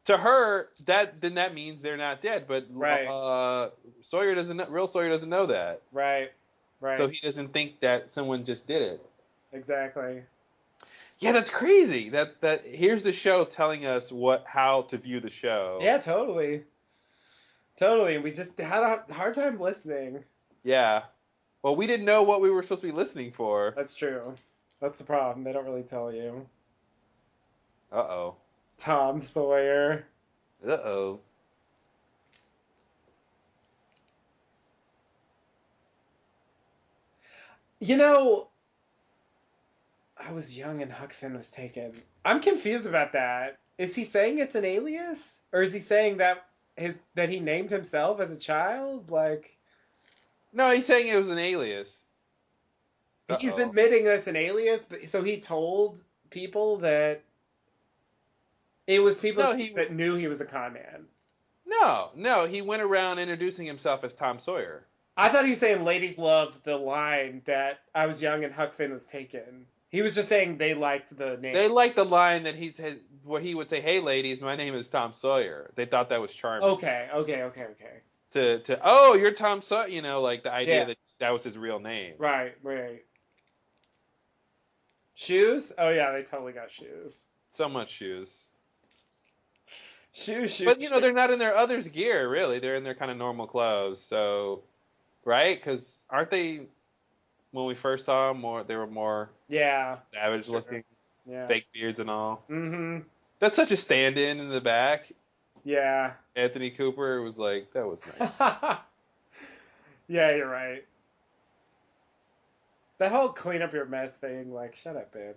Speaker 1: to her, that means they're not dead. But
Speaker 2: right.
Speaker 1: Sawyer doesn't know that.
Speaker 2: Right. Right.
Speaker 1: So he doesn't think that someone just did it.
Speaker 2: Exactly.
Speaker 1: Yeah, that's crazy. Here's the show telling us how to view the show.
Speaker 2: Yeah, totally. Totally. We just had a hard time listening.
Speaker 1: Yeah. Well, we didn't know what we were supposed to be listening for.
Speaker 2: That's true. That's the problem. They don't really tell you.
Speaker 1: Uh-oh.
Speaker 2: Tom Sawyer.
Speaker 1: Uh-oh.
Speaker 2: You know, I was young and Huck Finn was taken. I'm confused about that. Is he saying it's an alias? Or is he saying that he named himself as a child? Like,
Speaker 1: no, he's saying it was an alias.
Speaker 2: He's admitting that it's an alias, but so he told people that it was people that knew he was a con man.
Speaker 1: No, he went around introducing himself as Tom Sawyer.
Speaker 2: I thought he was saying ladies loved the line that I was young and Huck Finn was taken. He was just saying they liked the name.
Speaker 1: They liked the line that he said, where he would say, "Hey, ladies, my name is Tom Sawyer." They thought that was charming.
Speaker 2: Okay.
Speaker 1: You're Tom Sawyer, like the idea that was his real name.
Speaker 2: Right. Shoes? Oh yeah, they totally got shoes.
Speaker 1: So much shoes.
Speaker 2: Shoes.
Speaker 1: But they're not in their other's gear, really. They're in their kind of normal clothes. So, right? Because aren't they? When we first saw them, they were more savage looking, fake beards and all.
Speaker 2: Mm-hmm.
Speaker 1: That's such a stand-in in the back.
Speaker 2: Yeah.
Speaker 1: Anthony Cooper was like, that was nice.
Speaker 2: Yeah, you're right. That whole clean up your mess thing, like, shut up, Ben.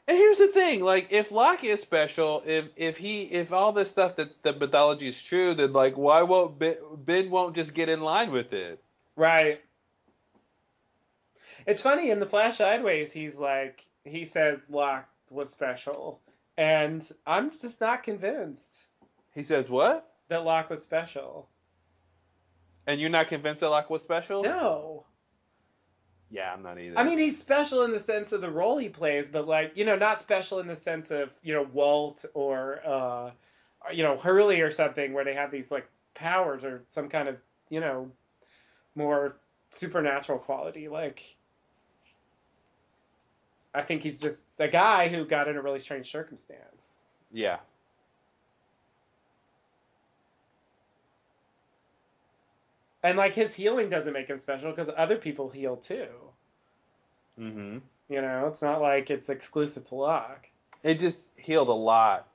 Speaker 1: And here's the thing, like, if Locke is special, if all this stuff that the mythology is true, then like, why won't Ben won't just get in line with it?
Speaker 2: Right. It's funny, in the Flash Sideways, he says Locke was special, and I'm just not convinced.
Speaker 1: He says what?
Speaker 2: That Locke was special.
Speaker 1: And you're not convinced that Locke was special?
Speaker 2: No.
Speaker 1: Yeah, I'm not either.
Speaker 2: I mean, he's special in the sense of the role he plays, but like, not special in the sense of, Walt or Hurley or something where they have these like powers or some kind of, more supernatural quality. Like, I think he's just a guy who got in a really strange circumstance.
Speaker 1: Yeah.
Speaker 2: And like his healing doesn't make him special because other people heal too.
Speaker 1: Mm-hmm.
Speaker 2: It's not like it's exclusive to Locke.
Speaker 1: It just healed a lot.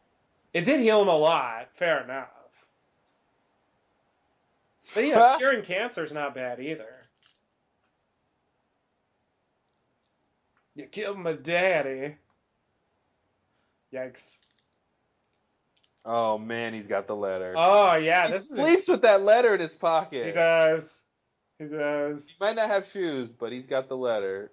Speaker 2: It did heal him a lot, fair enough. But curing cancer is not bad either. You killed my daddy. Yikes.
Speaker 1: Oh man, he's got the letter.
Speaker 2: Oh yeah,
Speaker 1: he sleeps with that letter in his pocket.
Speaker 2: He does. He does.
Speaker 1: He might not have shoes, but he's got the letter.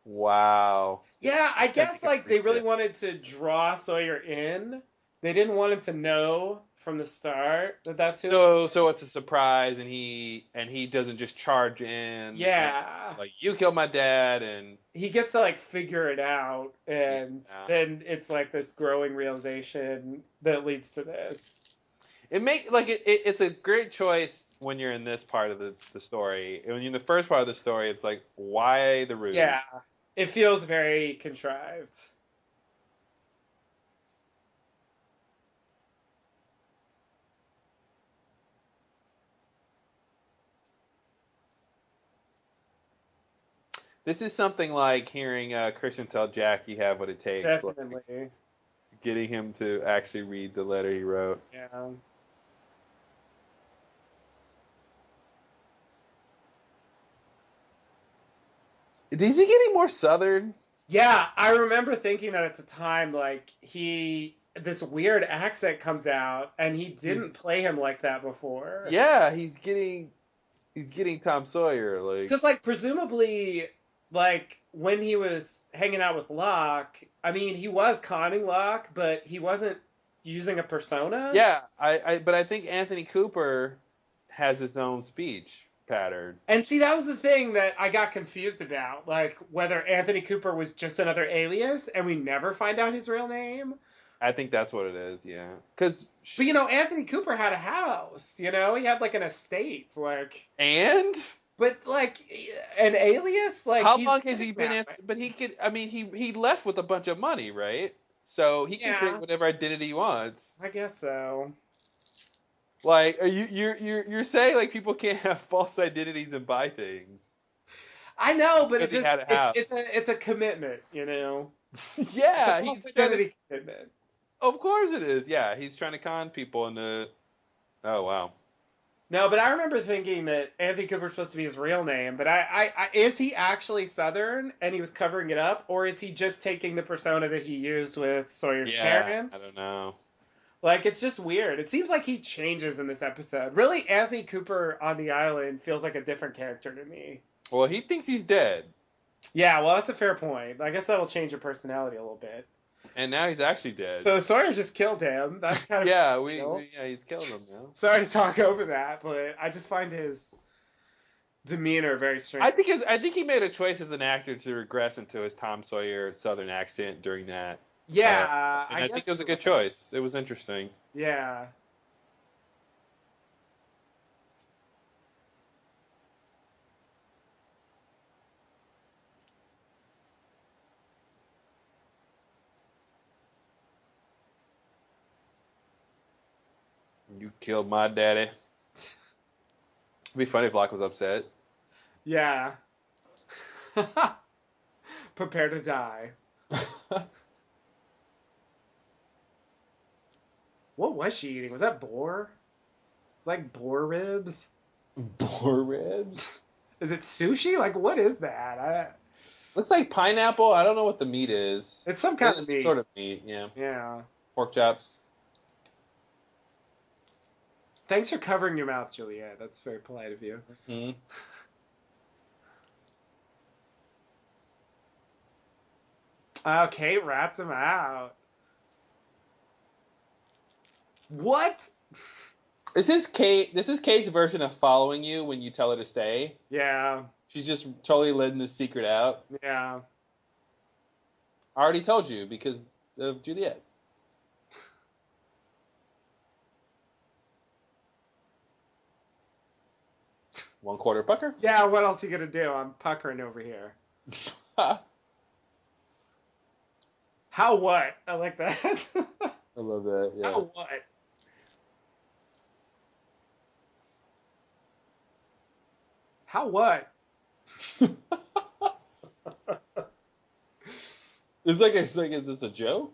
Speaker 1: Wow.
Speaker 2: Yeah, I guess like they really wanted to draw Sawyer in. They didn't want him to know from the start that that's who.
Speaker 1: So it's a surprise, and he doesn't just charge in.
Speaker 2: Yeah.
Speaker 1: Like you killed my dad, and
Speaker 2: he gets to like figure it out, and then it's like this growing realization that leads to this.
Speaker 1: It's a great choice when you're in this part of the story. When you're in the first part of the story, it's like, why the ruse?
Speaker 2: Yeah, it feels very contrived.
Speaker 1: This is something like hearing Christian tell Jack you have what it takes.
Speaker 2: Definitely.
Speaker 1: Like, getting him to actually read the letter he wrote.
Speaker 2: Yeah.
Speaker 1: Is he getting more Southern?
Speaker 2: Yeah, I remember thinking that at the time, like, this weird accent comes out, and he didn't play him like that before.
Speaker 1: Yeah, he's getting Tom Sawyer, like.
Speaker 2: Because, like, presumably, like, when he was hanging out with Locke, I mean, he was conning Locke, but he wasn't using a persona.
Speaker 1: Yeah, but I think Anthony Cooper has his own speech pattern.
Speaker 2: And see, that was the thing that I got confused about, like whether Anthony Cooper was just another alias and we never find out his real name.
Speaker 1: I think that's what it is, yeah. But
Speaker 2: Anthony Cooper had a house, he had like an estate, like.
Speaker 1: And?
Speaker 2: But like an alias, like.
Speaker 1: How long has he been? But he could. I mean, he left with a bunch of money, right? So he can create whatever identity he wants.
Speaker 2: I guess so.
Speaker 1: Like, you're saying like people can't have false identities and buy things?
Speaker 2: I know, but it's a commitment,
Speaker 1: Yeah,
Speaker 2: he's identity commitment.
Speaker 1: Of course it is. Yeah, he's trying to con people into. Oh wow.
Speaker 2: No, but I remember thinking that Anthony Cooper's supposed to be his real name, but I is he actually Southern and he was covering it up, or is he just taking the persona that he used with Sawyer's parents?
Speaker 1: I don't know.
Speaker 2: Like, it's just weird. It seems like he changes in this episode. Really, Anthony Cooper on the island feels like a different character to me.
Speaker 1: Well, he thinks he's dead.
Speaker 2: Yeah, well, that's a fair point. I guess that'll change your personality a little bit.
Speaker 1: And now he's actually dead.
Speaker 2: So Sawyer just killed him. That's kind of
Speaker 1: he's killed him now.
Speaker 2: Sorry to talk over that, but I just find his demeanor very strange.
Speaker 1: I think he made a choice as an actor to regress into his Tom Sawyer Southern accent during that.
Speaker 2: Yeah,
Speaker 1: I think it was a good choice. It was interesting.
Speaker 2: Yeah.
Speaker 1: You killed my daddy. It'd be funny if Locke was upset.
Speaker 2: Yeah. Prepare to die. What was she eating? Was that boar? Like boar ribs?
Speaker 1: Boar ribs?
Speaker 2: Is it sushi? Like, what is that?
Speaker 1: Looks like pineapple. I don't know what the meat is.
Speaker 2: It's some kind of meat.
Speaker 1: Sort of meat, yeah.
Speaker 2: Yeah.
Speaker 1: Pork chops.
Speaker 2: Thanks for covering your mouth, Juliet. That's very polite of you.
Speaker 1: Mm-hmm.
Speaker 2: Kate rats him out. What?
Speaker 1: This is Kate's version of following you when you tell her to stay.
Speaker 2: Yeah.
Speaker 1: She's just totally letting the secret out.
Speaker 2: Yeah.
Speaker 1: I already told you because of Juliet. One quarter pucker?
Speaker 2: Yeah, what else are you going to do? I'm puckering over here. How what? I like that.
Speaker 1: I love that, yeah.
Speaker 2: How what? How what?
Speaker 1: Is this a joke?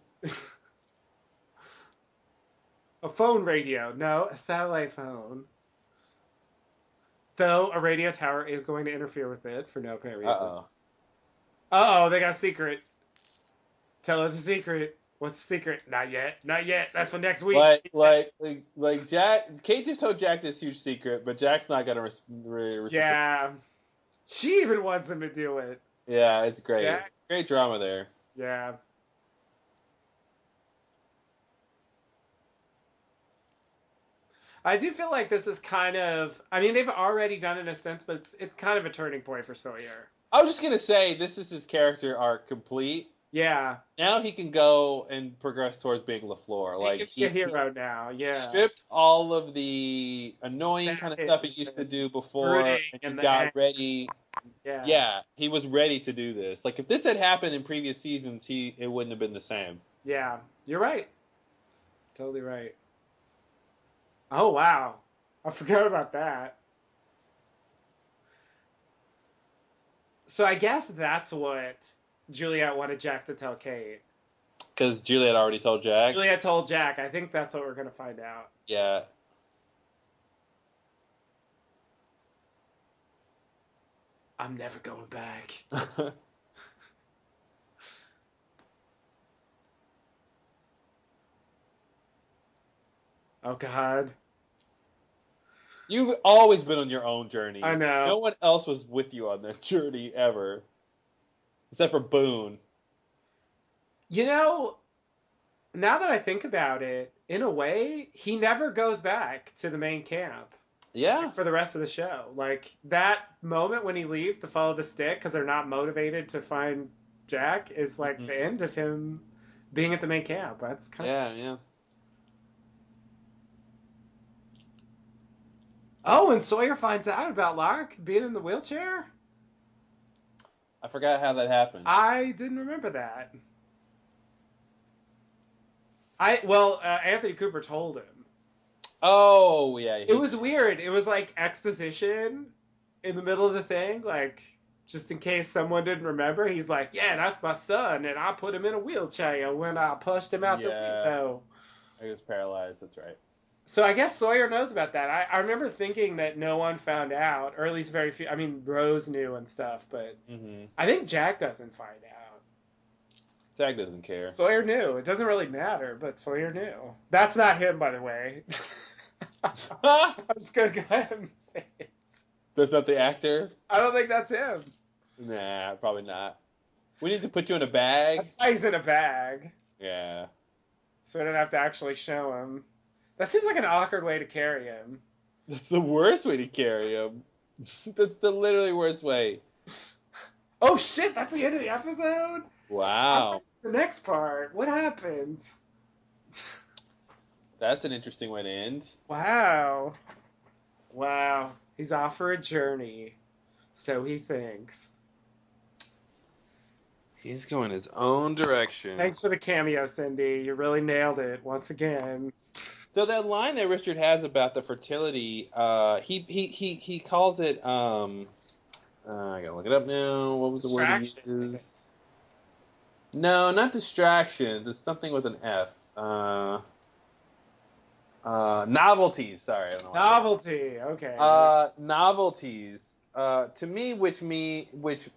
Speaker 2: A phone radio. No, a satellite phone. Though a radio tower is going to interfere with it for no apparent reason.
Speaker 1: Uh-oh.
Speaker 2: Uh-oh, they got a secret. Tell us a secret. What's the secret? Not yet. Not yet. That's for next week.
Speaker 1: Like Jack. Kate just told Jack this huge secret, but Jack's not gonna reciprocate.
Speaker 2: Yeah. She even wants him to do it.
Speaker 1: Yeah, it's great.
Speaker 2: Jack?
Speaker 1: Great drama there.
Speaker 2: Yeah. I do feel like this is kind of. I mean, they've already done it in a sense, but it's kind of a turning point for Sawyer.
Speaker 1: I was just gonna say this is his character arc complete.
Speaker 2: Yeah.
Speaker 1: Now he can go and progress towards being LaFleur.
Speaker 2: Like he's a hero now. Yeah.
Speaker 1: Stripped all of the annoying kind of stuff he used to do before, and he got ready.
Speaker 2: Yeah.
Speaker 1: Yeah, he was ready to do this. Like if this had happened in previous seasons, it wouldn't have been the same.
Speaker 2: Yeah, you're right. Totally right. Oh wow, I forgot about that. So I guess that's what Juliet wanted Jack to tell Kate.
Speaker 1: Because Juliet already told Jack.
Speaker 2: Juliet told Jack. I think that's what we're gonna find out.
Speaker 1: Yeah.
Speaker 2: I'm never going back. Oh God.
Speaker 1: You've always been on your own journey.
Speaker 2: I know.
Speaker 1: No one else was with you on that journey ever. Except for Boone.
Speaker 2: You know, now that I think about it, in a way, he never goes back to the main camp.
Speaker 1: Yeah.
Speaker 2: For the rest of the show. Like, that moment when he leaves to follow the stick because they're not motivated to find Jack is like the end of him being at the main camp. That's kind of...
Speaker 1: Yeah.
Speaker 2: Oh, and Sawyer finds out about Locke being in the wheelchair?
Speaker 1: I forgot how that happened.
Speaker 2: I didn't remember that. Anthony Cooper told him.
Speaker 1: Oh, yeah.
Speaker 2: It was weird. It was like exposition in the middle of the thing, like just in case someone didn't remember. He's like, "Yeah, that's my son, and I put him in a wheelchair when I pushed him out the window."
Speaker 1: He was paralyzed. That's right.
Speaker 2: So I guess Sawyer knows about that. I remember thinking that no one found out, or at least very few. I mean, Rose knew and stuff, but I think Jack doesn't find out.
Speaker 1: Jack doesn't care.
Speaker 2: Sawyer knew. It doesn't really matter, but Sawyer knew. That's not him, by the way. I was going to go ahead and say it.
Speaker 1: That's not the actor?
Speaker 2: I don't think that's him.
Speaker 1: Nah, probably not. We need to put you in a bag.
Speaker 2: That's why he's in a bag.
Speaker 1: Yeah.
Speaker 2: So we don't have to actually show him. That seems like an awkward way to carry him.
Speaker 1: That's the worst way to carry him. That's the literally worst way.
Speaker 2: Oh shit, that's the end of the episode?
Speaker 1: Wow.
Speaker 2: The next part. What happens?
Speaker 1: That's an interesting way to end.
Speaker 2: Wow. He's off for a journey. So he thinks.
Speaker 1: He's going his own direction.
Speaker 2: Thanks for the cameo, Cindy. You really nailed it once again.
Speaker 1: So that line that Richard has about the fertility, he calls it I gotta look it up now. What was the word he uses? No, not distractions. It's something with an F. Novelties. Sorry, I don't know.
Speaker 2: Novelty. Okay.
Speaker 1: Novelties. To me,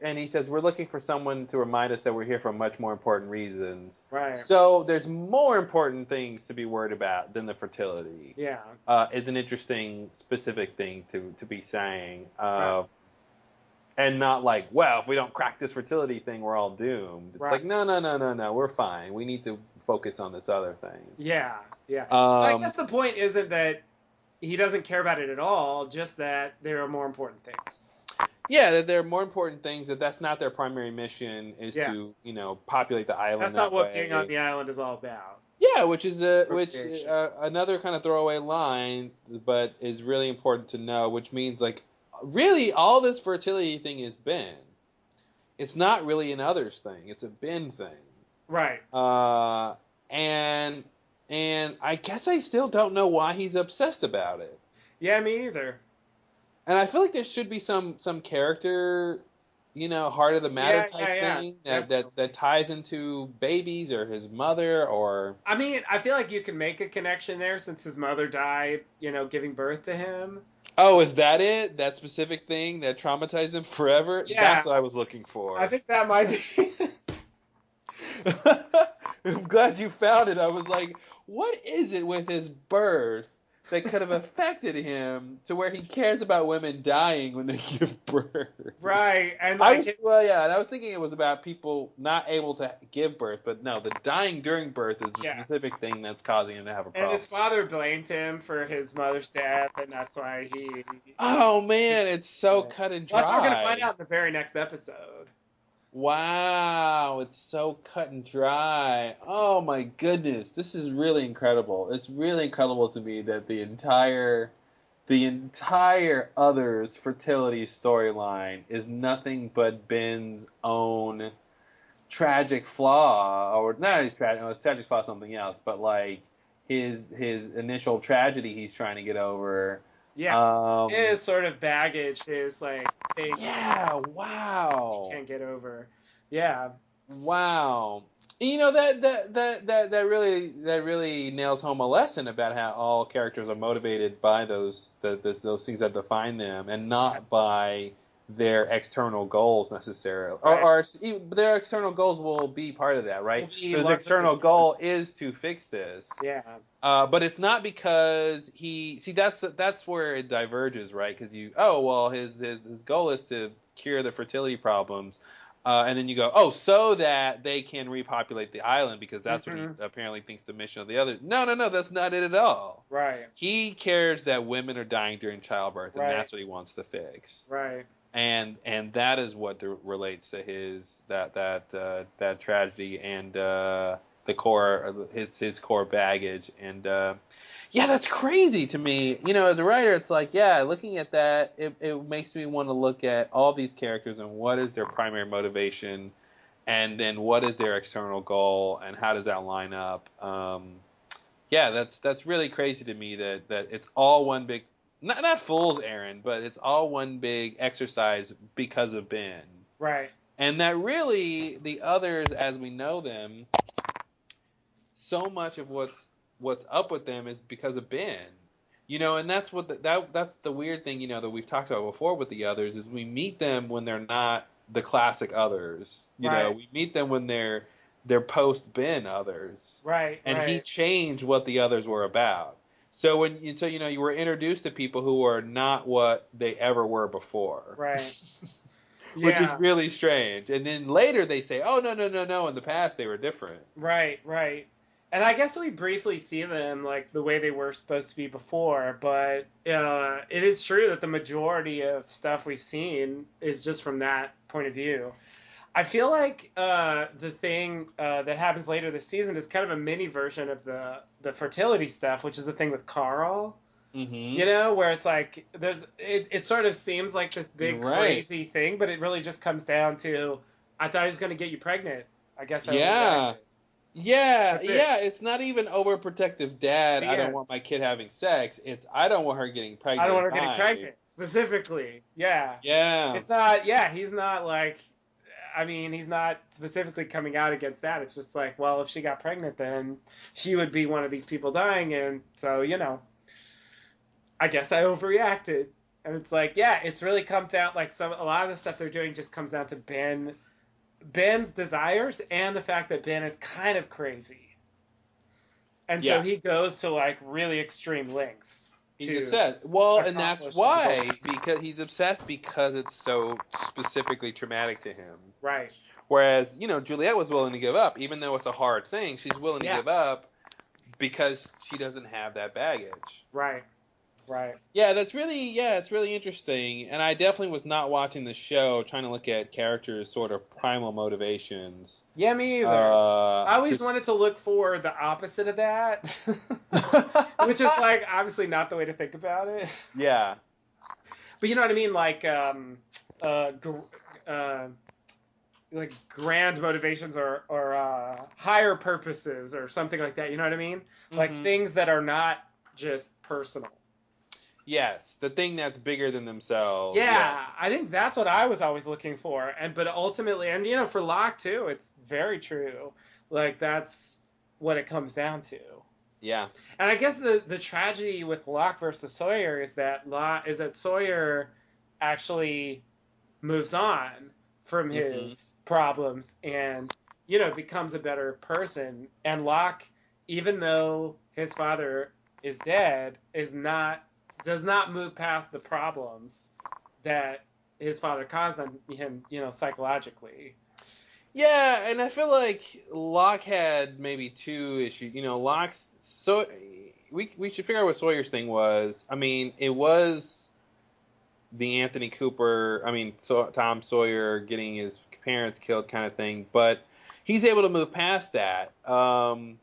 Speaker 1: and he says we're looking for someone to remind us that we're here for much more important reasons.
Speaker 2: Right.
Speaker 1: So there's more important things to be worried about than the fertility.
Speaker 2: Yeah.
Speaker 1: It's an interesting, specific thing to be saying.
Speaker 2: Right.
Speaker 1: And not like, well, if we don't crack this fertility thing, we're all doomed. It's like, no, we're fine. We need to focus on this other thing.
Speaker 2: Yeah. So I guess the point isn't that he doesn't care about it at all, just that there are more important things.
Speaker 1: Yeah, that there are more important things. That's not their primary mission. Is
Speaker 2: Yeah.
Speaker 1: to populate the island
Speaker 2: That's
Speaker 1: that
Speaker 2: not what
Speaker 1: way.
Speaker 2: being on the island is all about.
Speaker 1: Yeah, which is
Speaker 2: Procreation.
Speaker 1: another kind of throwaway line, but is really important to know. Which means like really all this fertility thing is Ben. It's not really an others thing. It's a Ben thing.
Speaker 2: Right.
Speaker 1: And I guess I still don't know why he's obsessed about it.
Speaker 2: Yeah, me either.
Speaker 1: And I feel like there should be some character, heart of the matter type thing that ties into babies or his mother or.
Speaker 2: I mean, I feel like you can make a connection there since his mother died, giving birth to him.
Speaker 1: Oh, is that it? That specific thing that traumatized him forever?
Speaker 2: Yeah.
Speaker 1: That's what I was looking for.
Speaker 2: I think that might be.
Speaker 1: I'm glad you found it. I was like, what is it with his birth that could have affected him to where he cares about women dying when they give birth?
Speaker 2: Right. And
Speaker 1: I was thinking it was about people not able to give birth, but no, the dying during birth is the specific thing that's causing him to have a problem.
Speaker 2: And his father blamed him for his mother's death, and that's why he.
Speaker 1: Oh man, it's so cut and dry.
Speaker 2: That's what we're gonna find out in the very next episode.
Speaker 1: Wow, it's so cut and dry. Oh my goodness, this is really incredible. It's really incredible to me that the entire Others fertility storyline is nothing but Ben's own tragic flaw, or not his tragic flaw, something else, but like his initial tragedy he's trying to get over.
Speaker 2: Yeah, his sort of baggage, his like thing.
Speaker 1: Yeah, wow.
Speaker 2: He can't get over. Yeah.
Speaker 1: Wow. That really nails home a lesson about how all characters are motivated by those things that define them, and not by their external goals necessarily. Right. Or their external goals will be part of that, right? So his external goal is to fix this.
Speaker 2: Yeah.
Speaker 1: But it's not because that's where it diverges, right? Because his goal is to cure the fertility problems. And then you go, so that they can repopulate the island, because that's what he apparently thinks the mission of the others. No, that's not it at all.
Speaker 2: Right.
Speaker 1: He cares that women are dying during childbirth, and that's what he wants to fix.
Speaker 2: Right.
Speaker 1: And that is what relates to his that tragedy and the core his core baggage. And that's crazy to me. As a writer, it's like, looking at that, it makes me want to look at all these characters and what is their primary motivation, and then what is their external goal, and how does that line up. That's really crazy to me that it's all one big, not fool's errand, but it's all one big exercise because of Ben.
Speaker 2: Right. And
Speaker 1: that really the others, as we know them, so much of what's up with them is because of Ben. And that's that's the weird thing, that we've talked about before with the others, is we meet them when they're not the classic others. We meet them when they're post Ben others.
Speaker 2: Right.
Speaker 1: And he changed what the others were about. So you were introduced to people who are not what they ever were before.
Speaker 2: Right.
Speaker 1: Which is really strange. And then later they say, oh, no, in the past they were different.
Speaker 2: Right. And I guess we briefly see them like the way they were supposed to be before, but it is true that the majority of stuff we've seen is just from that point of view. I feel like the thing that happens later this season is kind of a mini version of the fertility stuff, which is the thing with Carl. Mm-hmm. Where it's like it sort of seems like this big crazy thing, but it really just comes down to, I thought he was going to get you pregnant. I guess I overreacted.
Speaker 1: Yeah, it's not even overprotective dad, I don't want my kid having sex. It's I don't want her getting pregnant.
Speaker 2: I don't want her getting pregnant, specifically. Yeah.
Speaker 1: Yeah.
Speaker 2: It's not, he's not like, he's not specifically coming out against that. It's just like, well, if she got pregnant, then she would be one of these people dying, and so, I guess I overreacted. And it's like, it really comes down, like, a lot of the stuff they're doing just comes down to Ben's desires and the fact that Ben is kind of crazy. And so he goes to like really extreme lengths.
Speaker 1: He's obsessed. Well, and that's why, because he's obsessed because it's so specifically traumatic to him.
Speaker 2: Right.
Speaker 1: Whereas, Juliet was willing to give up, even though it's a hard thing, she's willing to give up because she doesn't have that baggage.
Speaker 2: Right. Right.
Speaker 1: Yeah, it's really interesting. And I definitely was not watching the show trying to look at characters' sort of primal motivations.
Speaker 2: Yeah, me either. I always
Speaker 1: Just
Speaker 2: wanted to look for the opposite of that, which is like obviously not the way to think about it.
Speaker 1: yeah.
Speaker 2: But you know what I mean, like grand motivations or higher purposes or something like that. You know what I mean? Like things that are not just personal.
Speaker 1: Yes, the thing that's bigger than themselves.
Speaker 2: Yeah, I think that's what I was always looking for. But ultimately, and for Locke too, it's very true. Like that's what it comes down to.
Speaker 1: Yeah.
Speaker 2: And I guess the tragedy with Locke versus Sawyer is that Sawyer actually moves on from his problems and becomes a better person. And Locke, even though his father is dead, does not move past the problems that his father caused on him, psychologically.
Speaker 1: Yeah, and I feel like Locke had maybe two issues. Locke's we should figure out what Sawyer's thing was. I mean, it was the Anthony Cooper, Tom Sawyer getting his parents killed kind of thing, but he's able to move past that. And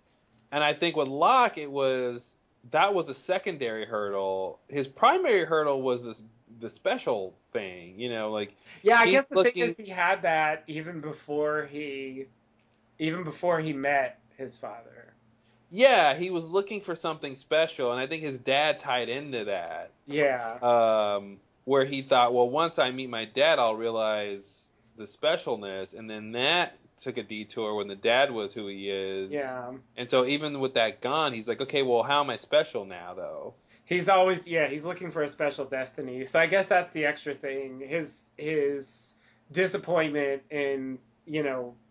Speaker 1: I think with Locke, that was a secondary hurdle. His primary hurdle was the special thing,
Speaker 2: Yeah, I guess the thing is he had that even before he met his father.
Speaker 1: Yeah, he was looking for something special, and I think his dad tied into that.
Speaker 2: Yeah.
Speaker 1: Where he thought, well, once I meet my dad, I'll realize the specialness, and then that took a detour when the dad was who he is.
Speaker 2: Yeah.
Speaker 1: And so even with that gone, he's like, okay, well, how am I special now, though?
Speaker 2: He's always, he's looking for a special destiny. So I guess that's the extra thing. His disappointment in,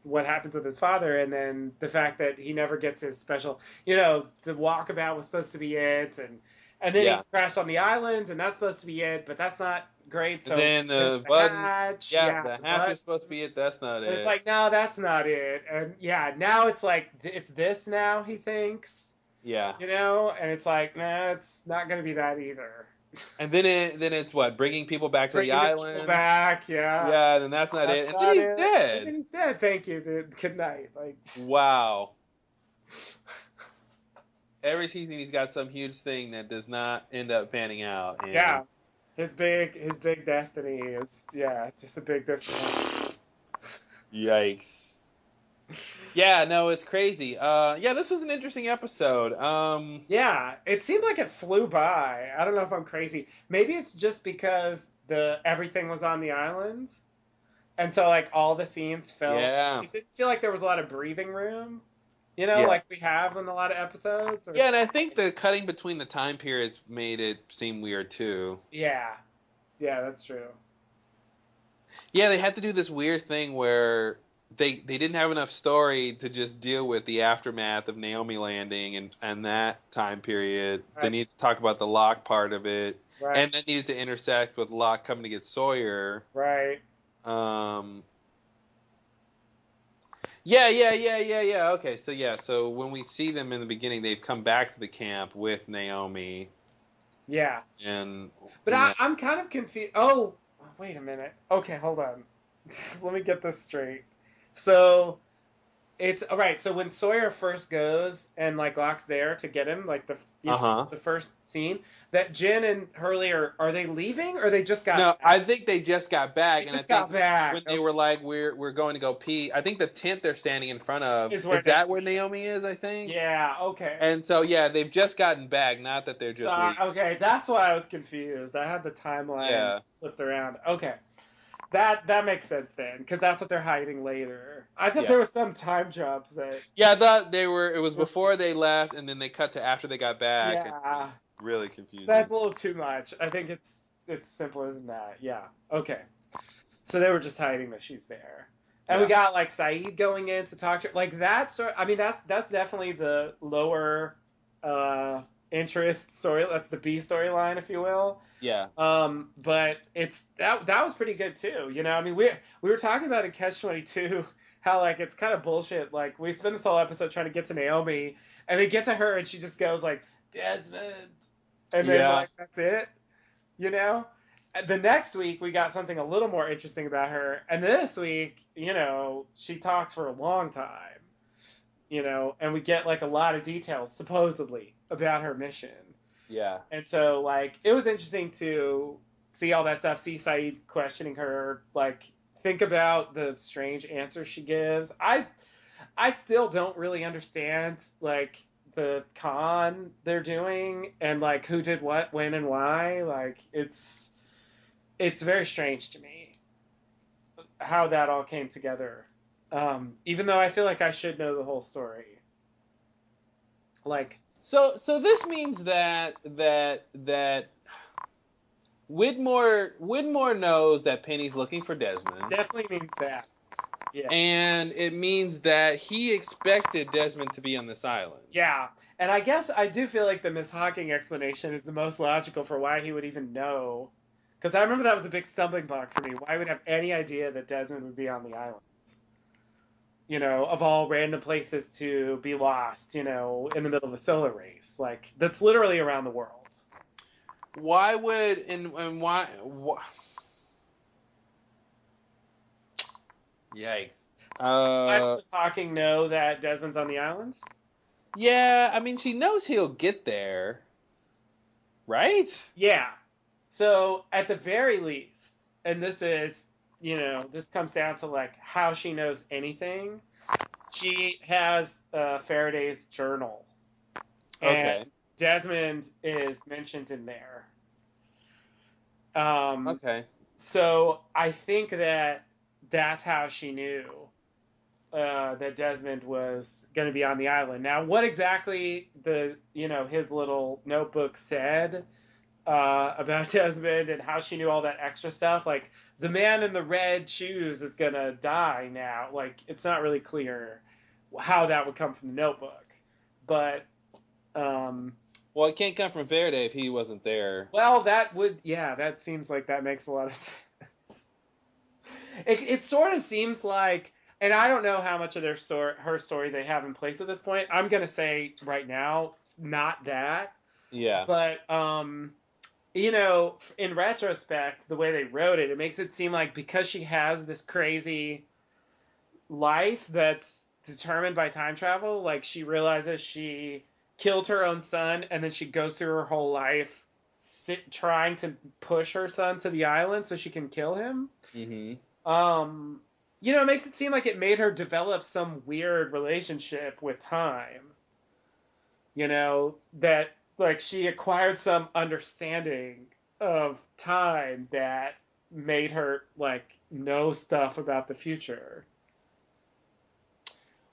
Speaker 2: what happens with his father, and then the fact that he never gets his special, the walkabout was supposed to be it, and then he crashed on the island, and that's supposed to be it, but that's not great. So
Speaker 1: and then the hatch, the hatch is supposed to be it. That's not it.
Speaker 2: It's like, no, that's not it. And now it's like it's this now. He thinks.
Speaker 1: Yeah.
Speaker 2: And it's like, nah, it's not gonna be that either.
Speaker 1: And then it's what, bringing people back to the island.
Speaker 2: People back, yeah.
Speaker 1: Yeah, then that's not it. And then he's dead.
Speaker 2: And then he's dead. Thank you. Good night. Like.
Speaker 1: Wow. Every season he's got some huge thing that does not end up panning out. And
Speaker 2: yeah. His big destiny is just a big destiny.
Speaker 1: Yikes. Yeah, no, it's crazy. This was an interesting episode.
Speaker 2: Yeah, it seemed like it flew by. I don't know if I'm crazy. Maybe it's just because everything was on the island, and so like all the scenes felt.
Speaker 1: Yeah.
Speaker 2: It didn't feel like there was a lot of breathing room. Like we have in a lot of episodes.
Speaker 1: Yeah, and I think the cutting between the time periods made it seem weird too.
Speaker 2: Yeah, that's true.
Speaker 1: Yeah, they had to do this weird thing where they didn't have enough story to just deal with the aftermath of Naomi landing and that time period. Right. They needed to talk about the Locke part of it, right. And then needed to intersect with Locke coming to get Sawyer.
Speaker 2: Right.
Speaker 1: Yeah. Okay, so when we see them in the beginning, they've come back to the camp with Naomi.
Speaker 2: Yeah. But I'm kind of confused. Oh, wait a minute. Okay, hold on. Let me get this straight. So it's all right. So when Sawyer first goes and like Locke's there to get him, like the first scene, that Jen and Hurley are they leaving or they just got?
Speaker 1: No,
Speaker 2: back?
Speaker 1: I think they just got back.
Speaker 2: They just got back.
Speaker 1: When they were like, we're going to go pee. I think the tent they're standing in front of is that where Naomi is? I think.
Speaker 2: Yeah. Okay.
Speaker 1: And so they've just gotten back. Not that they're just.
Speaker 2: Okay, that's why I was confused. I had the timeline flipped around. Okay. That makes sense then, because that's what they're hiding later. I thought there was some time jump that.
Speaker 1: Yeah, I thought it was before they left, and then they cut to after they got back.
Speaker 2: Yeah.
Speaker 1: It was really confusing.
Speaker 2: That's a little too much. I think it's simpler than that. Yeah. Okay. So they were just hiding that she's there, and we got like Saeed going in to talk to her. Like that story. I mean, that's definitely the lower interest story. That's the B storyline, if you will.
Speaker 1: Yeah.
Speaker 2: But it's that was pretty good too. I mean, we were talking about in Catch-22 how like it's kind of bullshit. Like we spend this whole episode trying to get to Naomi, and we get to her, and she just goes like, Desmond, And then, like, that's it, you know? The next week, we got something a little more interesting about her. And this week, you know, she talks for a long time, you know, and we get, like, a lot of details, supposedly, about her mission.
Speaker 1: Yeah.
Speaker 2: And so, like, it was interesting to see all that stuff, see Saeed questioning her, like, think about the strange answers she gives. I still don't really understand, like, the con they're doing and, like, who did what, when, and why. Like, it's very strange to me how that all came together. Even though I feel like I should know the whole story. Like,
Speaker 1: so this means that Widmore knows that Penny's looking for Desmond.
Speaker 2: Definitely means that. Yeah.
Speaker 1: And it means that he expected Desmond to be on this island.
Speaker 2: Yeah. And I guess I do feel like the Miss Hawking explanation is the most logical for why he would even know. Because I remember that was a big stumbling block for me. Why would have any idea that Desmond would be on the island? You know, of all random places to be lost, you know, in the middle of a solar race. Like, that's literally around the world.
Speaker 1: Why would, and why Yikes.
Speaker 2: Why does Miss Hawking know that Desmond's on the island?
Speaker 1: Yeah, I mean, she knows he'll get there. Right?
Speaker 2: Yeah. So, at the very least, and this is, you know, this comes down to, like, how she knows anything. She has Faraday's journal.
Speaker 1: Okay.
Speaker 2: And Desmond is mentioned in there.
Speaker 1: Okay.
Speaker 2: So, I think that that's how she knew that Desmond was going to be on the island. Now, what exactly his little notebook said about Desmond and how she knew all that extra stuff, like, the man in the red shoes is going to die now. Like, it's not really clear how that would come from the notebook. But,
Speaker 1: well, it can't come from Faraday if he wasn't there.
Speaker 2: Well, that seems like that makes a lot of sense. It sort of seems like, and I don't know how much of her story they have in place at this point. I'm gonna say right now, not that.
Speaker 1: Yeah.
Speaker 2: But you know, in retrospect, the way they wrote it, it makes it seem like because she has this crazy life that's determined by time travel, like she realizes she killed her own son, and then she goes through her whole life trying to push her son to the island so she can kill him.
Speaker 1: Mm-hmm.
Speaker 2: You know, it makes it seem like it made her develop some weird relationship with time. You know, that, like, she acquired some understanding of time that made her, like, know stuff about the future.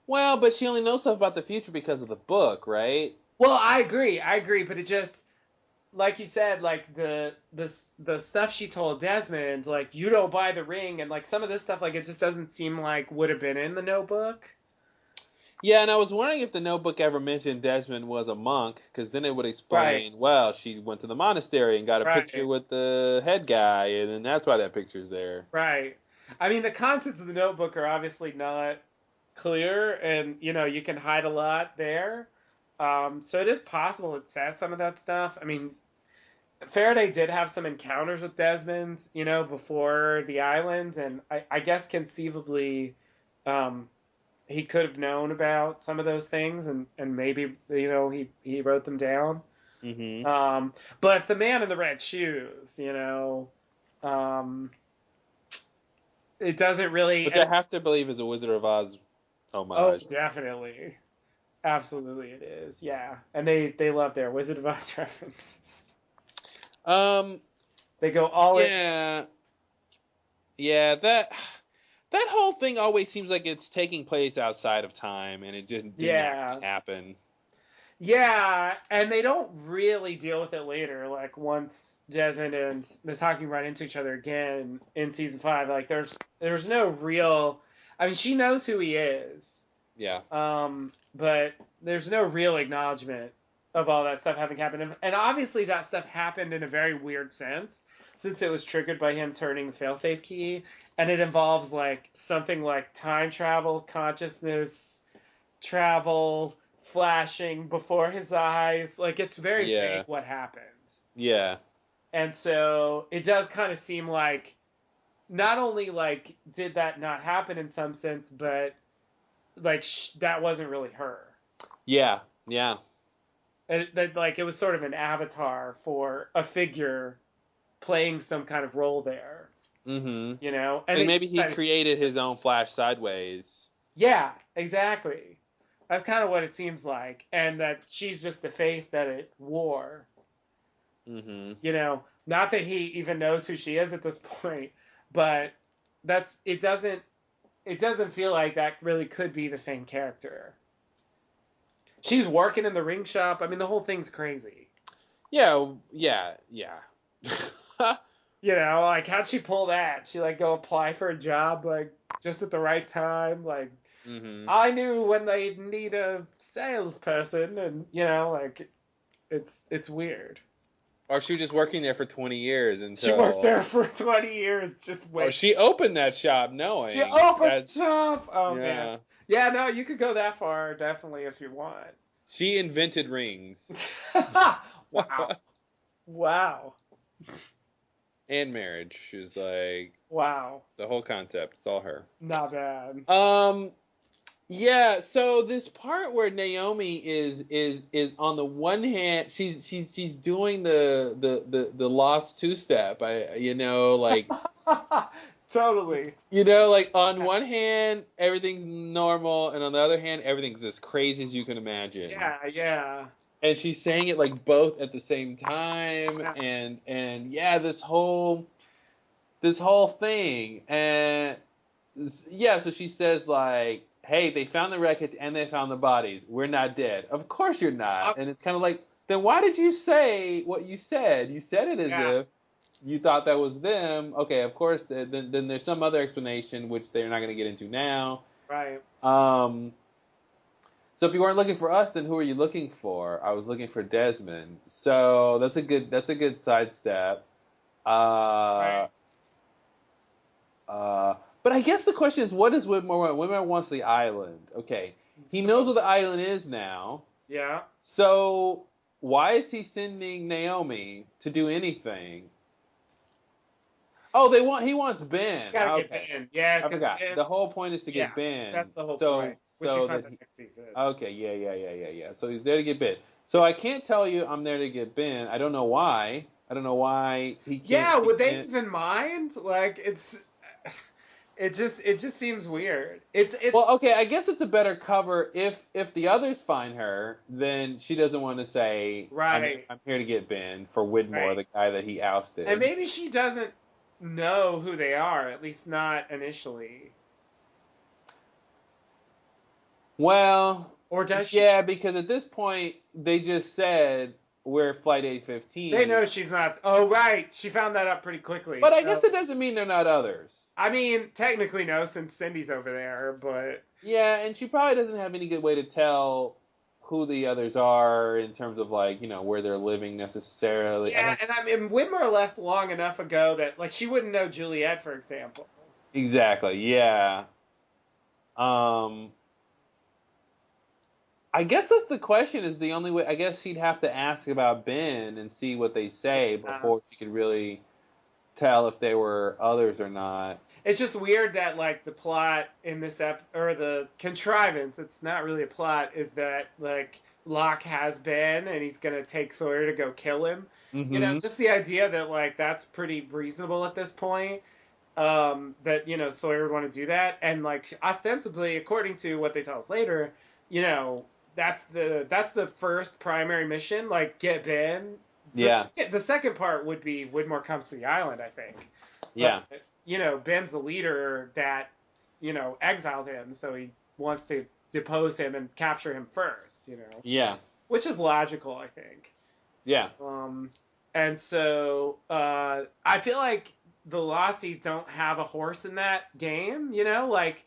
Speaker 1: Well, but she only knows stuff about the future because of the book, right?
Speaker 2: Well, I agree, but it just, like you said, like the stuff she told Desmond, like, you don't buy the ring, and like some of this stuff, like, it just doesn't seem like would have been in the notebook.
Speaker 1: Yeah, and I was wondering if the notebook ever mentioned Desmond was a monk, because then it would explain, well, she went to the monastery and got a picture with the head guy, and then that's why that picture's there.
Speaker 2: Right. I mean, the contents of the notebook are obviously not clear, and, you know, you can hide a lot there. So it is possible it says some of that stuff. I mean, Faraday did have some encounters with Desmond, you know, before the island, and I guess conceivably he could have known about some of those things, and maybe, you know, he wrote them down.
Speaker 1: Mm-hmm.
Speaker 2: But the man in the red shoes, you know, it doesn't really...
Speaker 1: Which I have to believe is a Wizard of Oz homage.
Speaker 2: Oh, definitely. Absolutely it is, yeah. And they love their Wizard of Oz references. They go all in.
Speaker 1: Yeah, that whole thing always seems like it's taking place outside of time, and it didn't actually happen. Yeah,
Speaker 2: and they don't really deal with it later. Like, once Desmond and Miss Hawking run into each other again in season 5, like, there's no real... I mean, she knows who he is.
Speaker 1: Yeah.
Speaker 2: But there's no real acknowledgement of all that stuff having happened. And obviously that stuff happened in a very weird sense, since it was triggered by him turning the failsafe key, and it involves, like, something like time travel, consciousness travel, flashing before his eyes. Like, it's very vague what happened.
Speaker 1: Yeah.
Speaker 2: And so it does kind of seem like not only like did that not happen in some sense, but like that wasn't really her.
Speaker 1: Yeah. Yeah.
Speaker 2: That like it was sort of an avatar for a figure playing some kind of role there.
Speaker 1: Mm-hmm.
Speaker 2: You know, and
Speaker 1: Like
Speaker 2: they
Speaker 1: maybe he
Speaker 2: decided
Speaker 1: created his own Flash sideways.
Speaker 2: Yeah, exactly. That's kind of what it seems like, and that she's just the face that it wore.
Speaker 1: Mm-hmm.
Speaker 2: You know, not that he even knows who she is at this point, but it doesn't feel like that really could be the same character. She's working in the ring shop. I mean, the whole thing's crazy.
Speaker 1: Yeah. Yeah. Yeah.
Speaker 2: You know, like how'd she pull that? She like go apply for a job like just at the right time. Like
Speaker 1: Mm-hmm.
Speaker 2: I knew when they need a salesperson, and you know, like it's weird.
Speaker 1: Or she was just working there for 20 years
Speaker 2: She
Speaker 1: until.
Speaker 2: worked there for 20 years. Just wait.
Speaker 1: Or she opened that shop knowing.
Speaker 2: She opened
Speaker 1: that,
Speaker 2: shop. Oh
Speaker 1: yeah.
Speaker 2: man. Yeah, no, you could go that far definitely if you want.
Speaker 1: She invented rings.
Speaker 2: Wow. Wow.
Speaker 1: And marriage. She was like
Speaker 2: Wow.
Speaker 1: the whole concept. It's all her.
Speaker 2: Not bad.
Speaker 1: Yeah, so this part where Naomi is on the one hand she's doing the lost two step. Like
Speaker 2: Totally.
Speaker 1: like on one hand everything's normal and on the other hand everything's as crazy as you can imagine.
Speaker 2: Yeah.
Speaker 1: And she's saying it like both at the same time
Speaker 2: Yeah.
Speaker 1: and yeah, this whole thing. And yeah, so she says like, hey, they found the wreckage and they found the bodies. We're not dead. Of course you're not. And it's kind of like, then why did you say what you said? You said it as if you thought that was them. Okay, of course, then there's some other explanation, which they're not going to get into now.
Speaker 2: Right.
Speaker 1: So if you weren't looking for us, then who are you looking for? I was looking for Desmond. So that's a good sidestep.
Speaker 2: Right.
Speaker 1: But I guess the question is, what does Whitmore want? Whitmore wants the island. Okay. He knows what the island is now.
Speaker 2: Yeah.
Speaker 1: So why is he sending Naomi to do anything? Oh, he wants Ben.
Speaker 2: He's gotta get Ben. Yeah,
Speaker 1: I forgot. The whole point is to get Ben.
Speaker 2: That's the whole point. Which you find out next season.
Speaker 1: Okay, yeah. So he's there to get Ben. So I can't tell you I'm there to get Ben. I don't know why. He can't.
Speaker 2: Yeah, would they even mind? Like it just seems weird. It's
Speaker 1: Well, okay, I guess it's a better cover if the others find her, then she doesn't want to say,
Speaker 2: right.
Speaker 1: I'm here to get Ben for Widmore, the guy that he ousted.
Speaker 2: And maybe she doesn't know who they are, at least not initially.
Speaker 1: Well,
Speaker 2: or does she?
Speaker 1: Yeah, because at this point they just said we're Flight 815.
Speaker 2: They know she's not. Oh, right. She found that up pretty quickly.
Speaker 1: But I guess it doesn't mean they're not others.
Speaker 2: I mean, technically no, since Cindy's over there, but...
Speaker 1: Yeah, and she probably doesn't have any good way to tell who the others are in terms of, like, where they're living necessarily.
Speaker 2: Yeah, and I mean, Whitmore left long enough ago that, like, she wouldn't know Juliet, for example.
Speaker 1: Exactly, yeah. I guess that's the question, is the only way. I guess she'd have to ask about Ben and see what they say before she could really tell if they were others or not.
Speaker 2: It's just weird that, like, the plot in this or the contrivance, it's not really a plot, is that, like, Locke has Ben and he's going to take Sawyer to go kill him.
Speaker 1: Mm-hmm.
Speaker 2: Just the idea that, like, that's pretty reasonable at this point. That, Sawyer would want to do that. And, like, ostensibly, according to what they tell us later, that's the first primary mission, like, get Ben.
Speaker 1: Yeah.
Speaker 2: The second part would be Widmore comes to the island, I think.
Speaker 1: Yeah.
Speaker 2: But, Ben's the leader that, exiled him, so he wants to depose him and capture him first,
Speaker 1: Yeah.
Speaker 2: Which is logical, I think.
Speaker 1: Yeah.
Speaker 2: And so, I feel like the Losties don't have a horse in that game, like,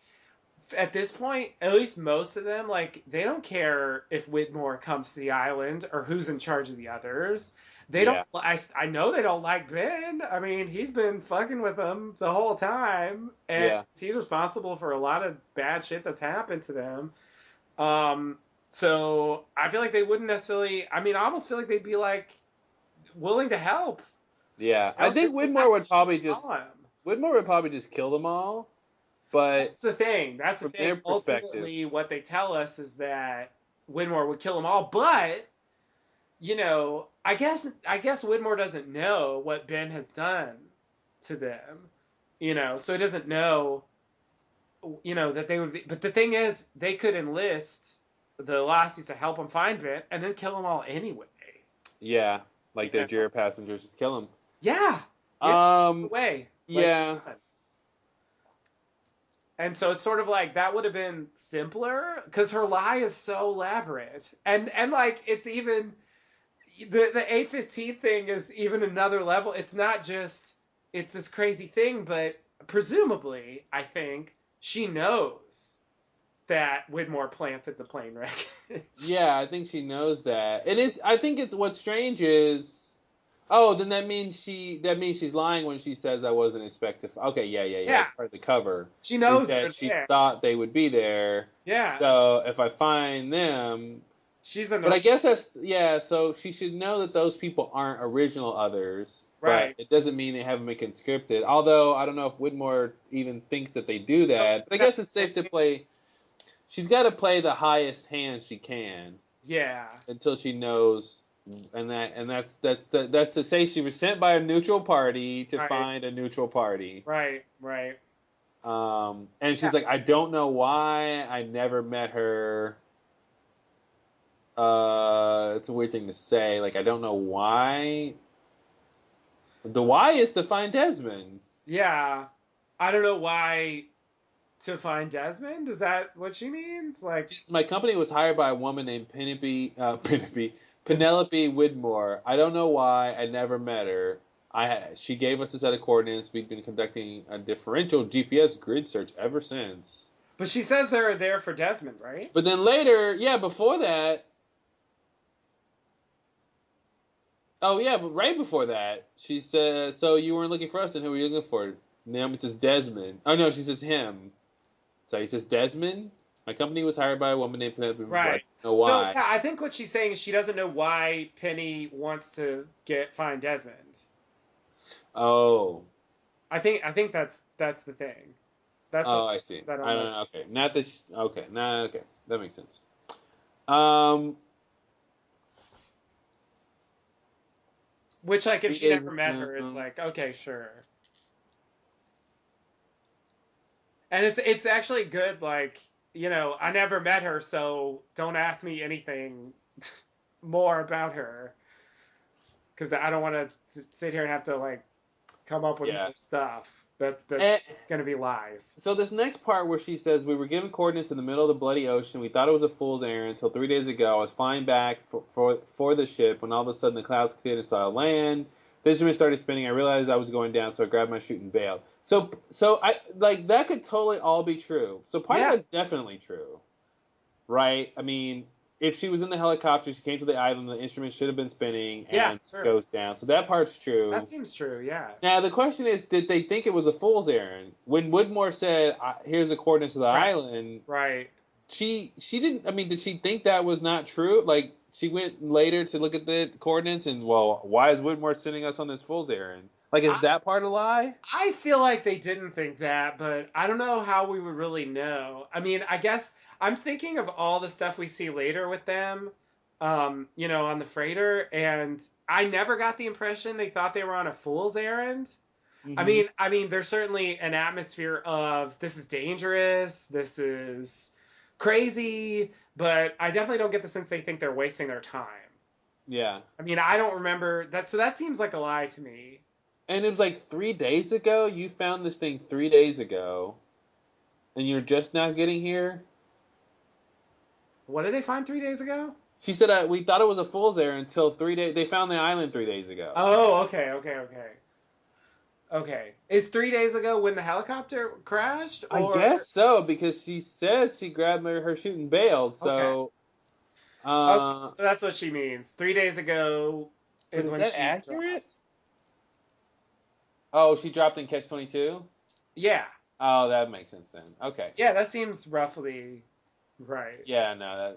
Speaker 2: at this point, at least most of them, like, they don't care if Widmore comes to the island or who's in charge of the others. They don't. I know they don't like Ben. I mean, he's been fucking with them the whole time, and he's responsible for a lot of bad shit that's happened to them. So I feel like they wouldn't necessarily. I mean, I almost feel like they'd be like, willing to help.
Speaker 1: Yeah, I think Widmore would probably just kill them all. But
Speaker 2: that's the thing. That's the thing.
Speaker 1: Their perspective.
Speaker 2: Ultimately, what they tell us is that Widmore would kill them all. But I guess Widmore doesn't know what Ben has done to them. So he doesn't know. That they would be. But the thing is, they could enlist the Lassies to help them find Ben, and then kill them all anyway.
Speaker 1: Yeah, like their Jira passengers, just kill them.
Speaker 2: Yeah.
Speaker 1: Way. Yeah.
Speaker 2: And so it's sort of like that would have been simpler because her lie is so elaborate, and like it's even the A-15 thing is even another level. It's not just it's this crazy thing, but presumably I think she knows that Widmore planted the plane wreckage.
Speaker 1: Yeah, I think she knows that, and I think it's what's strange is. Oh, then that means she's lying when she says I wasn't expected. Okay, yeah. It's part of the cover.
Speaker 2: She knows
Speaker 1: that she thought they would be there.
Speaker 2: Yeah.
Speaker 1: So if I find them, but I guess so she should know that those people aren't original others.
Speaker 2: Right.
Speaker 1: But it doesn't mean they haven't been conscripted. Although I don't know if Widmore even thinks that they do that. But I guess it's safe to play. She's got to play the highest hand she can.
Speaker 2: Yeah.
Speaker 1: Until she knows. And that's to say she was sent by a neutral party to find a neutral party.
Speaker 2: Right.
Speaker 1: And she's like, I don't know why. I never met her. It's a weird thing to say. Like, I don't know why. The why is to find Desmond.
Speaker 2: Yeah. I don't know why to find Desmond. Is that what she means? Like,
Speaker 1: my company was hired by a woman named Penelope Widmore. I don't know why. I never met her. She gave us a set of coordinates. We've been conducting a differential GPS grid search ever since.
Speaker 2: But she says they're there for Desmond, right?
Speaker 1: But then later, before that. Oh, yeah, but right before that, she says, so you weren't looking for us, and who were you looking for? Naomi says Desmond. Oh, no, she says him. So he says Desmond? My company was hired by a woman named Penelope.
Speaker 2: Right.
Speaker 1: I don't know why.
Speaker 2: So, yeah, I think what she's saying is she doesn't know why Penny wants to find Desmond.
Speaker 1: Oh.
Speaker 2: I think that's the thing. That's
Speaker 1: I see. I don't know. Okay. Not that. Okay. Nah. Okay. That makes sense.
Speaker 2: Which, like, if she never met her, it's like, okay, sure. And it's actually good, like, I never met her, so don't ask me anything more about her. Because I don't want to sit here and have to, like, come up with more stuff. That's going to be lies.
Speaker 1: So this next part where she says, we were given coordinates in the middle of the bloody ocean. We thought it was a fool's errand until 3 days ago. I was flying back for the ship when all of a sudden the clouds cleared and saw land. The instrument started spinning. I realized I was going down, so I grabbed my chute and bailed. So I like that could totally all be true. So part of that's definitely true, right? I mean, if she was in the helicopter, she came to the island, the instrument should have been spinning and goes down. So that part's true.
Speaker 2: That seems true, yeah.
Speaker 1: Now the question is, did they think it was a fool's errand? When Widmore said, "Here's the coordinates of the island,"
Speaker 2: right?
Speaker 1: She didn't. I mean, did she think that was not true? Like, she went later to look at the coordinates and, well, why is Widmore sending us on this fool's errand? Like, is that part a lie?
Speaker 2: I feel like they didn't think that, but I don't know how we would really know. I mean, I guess I'm thinking of all the stuff we see later with them, on the freighter, and I never got the impression they thought they were on a fool's errand. Mm-hmm. I mean, there's certainly an atmosphere of this is dangerous, this is crazy, but I definitely don't get the sense they think they're wasting their time.
Speaker 1: Yeah.
Speaker 2: I mean, I don't remember that, so that seems like a lie to me.
Speaker 1: And it was like 3 days ago? You found this thing 3 days ago, and you're just now getting here?
Speaker 2: What did they find 3 days ago?
Speaker 1: She said, we thought it was a fool's errand until 3 days. They found the island 3 days ago.
Speaker 2: Oh, okay. Is 3 days ago when the helicopter crashed? Or?
Speaker 1: I guess so, because she says she grabbed her chute and bailed, so...
Speaker 2: Okay, so that's what she means. 3 days ago is when she
Speaker 1: accurate?
Speaker 2: Dropped.
Speaker 1: Oh, she dropped in Catch-22?
Speaker 2: Yeah.
Speaker 1: Oh, that makes sense then. Okay.
Speaker 2: Yeah, that seems roughly right.
Speaker 1: Yeah, no,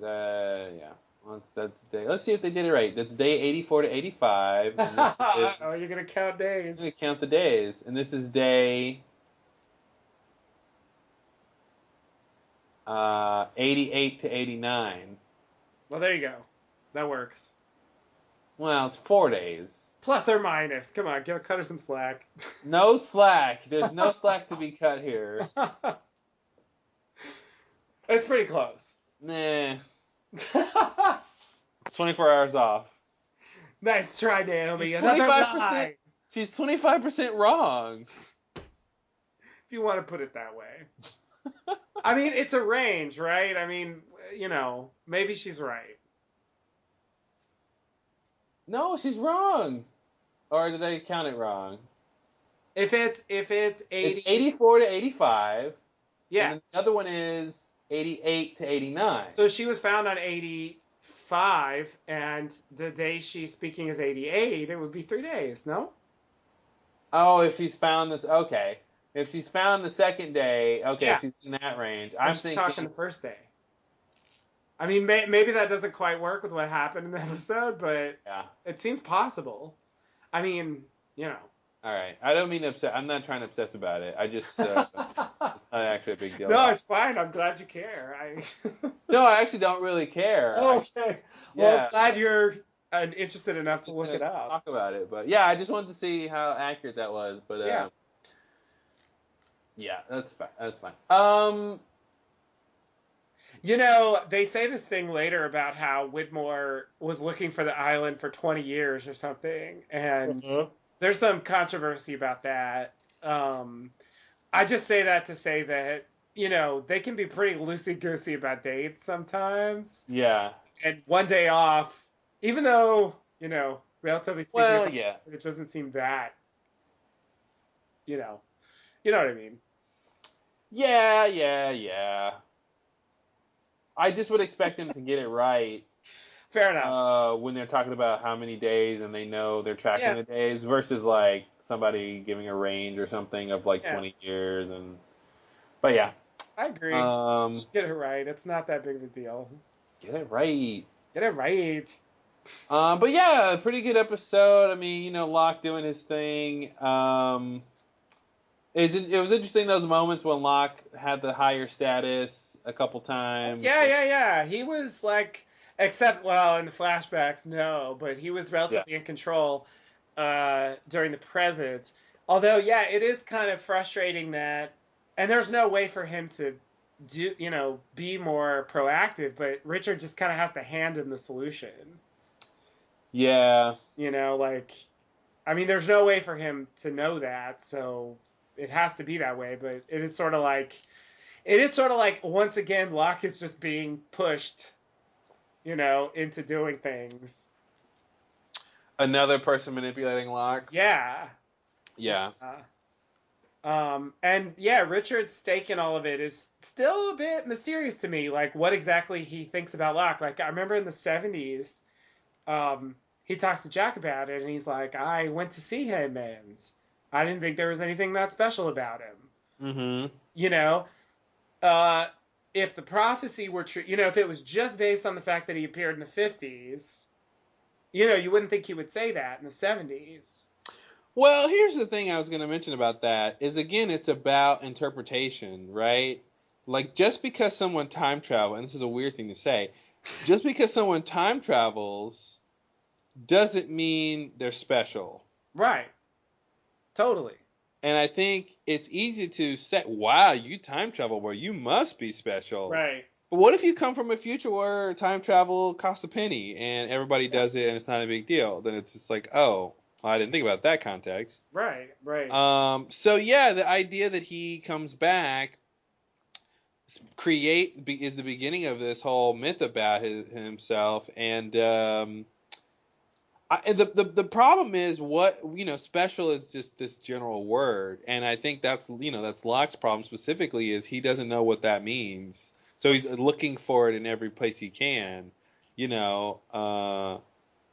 Speaker 1: yeah. That's day. Let's see if they did it right. That's day 84 to 85. And this is,
Speaker 2: Oh, you're gonna count days.
Speaker 1: I'm gonna count the days, and this is day 88 to 89.
Speaker 2: Well, there you go. That works.
Speaker 1: Well, it's 4 days.
Speaker 2: Plus or minus. Come on, cut her some slack.
Speaker 1: No slack. There's no slack to be cut here.
Speaker 2: It's pretty close.
Speaker 1: Nah. 24 hours off.
Speaker 2: Nice try, Naomi.
Speaker 1: She's
Speaker 2: Another
Speaker 1: 25%.
Speaker 2: lie.
Speaker 1: She's 25% wrong.
Speaker 2: If you want to put it that way. I mean, it's a range, right? I mean, maybe she's right.
Speaker 1: No, she's wrong. Or did I count it wrong?
Speaker 2: If it's 80,
Speaker 1: it's 84 to 85.
Speaker 2: Yeah.
Speaker 1: And the other one is 88 to 89.
Speaker 2: So she was found on 85, and the day she's speaking is 88. It would be 3 days, no?
Speaker 1: Oh, if she's found this, okay. If she's found the second day, okay,
Speaker 2: Yeah.
Speaker 1: she's in that range.
Speaker 2: I'm
Speaker 1: I'm thinking
Speaker 2: talking the first day. I mean, maybe that doesn't quite work with what happened in the episode, but
Speaker 1: yeah.
Speaker 2: it seems possible. I mean,
Speaker 1: All right. I don't mean to upset. I'm not trying to obsess about it. I just, it's not actually a big deal.
Speaker 2: No, it's fine. I'm glad you care.
Speaker 1: No, I actually don't really care.
Speaker 2: Okay. Well,
Speaker 1: Yeah.
Speaker 2: I'm glad you're interested enough to
Speaker 1: Just
Speaker 2: look
Speaker 1: gonna
Speaker 2: it up.
Speaker 1: Talk about it, but yeah, I just wanted to see how accurate that was. But
Speaker 2: Yeah.
Speaker 1: Yeah, that's fine. That's fine.
Speaker 2: They say this thing later about how Whitmore was looking for the island for 20 years or something, and there's some controversy about that. I just say that to say that, they can be pretty loosey-goosey about dates sometimes.
Speaker 1: Yeah.
Speaker 2: And one day off, even though, relatively speaking,
Speaker 1: yeah.
Speaker 2: it doesn't seem that, you know what I mean?
Speaker 1: Yeah. I just would expect them to get it right.
Speaker 2: Fair enough.
Speaker 1: When they're talking about how many days and they know they're tracking the days versus like somebody giving a range or something of like 20 years but yeah.
Speaker 2: I agree. Just get it right. It's not that big of a deal.
Speaker 1: Get it right. But yeah, a pretty good episode. I mean, Locke doing his thing. It was interesting those moments when Locke had the higher status a couple times.
Speaker 2: Yeah. He was like, except, well, in the flashbacks, no, but he was relatively in control during the present. Although, it is kind of frustrating that, and there's no way for him to be more proactive, but Richard just kind of has to hand him the solution.
Speaker 1: Yeah.
Speaker 2: I mean, there's no way for him to know that, so it has to be that way, but it is sort of like once again Locke is just being pushed into doing things.
Speaker 1: Another person manipulating Locke.
Speaker 2: Yeah. And Richard's stake in all of it is still a bit mysterious to me, like what exactly he thinks about Locke. Like I remember in the 70s, he talks to Jack about it and he's like, I went to see him and I didn't think there was anything that special about him. If the prophecy were true, if it was just based on the fact that he appeared in the 50s, you wouldn't think he would say that in the 70s.
Speaker 1: Well, here's the thing I was going to mention about that is, again, it's about interpretation, right? Like, just because someone time travels, and this is a weird thing to say, just because someone time travels doesn't mean they're special.
Speaker 2: Right. Totally.
Speaker 1: And I think it's easy to say, wow, you time travel, well, you must be special.
Speaker 2: Right.
Speaker 1: But what if you come from a future where time travel costs a penny and everybody does it and it's not a big deal? Then it's just like, oh, well, I didn't think about that context.
Speaker 2: Right.
Speaker 1: So, the idea that he comes back is the beginning of this whole myth about himself. And the problem is special is just this general word, and I think that's Locke's problem specifically is he doesn't know what that means, so he's looking for it in every place he can,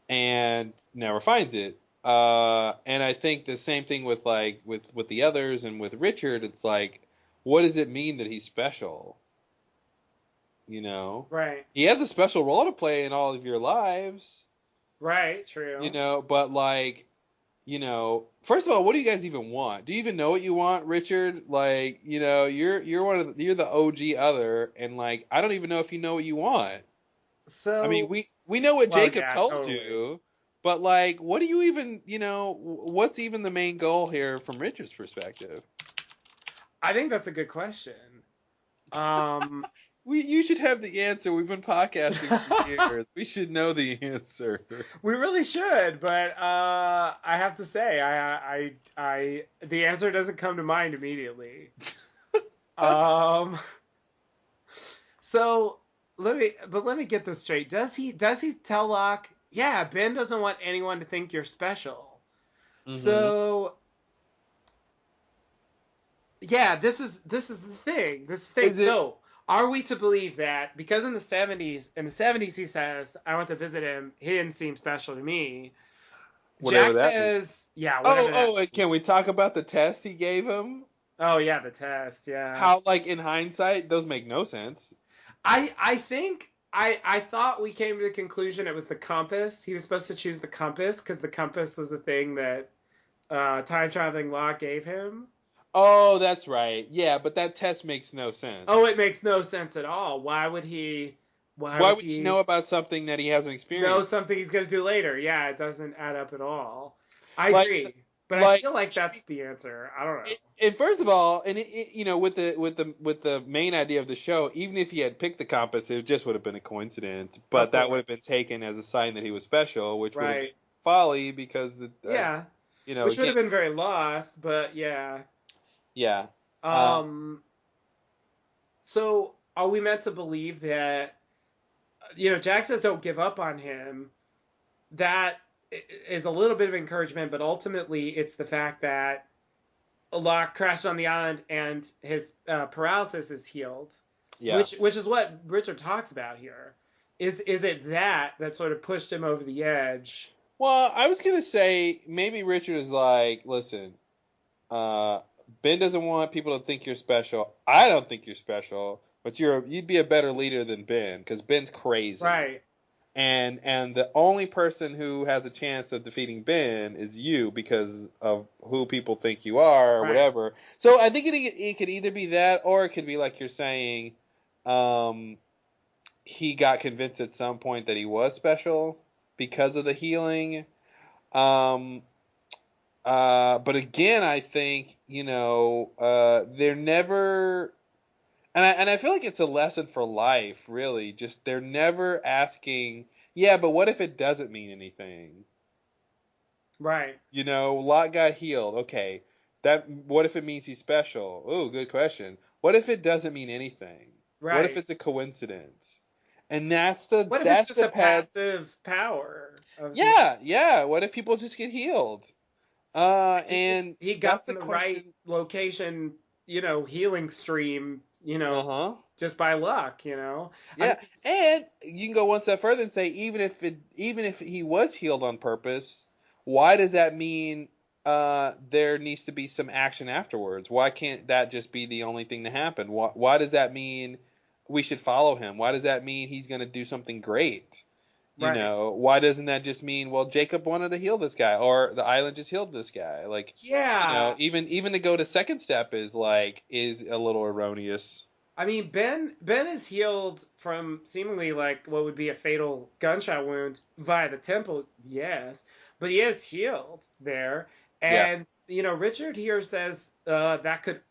Speaker 1: and never finds it. And I think the same thing with with the others and with Richard. It's like, what does it mean that he's special? you know.
Speaker 2: Right.
Speaker 1: He has a special role to play in all of your lives.
Speaker 2: Right, true.
Speaker 1: You know, but like, you know, first of all, what do you guys even want? Do you even know what you want, Richard? Like, you know, you're the OG other, and like, I don't even know if you know what you want. I mean,
Speaker 2: So,
Speaker 1: we know what
Speaker 2: well,
Speaker 1: Jacob
Speaker 2: yeah,
Speaker 1: told
Speaker 2: totally.
Speaker 1: you, but like, what do you even, you know, what's even the main goal here from Richard's perspective?
Speaker 2: I think that's a good question. Um,
Speaker 1: You should have the answer. We've been podcasting for years. We should know the answer.
Speaker 2: we really should, but I have to say, the answer doesn't come to mind immediately. Um, so let me get this straight. Does he tell Locke? Yeah, Ben doesn't want anyone to think you're special.
Speaker 1: Mm-hmm.
Speaker 2: So yeah, this is the thing. This is the thing.
Speaker 1: Is it?
Speaker 2: So are we to believe that because in the 70s he says, I went to visit him, he didn't seem special to me.
Speaker 1: Whatever
Speaker 2: Jack
Speaker 1: that means.
Speaker 2: says, yeah, whatever that
Speaker 1: And can we talk about the test he gave him?
Speaker 2: Oh yeah, the test, yeah.
Speaker 1: How, like, in hindsight, those make no sense.
Speaker 2: I think I thought we came to the conclusion it was the compass. He was supposed to choose the compass because the compass was the thing that time traveling Locke gave him.
Speaker 1: Oh, that's right. Yeah, but that test makes no sense.
Speaker 2: Oh, it makes no sense at all. Why would he
Speaker 1: Why would he know about something that he hasn't experienced?
Speaker 2: Know something he's gonna do later? Yeah, it doesn't add up at all. I agree, but I feel like that's the answer. I don't know.
Speaker 1: And first of all, and you know, with the main idea of the show, even if he had picked the compass, it just would have been a coincidence. But that would have been taken as a sign that he was special, which would have been folly because you know,
Speaker 2: which would have been very lost. But yeah.
Speaker 1: Yeah.
Speaker 2: So are we meant to believe that, you know, Jack says don't give up on him? That is a little bit of encouragement, but ultimately it's the fact that Locke crashed on the island and his paralysis is healed. Yeah. Which is what Richard talks about here. Is it that sort of pushed him over the edge?
Speaker 1: Well, I was gonna say maybe Richard is like, listen, Ben doesn't want people to think you're special. I don't think you're special, but you'd be a better leader than Ben because Ben's crazy.
Speaker 2: Right.
Speaker 1: And the only person who has a chance of defeating Ben is you because of who people think you are or whatever. So I think it could either be that or it could be like you're saying, he got convinced at some point that he was special because of the healing. But again, I think, you know, they're never, and I feel like it's a lesson for life, really. Just they're never asking, yeah, but what if it doesn't mean anything?
Speaker 2: Right.
Speaker 1: You know, Locke got healed. Okay, what if it means he's special? Ooh, good question. What if it doesn't mean anything? Right. What if it's a coincidence? And that's the
Speaker 2: what if it's just a passive power?
Speaker 1: Yeah. What if people just get healed? And
Speaker 2: he got in the right location, you know, healing stream, you know, just by luck, you know.
Speaker 1: Yeah, and you can go one step further and say even if he was healed on purpose, why does that mean there needs to be some action afterwards? Why can't that just be the only thing to happen? Why does that mean we should follow him? Why does that mean he's going to do something great? You know, why doesn't that just mean, well, Jacob wanted to heal this guy, or the island just healed this guy? Like, you know, even to go to second step is a little erroneous.
Speaker 2: I mean, Ben is healed from seemingly like what would be a fatal gunshot wound via the temple, yes, but he is healed there. And you know, Richard here says that could,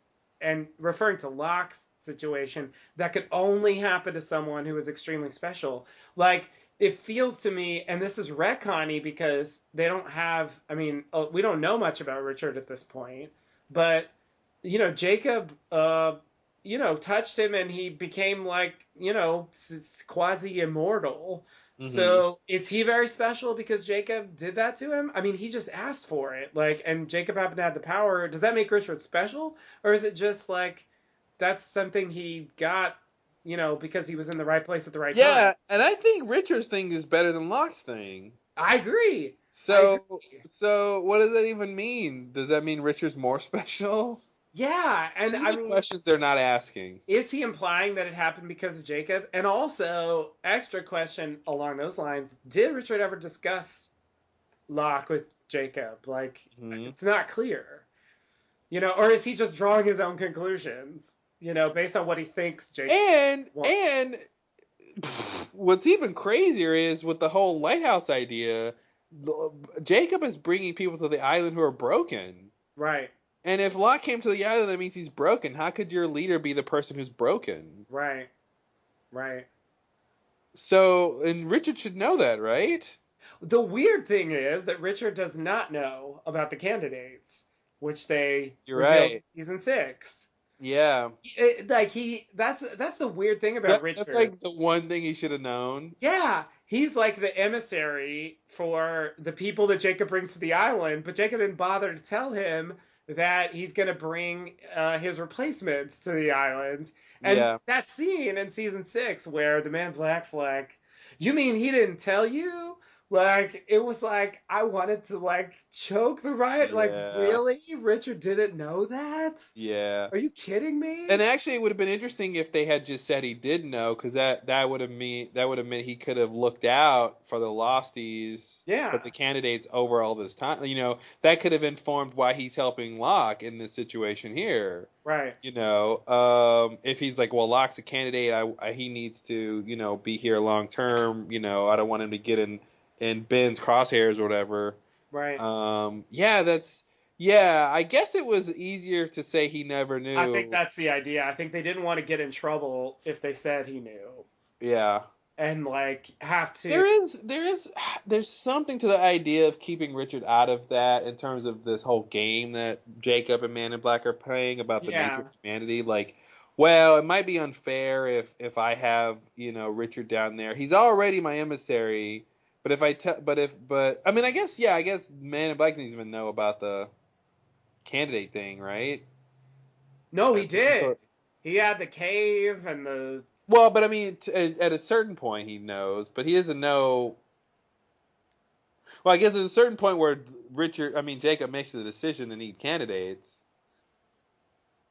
Speaker 2: and referring to Locke's situation, that could only happen to someone who is extremely special. Like, it feels to me, and this is retconny because they don't have, I mean, we don't know much about Richard at this point, but, you know, Jacob, you know, touched him and he became like, you know, quasi-immortal. Mm-hmm. So is he very special because Jacob did that to him? I mean, he just asked for it, like, and Jacob happened to have the power. Does that make Richard special? Or is it just like, that's something he got, you know, because he was in the right place at the right time?
Speaker 1: Yeah, and I think Richard's thing is better than Locke's thing.
Speaker 2: I agree.
Speaker 1: So what does that even mean? Does that mean Richard's more special?
Speaker 2: Yeah, and
Speaker 1: These are
Speaker 2: I
Speaker 1: the
Speaker 2: mean,
Speaker 1: questions they're not asking.
Speaker 2: is he implying that it happened because of Jacob? And also, extra question along those lines: did Richard ever discuss Locke with Jacob? Like, it's not clear, or is he just drawing his own conclusions, based on what he thinks Jacob wants?
Speaker 1: And what's even crazier is with the whole lighthouse idea, Jacob is bringing people to the island who are broken.
Speaker 2: Right.
Speaker 1: And if Locke came to the island, that means he's broken. How could your leader be the person who's broken?
Speaker 2: Right. Right.
Speaker 1: So, and Richard should know that, right?
Speaker 2: The weird thing is that Richard does not know about the candidates, which they revealed in season 6.
Speaker 1: Yeah.
Speaker 2: That's the weird thing about Richard.
Speaker 1: That's like the one thing he should have known.
Speaker 2: Yeah, he's like the emissary for the people that Jacob brings to the island, but Jacob didn't bother to tell him that he's going to bring his replacements to the island. And that scene in season 6 where the Man in Black's like, you mean he didn't tell you? Like, it was like, I wanted to, like, choke the riot. Yeah. Like, really? Richard didn't know that?
Speaker 1: Yeah.
Speaker 2: Are you kidding me?
Speaker 1: And actually, it would have been interesting if they had just said he did know, because that would have meant he could have looked out for the Losties, for the candidates over all this time. That could have informed why he's helping Locke in this situation here.
Speaker 2: Right.
Speaker 1: If he's like, well, Locke's a candidate, he needs to, be here long term. I don't want him to get in Ben's crosshairs or whatever.
Speaker 2: Right.
Speaker 1: I guess it was easier to say he never knew.
Speaker 2: I think that's the idea. I think they didn't want to get in trouble if they said he knew.
Speaker 1: Yeah.
Speaker 2: And have to.
Speaker 1: There's something to the idea of keeping Richard out of that in terms of this whole game that Jacob and Man in Black are playing about the nature of humanity. Like, well, it might be unfair if I have, Richard down there. He's already my emissary. But I guess Man in Black doesn't even know about the candidate thing, right?
Speaker 2: No, he did. He had the cave and the.
Speaker 1: Well, but I mean, at a certain point he knows, but he doesn't know. Well, I guess there's a certain point where Jacob makes the decision to need candidates,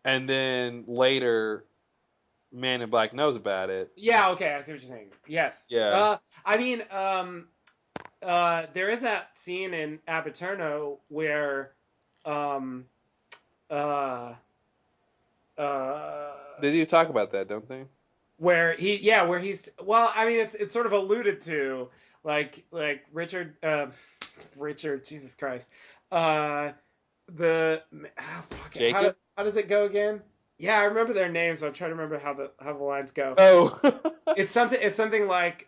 Speaker 1: and then later, Man in Black knows about it.
Speaker 2: Yeah. Okay, I see what you're saying. Yes.
Speaker 1: Yeah.
Speaker 2: There is that scene in Apaterno where,
Speaker 1: they do talk about that, don't they?
Speaker 2: Where it's sort of alluded to, like Richard, Jesus Christ,
Speaker 1: Jacob?
Speaker 2: How does it go again? Yeah, I remember their names, but I'm trying to remember how the lines go.
Speaker 1: Oh.
Speaker 2: It's something like,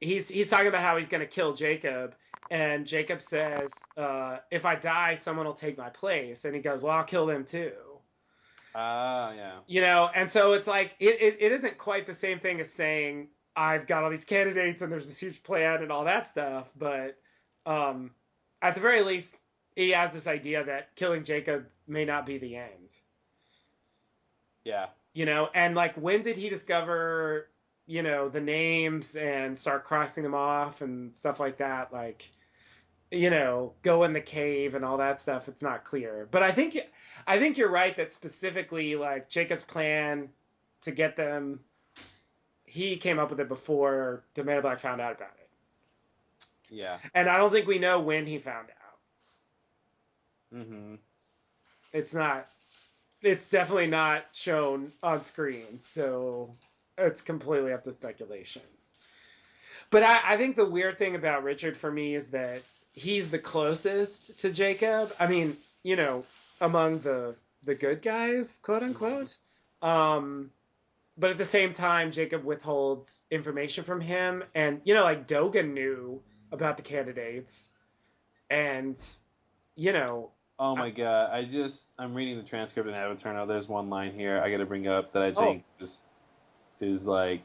Speaker 2: he's talking about how he's going to kill Jacob, and Jacob says, if I die, someone will take my place. And he goes, well, I'll kill them too.
Speaker 1: Yeah.
Speaker 2: And so it's like, it isn't quite the same thing as saying, I've got all these candidates and there's this huge plan and all that stuff. But at the very least, he has this idea that killing Jacob may not be the end.
Speaker 1: Yeah.
Speaker 2: And when did he discover the names and start crossing them off and stuff like that, go in the cave and all that stuff. It's not clear, but I think you're right that specifically Jacob's plan to get them, he came up with it before the Man in Black found out about it.
Speaker 1: Yeah.
Speaker 2: And I don't think we know when he found out.
Speaker 1: Mm-hmm.
Speaker 2: It's definitely not shown on screen, so it's completely up to speculation. But I think the weird thing about Richard for me is that he's the closest to Jacob. I mean, among the good guys, quote unquote. But at the same time, Jacob withholds information from him. And, Dogan knew about the candidates. And,
Speaker 1: Oh my God! I'm reading the transcript in Avatar. There's one line here I got to bring up that I think is like,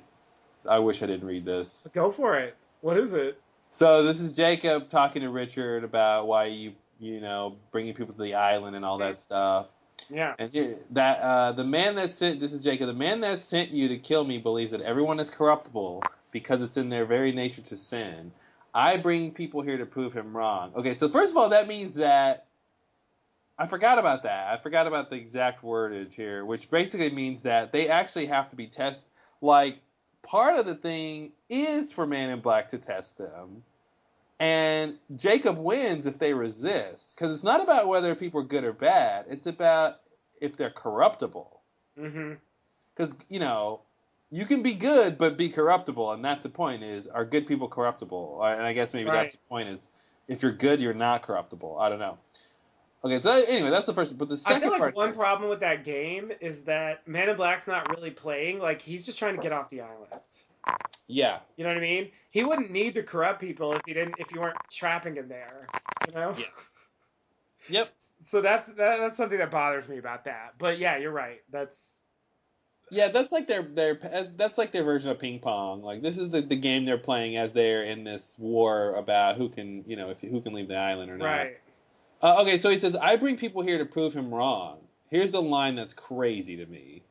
Speaker 1: I wish I didn't read this.
Speaker 2: Go for it. What is it?
Speaker 1: So this is Jacob talking to Richard about why bringing people to the island and all that stuff.
Speaker 2: Yeah.
Speaker 1: And the man that sent, this is Jacob, the man that sent you to kill me believes that everyone is corruptible because it's in their very nature to sin. I bring people here to prove him wrong. Okay, so first of all, that means that I forgot about that. I forgot about the exact wordage here, which basically means that they actually have to be tested. Like, part of the thing is for Man in Black to test them. And Jacob wins if they resist. Because it's not about whether people are good or bad. It's about if they're corruptible.
Speaker 2: Mm-hmm.
Speaker 1: Because, you can be good but be corruptible. And that's the point is, are good people corruptible? And I guess maybe that's the point is, if you're good, you're not corruptible. I don't know. Okay, so anyway, that's the first. But the second part.
Speaker 2: I feel like one problem with that game is that Man in Black's not really playing. Like, he's just trying to get off the island.
Speaker 1: Yeah.
Speaker 2: You know what I mean? He wouldn't need to corrupt people if you weren't trapping him there. You know?
Speaker 1: Yes. Yep.
Speaker 2: So that's something that bothers me about that. But yeah, you're right. That's
Speaker 1: like that's like their version of ping pong. Like, this is the game they're playing as they're in this war about who can who can leave the island or not.
Speaker 2: Right.
Speaker 1: Okay, so he says, I bring people here to prove him wrong. Here's the line that's crazy to me.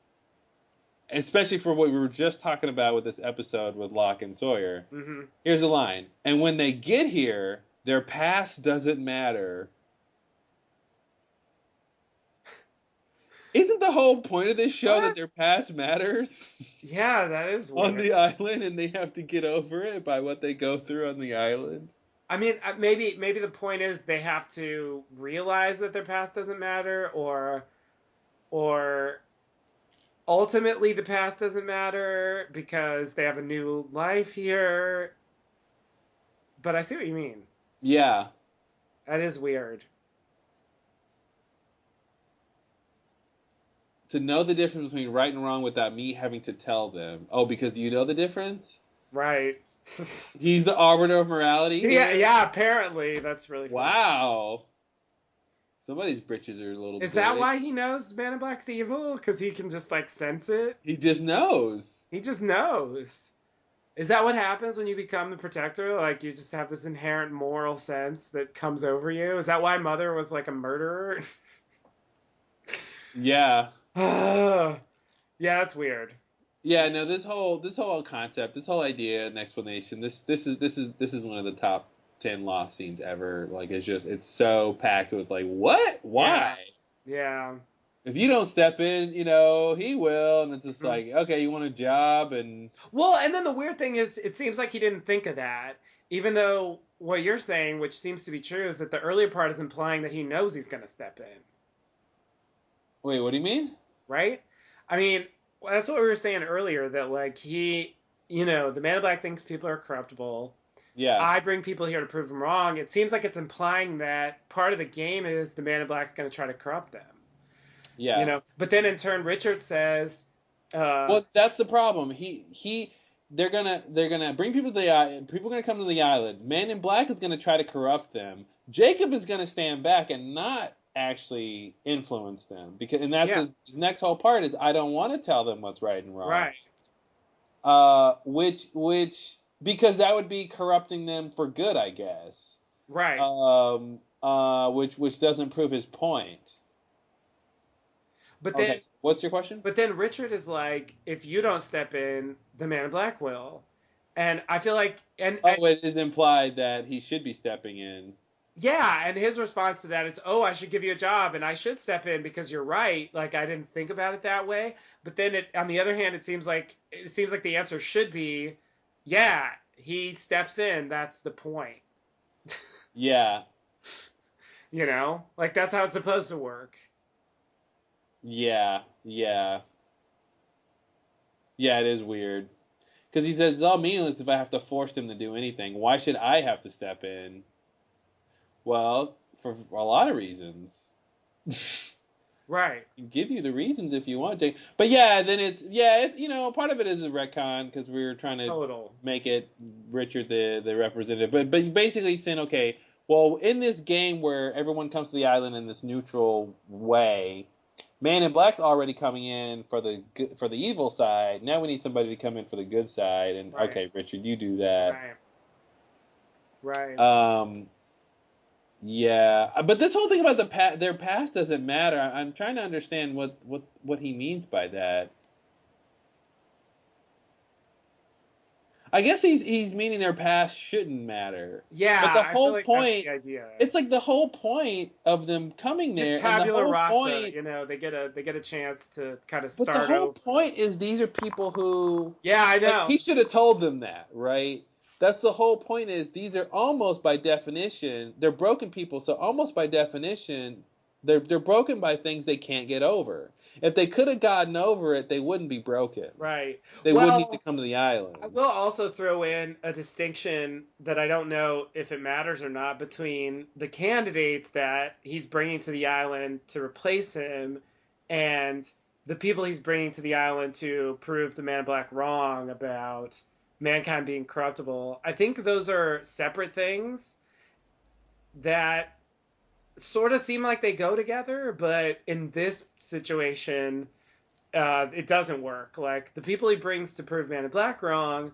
Speaker 1: Especially for what we were just talking about with this episode with Locke and Sawyer.
Speaker 2: Mm-hmm.
Speaker 1: Here's the line. And when they get here, their past doesn't matter. Isn't the whole point of this show that their past matters?
Speaker 2: Yeah, that is weird.
Speaker 1: On the island, and they have to get over it by what they go through on the island?
Speaker 2: I mean, maybe the point is they have to realize that their past doesn't matter, or ultimately the past doesn't matter because they have a new life here. But I see what you mean.
Speaker 1: Yeah.
Speaker 2: That is weird.
Speaker 1: To know the difference between right and wrong without me having to tell them. Oh, because you know the difference?
Speaker 2: Right.
Speaker 1: He's the arbiter of morality?
Speaker 2: Yeah, apparently. That's really funny.
Speaker 1: Wow. Somebody's britches are a little
Speaker 2: Is that why he knows Man in Black's evil? Because he can just, sense it?
Speaker 1: He just knows.
Speaker 2: He just knows. Is that what happens when you become the protector? Like, you just have this inherent moral sense that comes over you? Is that why Mother was, a murderer?
Speaker 1: Yeah.
Speaker 2: Yeah, that's weird.
Speaker 1: Yeah, no, this whole concept, this whole idea and explanation, this is one of the top 10 lost scenes ever. Like, it's so packed with what? Why?
Speaker 2: Yeah.
Speaker 1: If you don't step in, he will, and it's just okay, you want a job, and
Speaker 2: well, and then the weird thing is, it seems like he didn't think of that, even though what you're saying, which seems to be true, is that the earlier part is implying that he knows he's going to step in.
Speaker 1: Wait, what do you mean?
Speaker 2: Right? I mean, that's what we were saying earlier, that he, the Man in Black thinks people are corruptible.
Speaker 1: Yeah.
Speaker 2: I bring people here to prove them wrong. It seems like it's implying that part of the game is the Man in Black's going to try to corrupt them.
Speaker 1: Yeah.
Speaker 2: But then in turn, Richard says,
Speaker 1: well, that's the problem. They're gonna bring people to the island. People are gonna come to the island. Man in Black is gonna try to corrupt them. Jacob is gonna stand back and not actually influence them, that's his next whole part is, I don't want to tell them what's right and wrong.
Speaker 2: Right.
Speaker 1: Which because that would be corrupting them for good, I guess.
Speaker 2: Right.
Speaker 1: Which doesn't prove his point.
Speaker 2: But then,
Speaker 1: okay, what's your question?
Speaker 2: But then Richard is like, if you don't step in, the Man in Black will, and I feel like,
Speaker 1: it is implied that he should be stepping in.
Speaker 2: Yeah, and his response to that is, oh, I should give you a job, and I should step in because you're right. I didn't think about it that way. But then, on the other hand, it seems like the answer should be, yeah, he steps in. That's the point.
Speaker 1: Yeah.
Speaker 2: That's how it's supposed to work.
Speaker 1: Yeah. Yeah, it is weird. Because he says, it's all meaningless if I have to force him to do anything. Why should I have to step in? Well, for a lot of reasons.
Speaker 2: Right.
Speaker 1: I can give you the reasons if you want to. But yeah, then part of it is a retcon because we were trying to make it Richard the representative. But basically saying, okay, well, in this game where everyone comes to the island in this neutral way, Man in Black's already coming in for the evil side. Now we need somebody to come in for the good side. And
Speaker 2: right.
Speaker 1: Okay, Richard, you do that.
Speaker 2: Right.
Speaker 1: Yeah, but this whole thing about their past doesn't matter. I'm trying to understand what he means by that. I guess he's meaning their past shouldn't matter.
Speaker 2: Yeah,
Speaker 1: But the
Speaker 2: I feel
Speaker 1: whole
Speaker 2: like that's
Speaker 1: point,
Speaker 2: the idea.
Speaker 1: it's like the whole point of them coming
Speaker 2: The
Speaker 1: there, and the
Speaker 2: tabula
Speaker 1: whole
Speaker 2: rasa,
Speaker 1: point,
Speaker 2: they get a chance to kind of
Speaker 1: but the
Speaker 2: start
Speaker 1: whole
Speaker 2: over.
Speaker 1: point is these are people who,
Speaker 2: Yeah, I
Speaker 1: like,
Speaker 2: know.
Speaker 1: he should have told them that, right? That's the whole point is these are almost by definition, they're broken people, so almost by definition, they're broken by things they can't get over. If they could have gotten over it, they wouldn't be broken.
Speaker 2: Right.
Speaker 1: They wouldn't need to
Speaker 2: Well,
Speaker 1: come to the
Speaker 2: I
Speaker 1: island.
Speaker 2: will also throw in a distinction that I don't know if it matters or not between the candidates that he's bringing to the island to replace him and the people he's bringing to the island to prove the Man in Black wrong about mankind being corruptible. I think those are separate things that sort of seem like they go together, but in this situation, it doesn't work. Like, the people he brings to prove Man in Black wrong,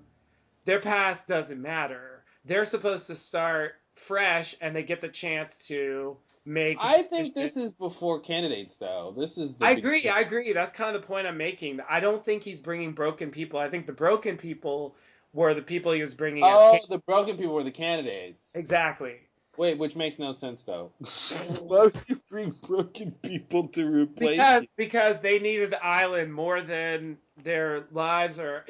Speaker 2: their past doesn't matter. They're supposed to start fresh, and they get the chance to make.
Speaker 1: I think this is before candidates, though. This is the
Speaker 2: I
Speaker 1: beginning.
Speaker 2: agree. That's kind of the point I'm making. I don't think he's bringing broken people. I think the broken people were the people he was bringing as
Speaker 1: Oh,
Speaker 2: candidates.
Speaker 1: the broken people were the candidates.
Speaker 2: Exactly.
Speaker 1: Wait, which makes no sense, though. Why would you bring broken people to replace you?
Speaker 2: Because they needed the island more than their lives, or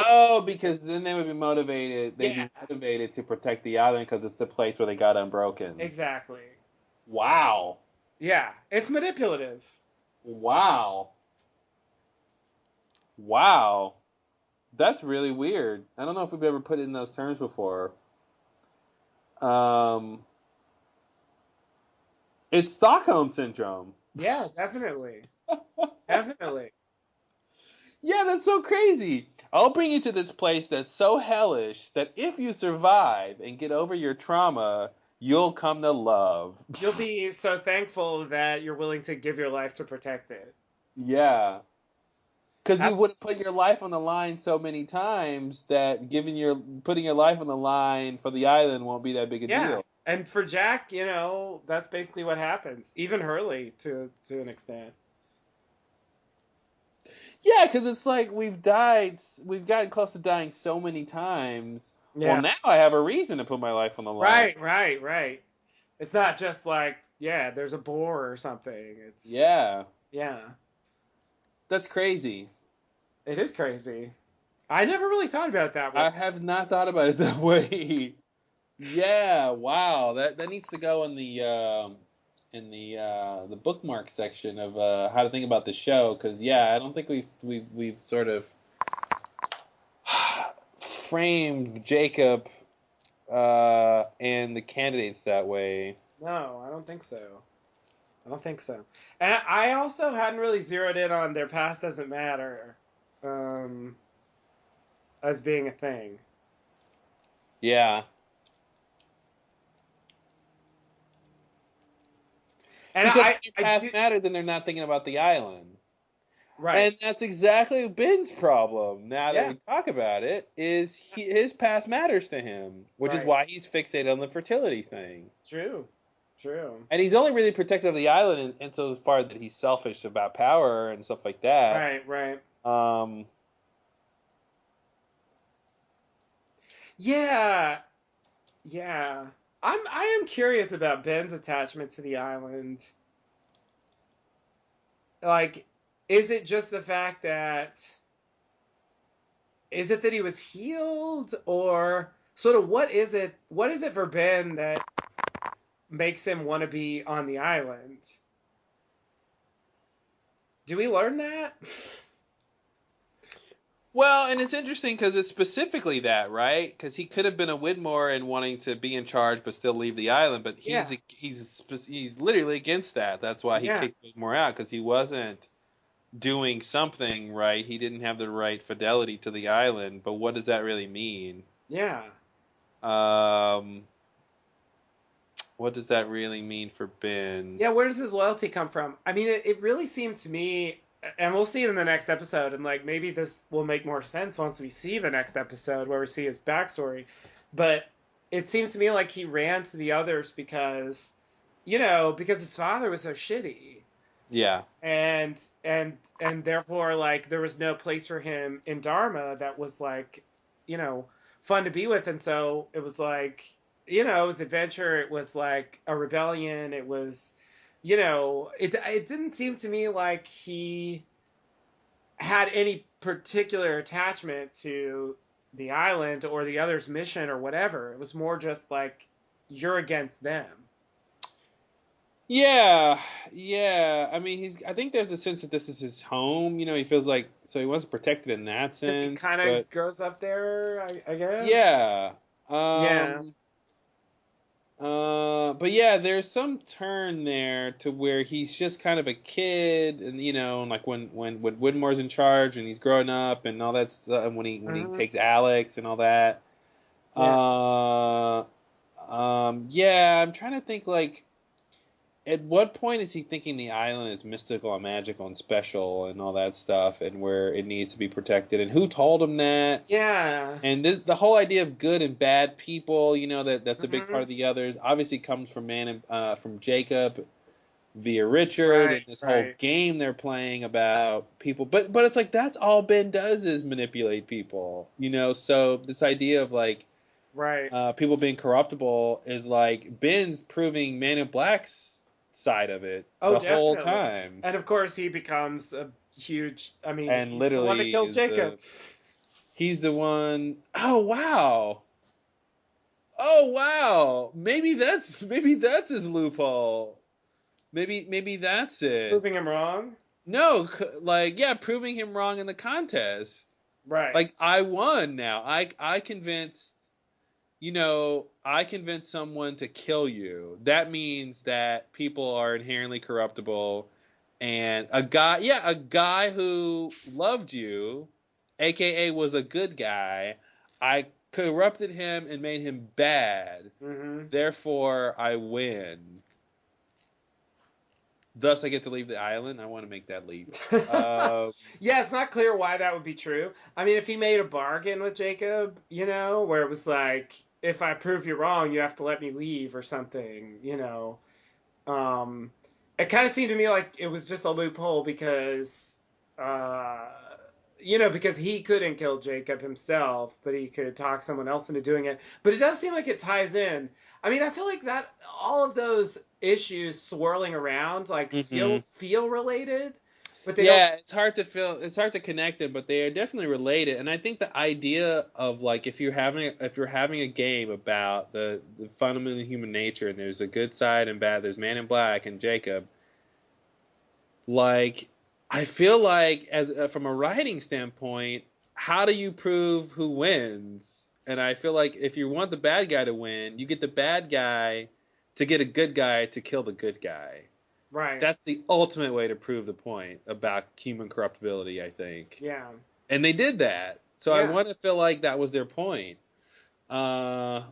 Speaker 1: Oh, because then they would be motivated. They'd
Speaker 2: yeah,
Speaker 1: be motivated to protect the island because it's the place where they got unbroken.
Speaker 2: exactly.
Speaker 1: Wow.
Speaker 2: Yeah, it's manipulative.
Speaker 1: Wow. Wow. That's really weird. I don't know if we've ever put it in those terms before. It's Stockholm syndrome.
Speaker 2: Yeah, definitely. Definitely.
Speaker 1: Yeah, that's so crazy. I'll bring you to this place that's so hellish that if you survive and get over your trauma, you'll come to love.
Speaker 2: You'll be so thankful that you're willing to give your life to protect it.
Speaker 1: Yeah. Because you
Speaker 2: That's-
Speaker 1: would have put your life on the line so many times that putting your life on the line for the island won't be that big a
Speaker 2: Yeah.
Speaker 1: deal.
Speaker 2: And for Jack, that's basically what happens. Even Hurley, to an extent.
Speaker 1: Yeah, because it's like we've gotten close to dying so many times.
Speaker 2: Yeah.
Speaker 1: Well, now I have a reason to put my life on the line.
Speaker 2: Right. It's not just like, yeah, there's a boar or something. It's
Speaker 1: Yeah,
Speaker 2: Yeah.
Speaker 1: that's crazy.
Speaker 2: It is crazy. I never really thought about it that way.
Speaker 1: I have not thought about it that way. Yeah, wow. That needs to go in the bookmark section of how to think about the show. Because I don't think we've sort of framed Jacob and the candidates that way.
Speaker 2: No, I don't think so. And I also hadn't really zeroed in on their past doesn't matter as being a thing.
Speaker 1: Yeah.
Speaker 2: And
Speaker 1: Because
Speaker 2: if
Speaker 1: if their past matter, then they're not thinking about the island.
Speaker 2: Right.
Speaker 1: And that's exactly Ben's problem. Now that
Speaker 2: Yeah.
Speaker 1: we talk about it, is his past matters to him, which is
Speaker 2: Right.
Speaker 1: why he's fixated on the fertility thing.
Speaker 2: True.
Speaker 1: And he's only really protective of the island in so far that he's selfish about power and stuff like that.
Speaker 2: Right. Yeah. I am curious about Ben's attachment to the island. Like, is it just the fact that he was healed, or sort of what is it for Ben that makes him want to be on the island? Do we learn that?
Speaker 1: Well, and it's interesting because it's specifically that, right? Because he could have been a Widmore and wanting to be in charge but still leave the island, but he's literally against that. That's why he kicked Widmore out, because he wasn't doing something right. He didn't have the right fidelity to the island. But what does that really mean?
Speaker 2: Yeah.
Speaker 1: What does that really mean for Ben?
Speaker 2: Yeah, where does his loyalty come from? I mean, it really seemed to me, and we'll see it in the next episode, and like maybe this will make more sense once we see the next episode where we see his backstory. But it seems to me like he ran to the others because his father was so shitty.
Speaker 1: Yeah.
Speaker 2: And therefore, like, there was no place for him in Dharma that was like fun to be with. And so it was like, it was adventure. It was like a rebellion. It was, it didn't seem to me like he had any particular attachment to the island or the other's mission or whatever. It was more just like, you're against them.
Speaker 1: Yeah, yeah. I mean, I think there's a sense that this is his home. He feels like, so he wasn't protected in that
Speaker 2: Because he
Speaker 1: sense.
Speaker 2: kind
Speaker 1: But
Speaker 2: of grows up there, I guess.
Speaker 1: yeah.
Speaker 2: Yeah.
Speaker 1: But yeah, there's some turn there to where he's just kind of a kid, and like when Widmore's in charge and he's growing up and all that stuff, and when he takes Alex and all that.
Speaker 2: Yeah.
Speaker 1: Yeah, I'm trying to think, like, at what point is he thinking the island is mystical and magical and special and all that stuff, and where it needs to be protected, and who told him that?
Speaker 2: Yeah.
Speaker 1: And the whole idea of good and bad people, that's a big
Speaker 2: Mm-hmm.
Speaker 1: part of the others. Obviously, comes from Jacob via Richard, and
Speaker 2: Right.
Speaker 1: this whole
Speaker 2: Right.
Speaker 1: game they're playing about people. But it's like that's all Ben does is manipulate people, So this idea of like
Speaker 2: Right.
Speaker 1: people being corruptible is like Ben's proving Man in Black's side of it
Speaker 2: Oh,
Speaker 1: the whole
Speaker 2: definitely.
Speaker 1: time,
Speaker 2: And of course, he becomes a huge. I mean,
Speaker 1: and
Speaker 2: he's the one that
Speaker 1: literally
Speaker 2: kills Jacob.
Speaker 1: he's the one. Oh wow. Oh wow, maybe that's his loophole. Maybe that's it.
Speaker 2: Proving him wrong.
Speaker 1: No, like yeah, proving him wrong in the contest.
Speaker 2: Right.
Speaker 1: Like I won now. I convinced I convinced someone to kill you. That means that people are inherently corruptible, and a guy who loved you, aka was a good guy, I corrupted him and made him bad.
Speaker 2: Mm-hmm.
Speaker 1: Therefore, I win. Thus, I get to leave the island. I want to make that leap.
Speaker 2: Yeah, it's not clear why that would be true. I mean, if he made a bargain with Jacob, where it was like, if I prove you wrong, you have to let me leave or something, it kind of seemed to me like it was just a loophole because, because he couldn't kill Jacob himself, but he could talk someone else into doing it. But it does seem like it ties in. I mean, I feel like that all of those issues swirling around like feel related, but they don't.
Speaker 1: It's hard to connect them, but they are definitely related. And I think the idea of like if you're having a game about the fundamental human nature, and there's a good side and bad, there's Man in Black and Jacob. Like I feel like as from a writing standpoint, how do you prove who wins? And I feel like if you want the bad guy to win, you get the bad guy to get a good guy to kill the good guy.
Speaker 2: Right.
Speaker 1: That's the ultimate way to prove the point about human corruptibility, I think.
Speaker 2: Yeah.
Speaker 1: And they did that. So I want to feel like that was their point.
Speaker 2: Yeah.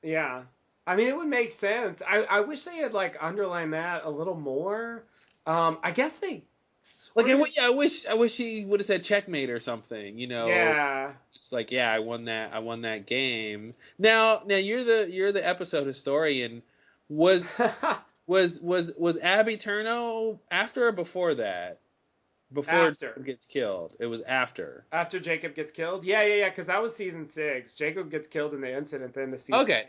Speaker 2: Yeah. I mean, it would make sense. I wish they had like underlined that a little more. I guess they
Speaker 1: like I wish he would have said checkmate or something,
Speaker 2: Yeah.
Speaker 1: Just like I won that game. Now you're the episode historian. Was Abby Turno after or before that? Before Jacob gets killed. It was after.
Speaker 2: After Jacob gets killed? Yeah, because that was season 6. Jacob gets killed in the incident, then the season 5.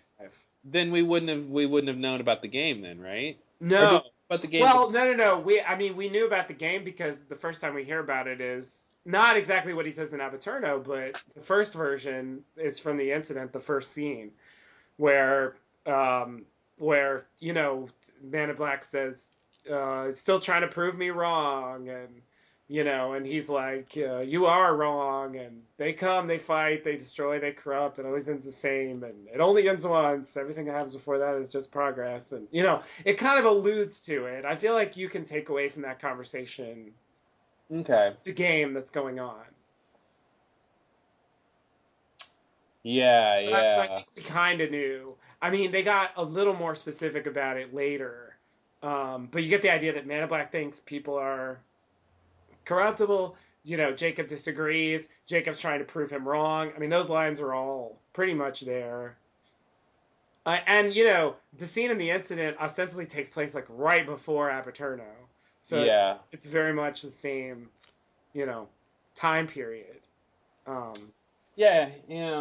Speaker 1: Then we wouldn't have known about the game then, right?
Speaker 2: No.
Speaker 1: About the game.
Speaker 2: Well, no. We knew about the game because the first time we hear about it is not exactly what he says in Abaturno, but the first version is from the incident, the first scene, where Man in Black says, still trying to prove me wrong, and he's like, you are wrong, and they come, they fight, they destroy, they corrupt, it always ends the same, and it only ends once, everything that happens before that is just progress, and, it kind of alludes to it. I feel like you can take away from that conversation the game that's going on.
Speaker 1: Yeah.
Speaker 2: So I think we kind of knew. I mean, they got a little more specific about it later, but you get the idea that Man in Black thinks people are corruptible. Jacob disagrees. Jacob's trying to prove him wrong. I mean, those lines are all pretty much there. And the scene in the incident ostensibly takes place like right before Apaterno. So it's very much the same, time period.
Speaker 1: Yeah.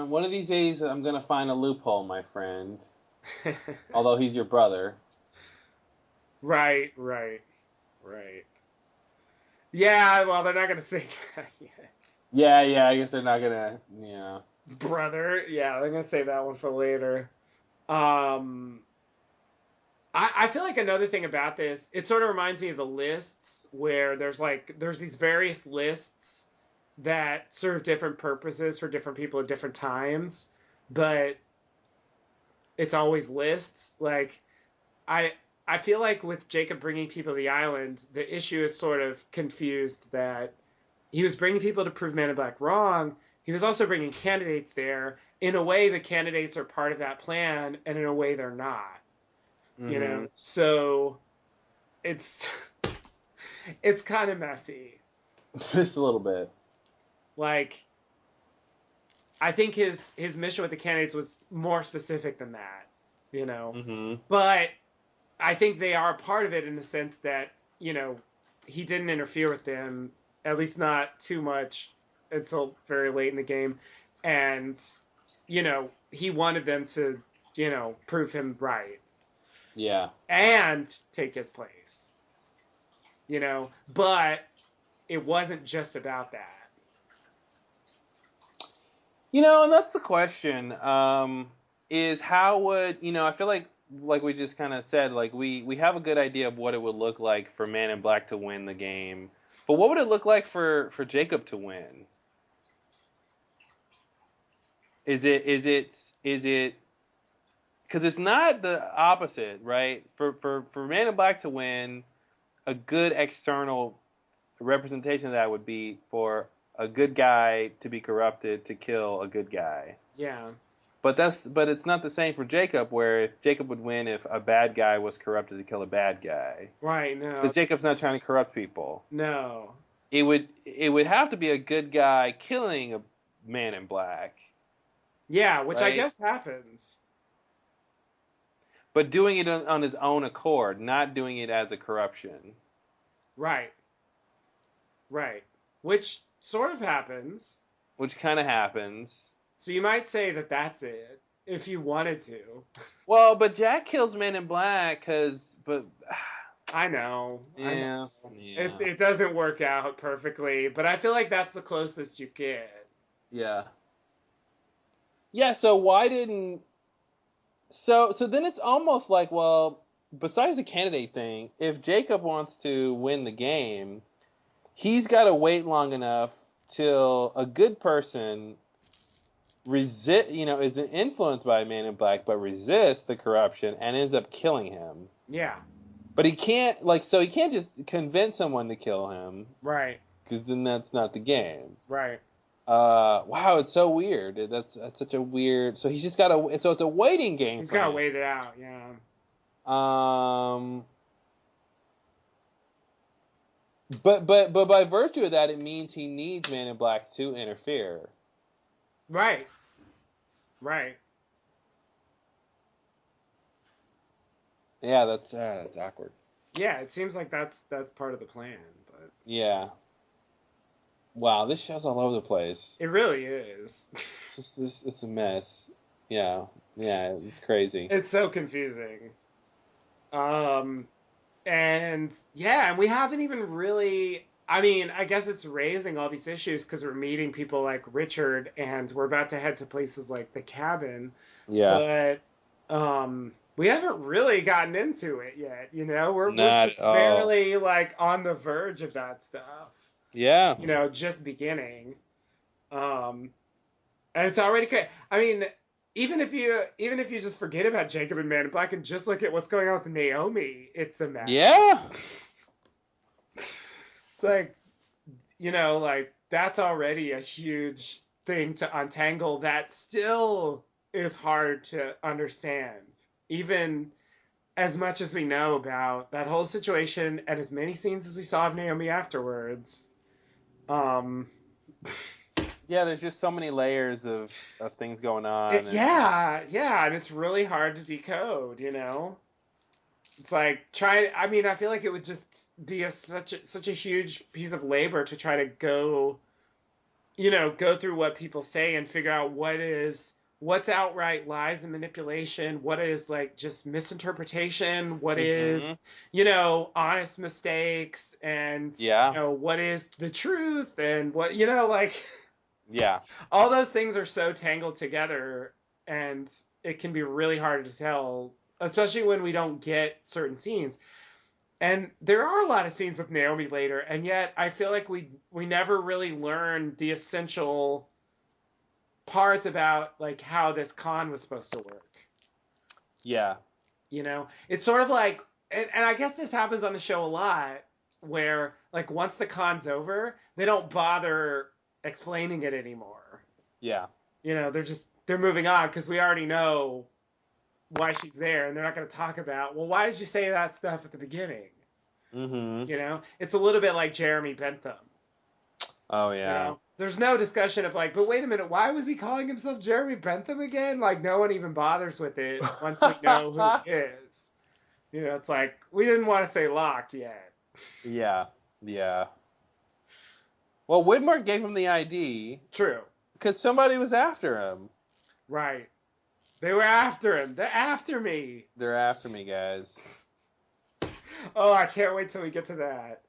Speaker 1: One of these days, I'm gonna find a loophole, my friend. Although he's your brother.
Speaker 2: Right. Yeah, well, they're not gonna say that yet.
Speaker 1: Yeah. I guess they're not gonna. Yeah.
Speaker 2: Brother. Yeah, they're gonna save that one for later. I feel like another thing about this, it sort of reminds me of the lists where there's these various lists that serve different purposes for different people at different times, but it's always lists. Like I feel like with Jacob bringing people to the island, the issue is sort of confused that he was bringing people to prove Man in Black wrong. He was also bringing candidates there. In a way, the candidates are part of that plan, and in a way, they're not.
Speaker 1: Mm-hmm.
Speaker 2: So it's kind of messy.
Speaker 1: Just a little bit.
Speaker 2: Like, I think his mission with the candidates was more specific than that,
Speaker 1: Mm-hmm.
Speaker 2: But I think they are a part of it in the sense that, he didn't interfere with them, at least not too much until very late in the game. And, he wanted them to, prove him right.
Speaker 1: Yeah.
Speaker 2: And take his place. But it wasn't just about that.
Speaker 1: And that's the question. Is how would I feel like we just kind of said, like we have a good idea of what it would look like for Man in Black to win the game, but what would it look like for Jacob to win? Is it because it's not the opposite, right? For Man in Black to win, a good external representation of that would be for a good guy to be corrupted to kill a good guy.
Speaker 2: Yeah.
Speaker 1: But it's not the same for Jacob, where Jacob would win if a bad guy was corrupted to kill a bad guy.
Speaker 2: Right. No.
Speaker 1: Because Jacob's not trying to corrupt people.
Speaker 2: No.
Speaker 1: It would have to be a good guy killing a Man in Black.
Speaker 2: Yeah, which
Speaker 1: right?
Speaker 2: I guess happens.
Speaker 1: But doing it on his own accord, not doing it as a corruption.
Speaker 2: Right. Which sort of happens.
Speaker 1: Which kind of happens.
Speaker 2: So you might say that that's it, if you wanted to.
Speaker 1: Well, but Jack kills Men in Black but
Speaker 2: I know.
Speaker 1: Yeah.
Speaker 2: I know.
Speaker 1: Yeah.
Speaker 2: It doesn't work out perfectly, but I feel like that's the closest you get.
Speaker 1: Yeah. Yeah, so why didn't... So then it's almost like, well, besides the candidate thing, if Jacob wants to win the game, he's got to wait long enough till a good person is influenced by a Man in Black, but resists the corruption and ends up killing him.
Speaker 2: Yeah.
Speaker 1: But he can't, he can't just convince someone to kill him.
Speaker 2: Right.
Speaker 1: Because then that's not the game.
Speaker 2: Right.
Speaker 1: Wow, it's so weird. That's such a weird. So he's just got to. So it's a waiting game.
Speaker 2: He's got to wait it out. Yeah.
Speaker 1: But by virtue of that, it means he needs Man in Black to interfere.
Speaker 2: Right.
Speaker 1: Yeah, that's awkward.
Speaker 2: Yeah, it seems like that's part of the plan, but.
Speaker 1: Yeah. Wow, this show's all over the place.
Speaker 2: It really is.
Speaker 1: It's a mess. Yeah, it's crazy.
Speaker 2: It's so confusing. And we haven't even really. I mean, I guess it's raising all these issues because we're meeting people like Richard, and we're about to head to places like the cabin.
Speaker 1: Yeah.
Speaker 2: But we haven't really gotten into it yet. We're just
Speaker 1: barely
Speaker 2: on the verge of that stuff.
Speaker 1: Yeah.
Speaker 2: Just beginning. And it's already crazy. I mean, even if you just forget about Jacob and Man in Black and just look at what's going on with Naomi, it's a mess.
Speaker 1: Yeah.
Speaker 2: It's that's already a huge thing to untangle that still is hard to understand. Even as much as we know about that whole situation and as many scenes as we saw of Naomi afterwards.
Speaker 1: Yeah, there's just so many layers of things going on.
Speaker 2: And it's really hard to decode, It's like I mean, I feel like it would just be such a huge piece of labor to try to go through what people say and figure out what's outright lies and manipulation, what is like just misinterpretation, what is, honest mistakes, and what is the truth, and what, like
Speaker 1: Yeah.
Speaker 2: all those things are so tangled together, and it can be really hard to tell, especially when we don't get certain scenes. And there are a lot of scenes with Naomi later, and yet I feel like we never really learn the essential parts about like how this con was supposed to work.
Speaker 1: Yeah.
Speaker 2: It's sort of like, and I guess this happens on the show a lot, where like once the con's over, they don't bother explaining it anymore.
Speaker 1: Yeah.
Speaker 2: They're moving on because we already know why she's there, and they're not going to talk about, well, why did you say that stuff at the beginning?
Speaker 1: Mm-hmm.
Speaker 2: It's a little bit like Jeremy Bentham.
Speaker 1: Oh yeah.
Speaker 2: There's no discussion of like, but wait a minute, why was he calling himself Jeremy Bentham again? Like, no one even bothers with it once we know who he is. It's like, we didn't want to say Locke yet.
Speaker 1: Yeah. Yeah. Well, Widmark gave him the ID.
Speaker 2: True.
Speaker 1: Because somebody was after him.
Speaker 2: Right. They were after him. They're after me.
Speaker 1: They're after me, guys.
Speaker 2: Oh, I can't wait till we get to that.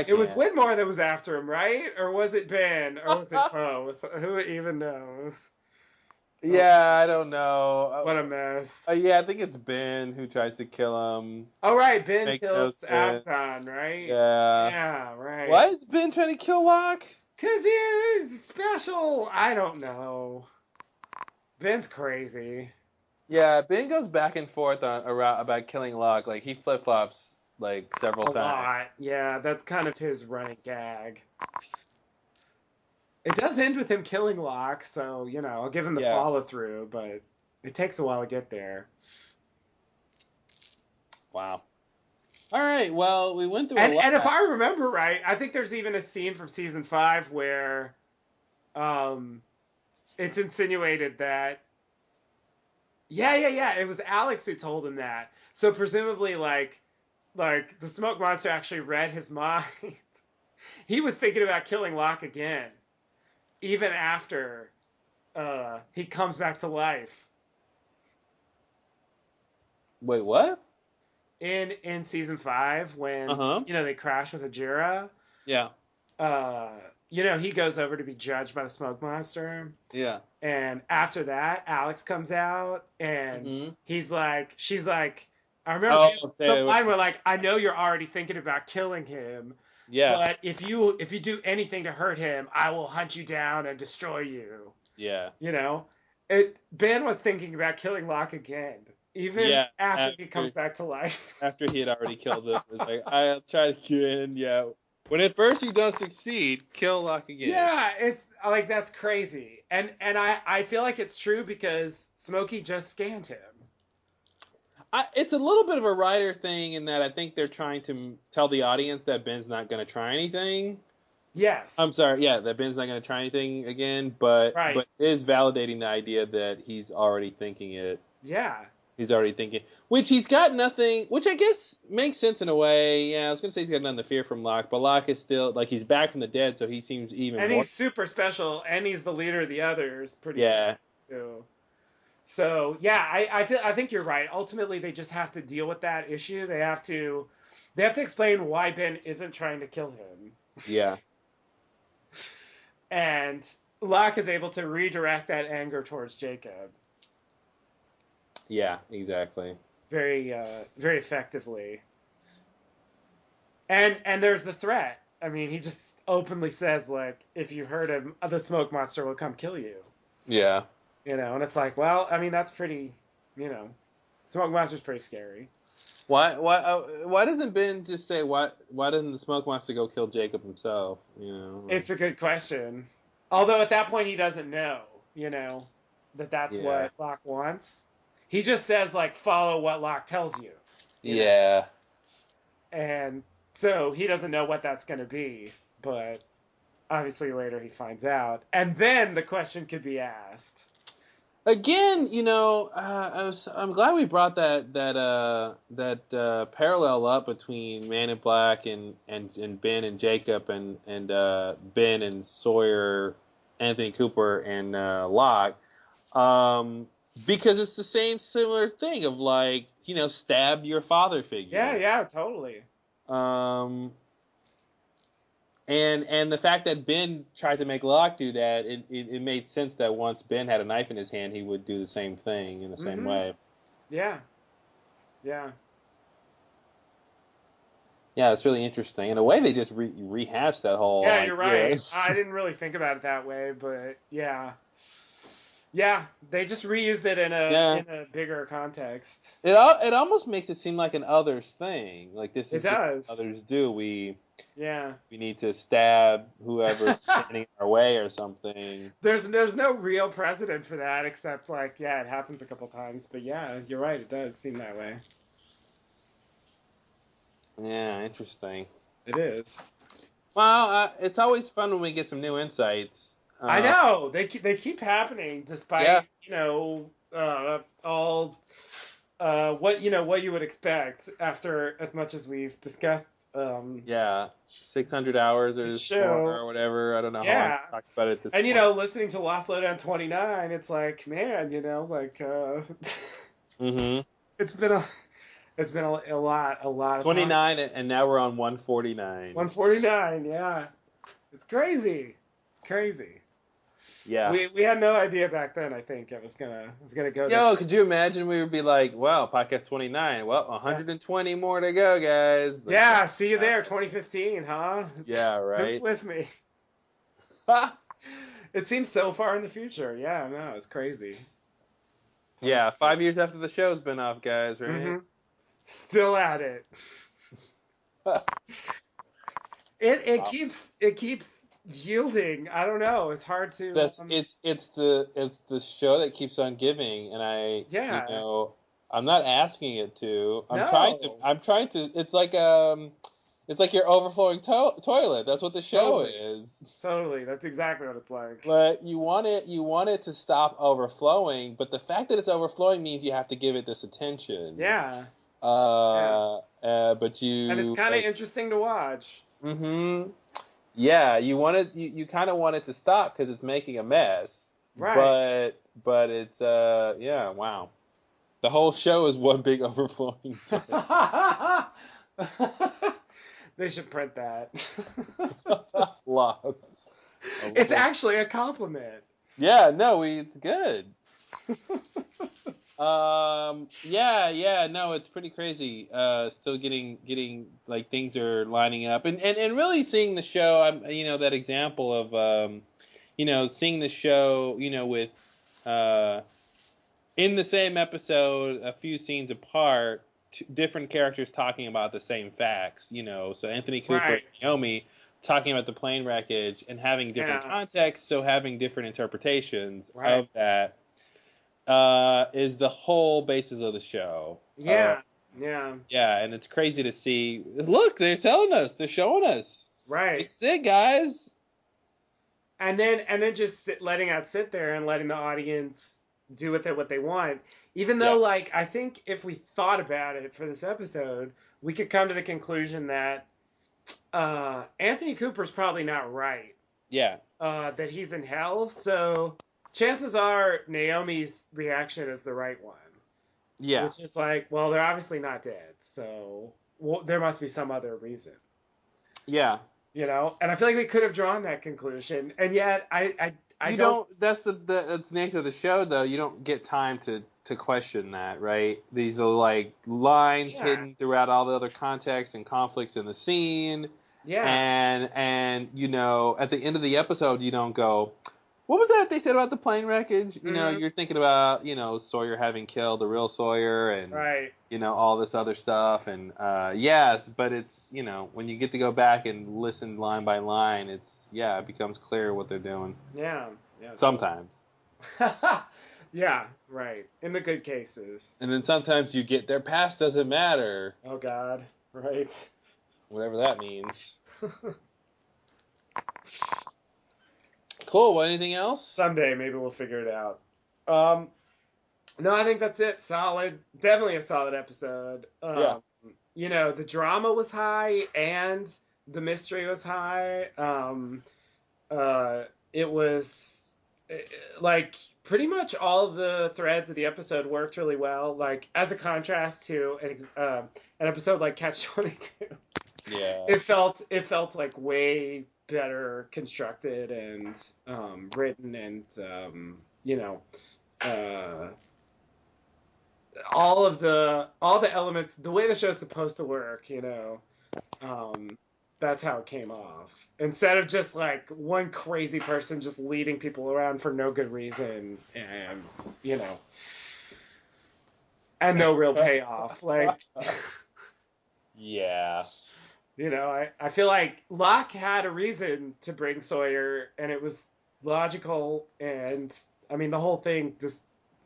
Speaker 2: It was Widmore that was after him, right? Or was it Ben? Or was it both? Who even knows?
Speaker 1: Yeah, I don't know.
Speaker 2: What a mess.
Speaker 1: Yeah, I think it's Ben who tries to kill him.
Speaker 2: Oh, right. Ben kills Abton, right?
Speaker 1: Yeah.
Speaker 2: Yeah, right.
Speaker 1: Why is Ben trying to kill Locke?
Speaker 2: Because he's special. I don't know. Ben's crazy.
Speaker 1: Yeah, Ben goes back and forth about killing Locke. Like, he flip-flops, like, several times. A lot.
Speaker 2: Yeah, that's kind of his running gag. It does end with him killing Locke, so, I'll give him the follow-through, but it takes a while to get there.
Speaker 1: Wow. All right, well, we went through a lot.
Speaker 2: And if I remember right, I think there's even a scene from season 5 where it's insinuated that Yeah, it was Alex who told him that. So presumably, like the smoke monster actually read his mind. He was thinking about killing Locke again, even after he comes back to life.
Speaker 1: Wait, what?
Speaker 2: In season 5, when they crash with Ajira.
Speaker 1: Yeah.
Speaker 2: He goes over to be judged by the smoke monster.
Speaker 1: Yeah.
Speaker 2: And after that, Alex comes out, and she's like, I remember some line where like, I know you're already thinking about killing him. Yeah. But if you do anything to hurt him, I will hunt you down and destroy you.
Speaker 1: Yeah.
Speaker 2: Ben was thinking about killing Locke again, even after he comes back to life.
Speaker 1: After he had already killed him, it was like, I'll try again. Yeah. When at first he does succeed, kill Locke again.
Speaker 2: Yeah, it's like, that's crazy. And I feel like it's true because Smokey just scanned him.
Speaker 1: It's a little bit of a writer thing in that I think they're trying to tell the audience that Ben's not going to try anything.
Speaker 2: Yes.
Speaker 1: I'm sorry, that Ben's not going to try anything again, but is validating the idea that he's already thinking it.
Speaker 2: Yeah.
Speaker 1: He's already thinking, which he's got nothing, which I guess makes sense in a way. Yeah, I was going to say he's got nothing to fear from Locke, but Locke is still, like, he's back from the dead, so he seems even
Speaker 2: and
Speaker 1: more...
Speaker 2: he's super special, and he's the leader of the others, pretty soon, too. So, yeah, I think you're right. Ultimately, they just have to deal with that issue. They have to explain why Ben isn't trying to kill him.
Speaker 1: Yeah.
Speaker 2: And Locke is able to redirect that anger towards Jacob.
Speaker 1: Yeah, exactly.
Speaker 2: Very, very effectively. And there's the threat. I mean, he just openly says, like, if you hurt him, the smoke monster will come kill you.
Speaker 1: Yeah.
Speaker 2: And it's like, well, I mean, that's pretty, smoke monster's pretty scary.
Speaker 1: Why doesn't Ben just say, why doesn't the smoke monster go kill Jacob himself?
Speaker 2: It's a good question. Although at that point he doesn't know, that's what Locke wants. He just says, like, follow what Locke tells you.
Speaker 1: Yeah.
Speaker 2: And so he doesn't know what that's going to be, but obviously later he finds out. And then the question could be asked.
Speaker 1: Again, I'm glad we brought that parallel up between Man in Black and Ben and Jacob and Ben and Sawyer, Anthony Cooper and Locke, because it's the same similar thing of like stab your father figure.
Speaker 2: Yeah, totally.
Speaker 1: And the fact that Ben tried to make Locke do that, it made sense that once Ben had a knife in his hand, he would do the same thing in the same way.
Speaker 2: Yeah.
Speaker 1: Yeah, it's really interesting. In a way, they just rehashed that whole
Speaker 2: Yeah,
Speaker 1: idea.
Speaker 2: you're right. I didn't really think about it that way, but yeah. Yeah, they just reused it in a bigger context.
Speaker 1: It almost makes it seem like an others thing. Like this is what others do. We need to stab whoever's standing in our way or something.
Speaker 2: There's no real precedent for that except like it happens a couple times. But yeah, you're right. It does seem that way.
Speaker 1: Yeah, interesting.
Speaker 2: It is.
Speaker 1: Well, it's always fun when we get some new insights.
Speaker 2: I know they keep happening despite all what you would expect after as much as we've discussed.
Speaker 1: 600 hours or whatever. I don't know how long I talked about it this point.
Speaker 2: And listening to Lost Lowdown 29, it's like, man, it's been a lot of
Speaker 1: 29 and now we're on 149.
Speaker 2: 149, yeah. It's crazy.
Speaker 1: Yeah.
Speaker 2: We had no idea back then, I think, it was gonna go.
Speaker 1: Yo, could you imagine we would be like, wow, podcast 29. Well, 120 more to go, guys.
Speaker 2: Yeah, see you there, 2015, huh?
Speaker 1: Yeah, right.
Speaker 2: Who's with me? It seems so far in the future. Yeah, no, it's crazy.
Speaker 1: Yeah, 5 years after the show's been off, guys, right?
Speaker 2: Mm-hmm. Still at it. It keeps yielding. I don't know. It's hard to.
Speaker 1: It's the show that keeps on giving, and I'm not asking it to. I'm trying to. It's like your overflowing toilet. That's what the show is.
Speaker 2: Totally. That's exactly what it's like.
Speaker 1: But you want it to stop overflowing, but the fact that it's overflowing means you have to give it this attention.
Speaker 2: Yeah.
Speaker 1: But you.
Speaker 2: And it's kind of interesting to watch.
Speaker 1: Mm-hmm. Yeah, you kind of want it to stop because it's making a mess.
Speaker 2: Right.
Speaker 1: But it's wow. The whole show is one big overflowing.
Speaker 2: They should print that.
Speaker 1: Lost.
Speaker 2: It's actually a compliment.
Speaker 1: Yeah, no, it's good. No, it's pretty crazy. Still getting like things are lining up, and really seeing the show. That example of seeing the show, with in the same episode, a few scenes apart, different characters talking about the same facts. So Anthony Cooper and Naomi talking about the plane wreckage and having different contexts, so having different interpretations of that. Is the whole basis of the show.
Speaker 2: Yeah,
Speaker 1: and it's crazy to see. Look, they're telling us, they're showing us.
Speaker 2: Right.
Speaker 1: It's it, guys.
Speaker 2: And then just letting that sit there and letting the audience do with it what they want. Even though, I think if we thought about it for this episode, we could come to the conclusion that Anthony Cooper's probably not right.
Speaker 1: Yeah.
Speaker 2: That he's in hell, so chances are Naomi's reaction is the right one.
Speaker 1: Yeah.
Speaker 2: Which is like, well, they're obviously not dead, so there must be some other reason.
Speaker 1: Yeah.
Speaker 2: And I feel like we could have drawn that conclusion, and yet I don't.
Speaker 1: That's that's the nature of the show, though. You don't get time to question that, right? These are like lines hidden throughout all the other contexts and conflicts in the scene.
Speaker 2: Yeah.
Speaker 1: And at the end of the episode, you don't go, what was that they said about the plane wreckage? You're thinking about, Sawyer having killed the real Sawyer and, all this other stuff. And, yes, but it's, when you get to go back and listen line by line, it becomes clear what they're doing.
Speaker 2: Yeah.
Speaker 1: Sometimes.
Speaker 2: Yeah, right. In the good cases.
Speaker 1: And then sometimes you get their past doesn't matter.
Speaker 2: Oh, God. Right.
Speaker 1: Whatever that means. Cool. Well, anything else?
Speaker 2: Someday, maybe we'll figure it out. No, I think that's it. Solid, definitely a solid episode.
Speaker 1: Yeah.
Speaker 2: The drama was high and the mystery was high. It was like pretty much all of the threads of the episode worked really well. Like as a contrast to an episode like Catch 22.
Speaker 1: Yeah.
Speaker 2: It felt like way better constructed and written and all the elements, the way the show's supposed to work, that's how it came off. Instead of just like one crazy person just leading people around for no good reason and and no real payoff. Like
Speaker 1: Yeah.
Speaker 2: I feel like Locke had a reason to bring Sawyer and it was logical and I mean the whole thing just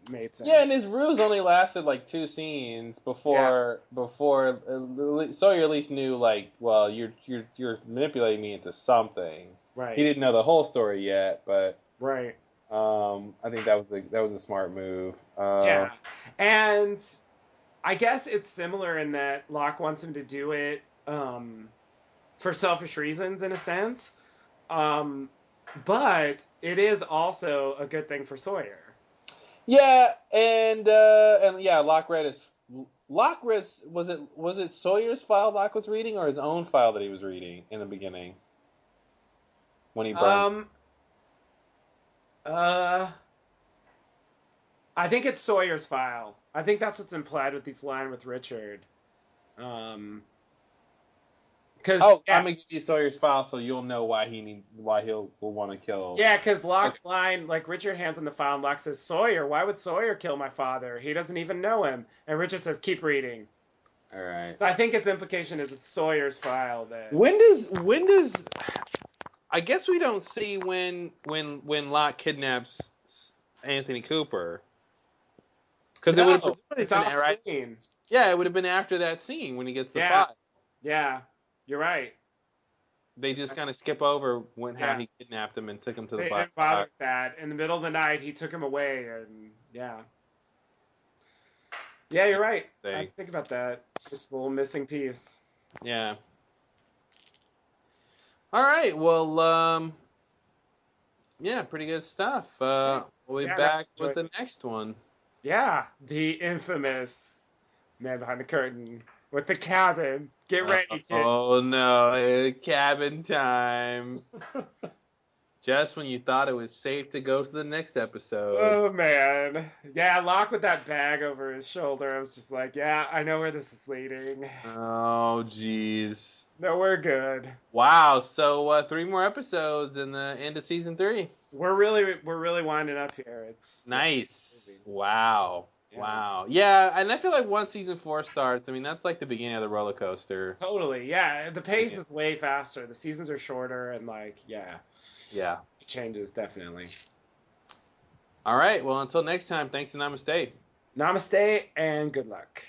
Speaker 2: made sense.
Speaker 1: Yeah, and his ruse only lasted like 2 scenes before Sawyer at least knew like, well, you're manipulating me into something.
Speaker 2: Right.
Speaker 1: He didn't know the whole story yet, but
Speaker 2: right.
Speaker 1: I think that was a smart move.
Speaker 2: Yeah, and I guess it's similar in that Locke wants him to do it for selfish reasons in a sense, but it is also a good thing for Sawyer.
Speaker 1: Yeah, and yeah, Locke read was it Sawyer's file Locke was reading or his own file that he was reading in the beginning when he burned?
Speaker 2: I think it's Sawyer's file. I think that's what's implied with this line with Richard. I'm gonna
Speaker 1: give you Sawyer's file so you'll know why he'll want to kill.
Speaker 2: Yeah, because Locke's line, like Richard hands him the file, and Locke says, "Sawyer, why would Sawyer kill my father? He doesn't even know him." And Richard says, "Keep reading."
Speaker 1: All right.
Speaker 2: So I think its implication is it's Sawyer's file. That
Speaker 1: when does I guess we don't see when Locke kidnaps Anthony Cooper. Because it would have
Speaker 2: it's off screen.
Speaker 1: Yeah, it would have been after that scene when he gets the file.
Speaker 2: Yeah, you're right.
Speaker 1: They just kind of skip over how he kidnapped him and took him to the file.
Speaker 2: They didn't bother with that. In the middle of the night, he took him away, and yeah. Yeah, you're right. I think about that. It's a little missing piece.
Speaker 1: Yeah. All right. Well, yeah, pretty good stuff. We'll be back with the next one.
Speaker 2: Yeah, the infamous Man Behind the Curtain with the cabin. Get ready, kid.
Speaker 1: Oh no, cabin time. Just when you thought it was safe to go to the next episode.
Speaker 2: Oh man. Yeah, Locke with that bag over his shoulder. I was just like, yeah, I know where this is leading.
Speaker 1: Oh jeez.
Speaker 2: No, we're good.
Speaker 1: Wow, so 3 more episodes in the end of season 3.
Speaker 2: We're really winding up here. It's
Speaker 1: nice. Wow. Yeah. Wow. Yeah, and I feel like once season 4 starts, I mean, that's like the beginning of the roller coaster.
Speaker 2: Totally. Yeah, the pace is way faster. The seasons are shorter and Yeah. It changes definitely.
Speaker 1: All right. Well, until next time, thanks and namaste.
Speaker 2: Namaste and good luck.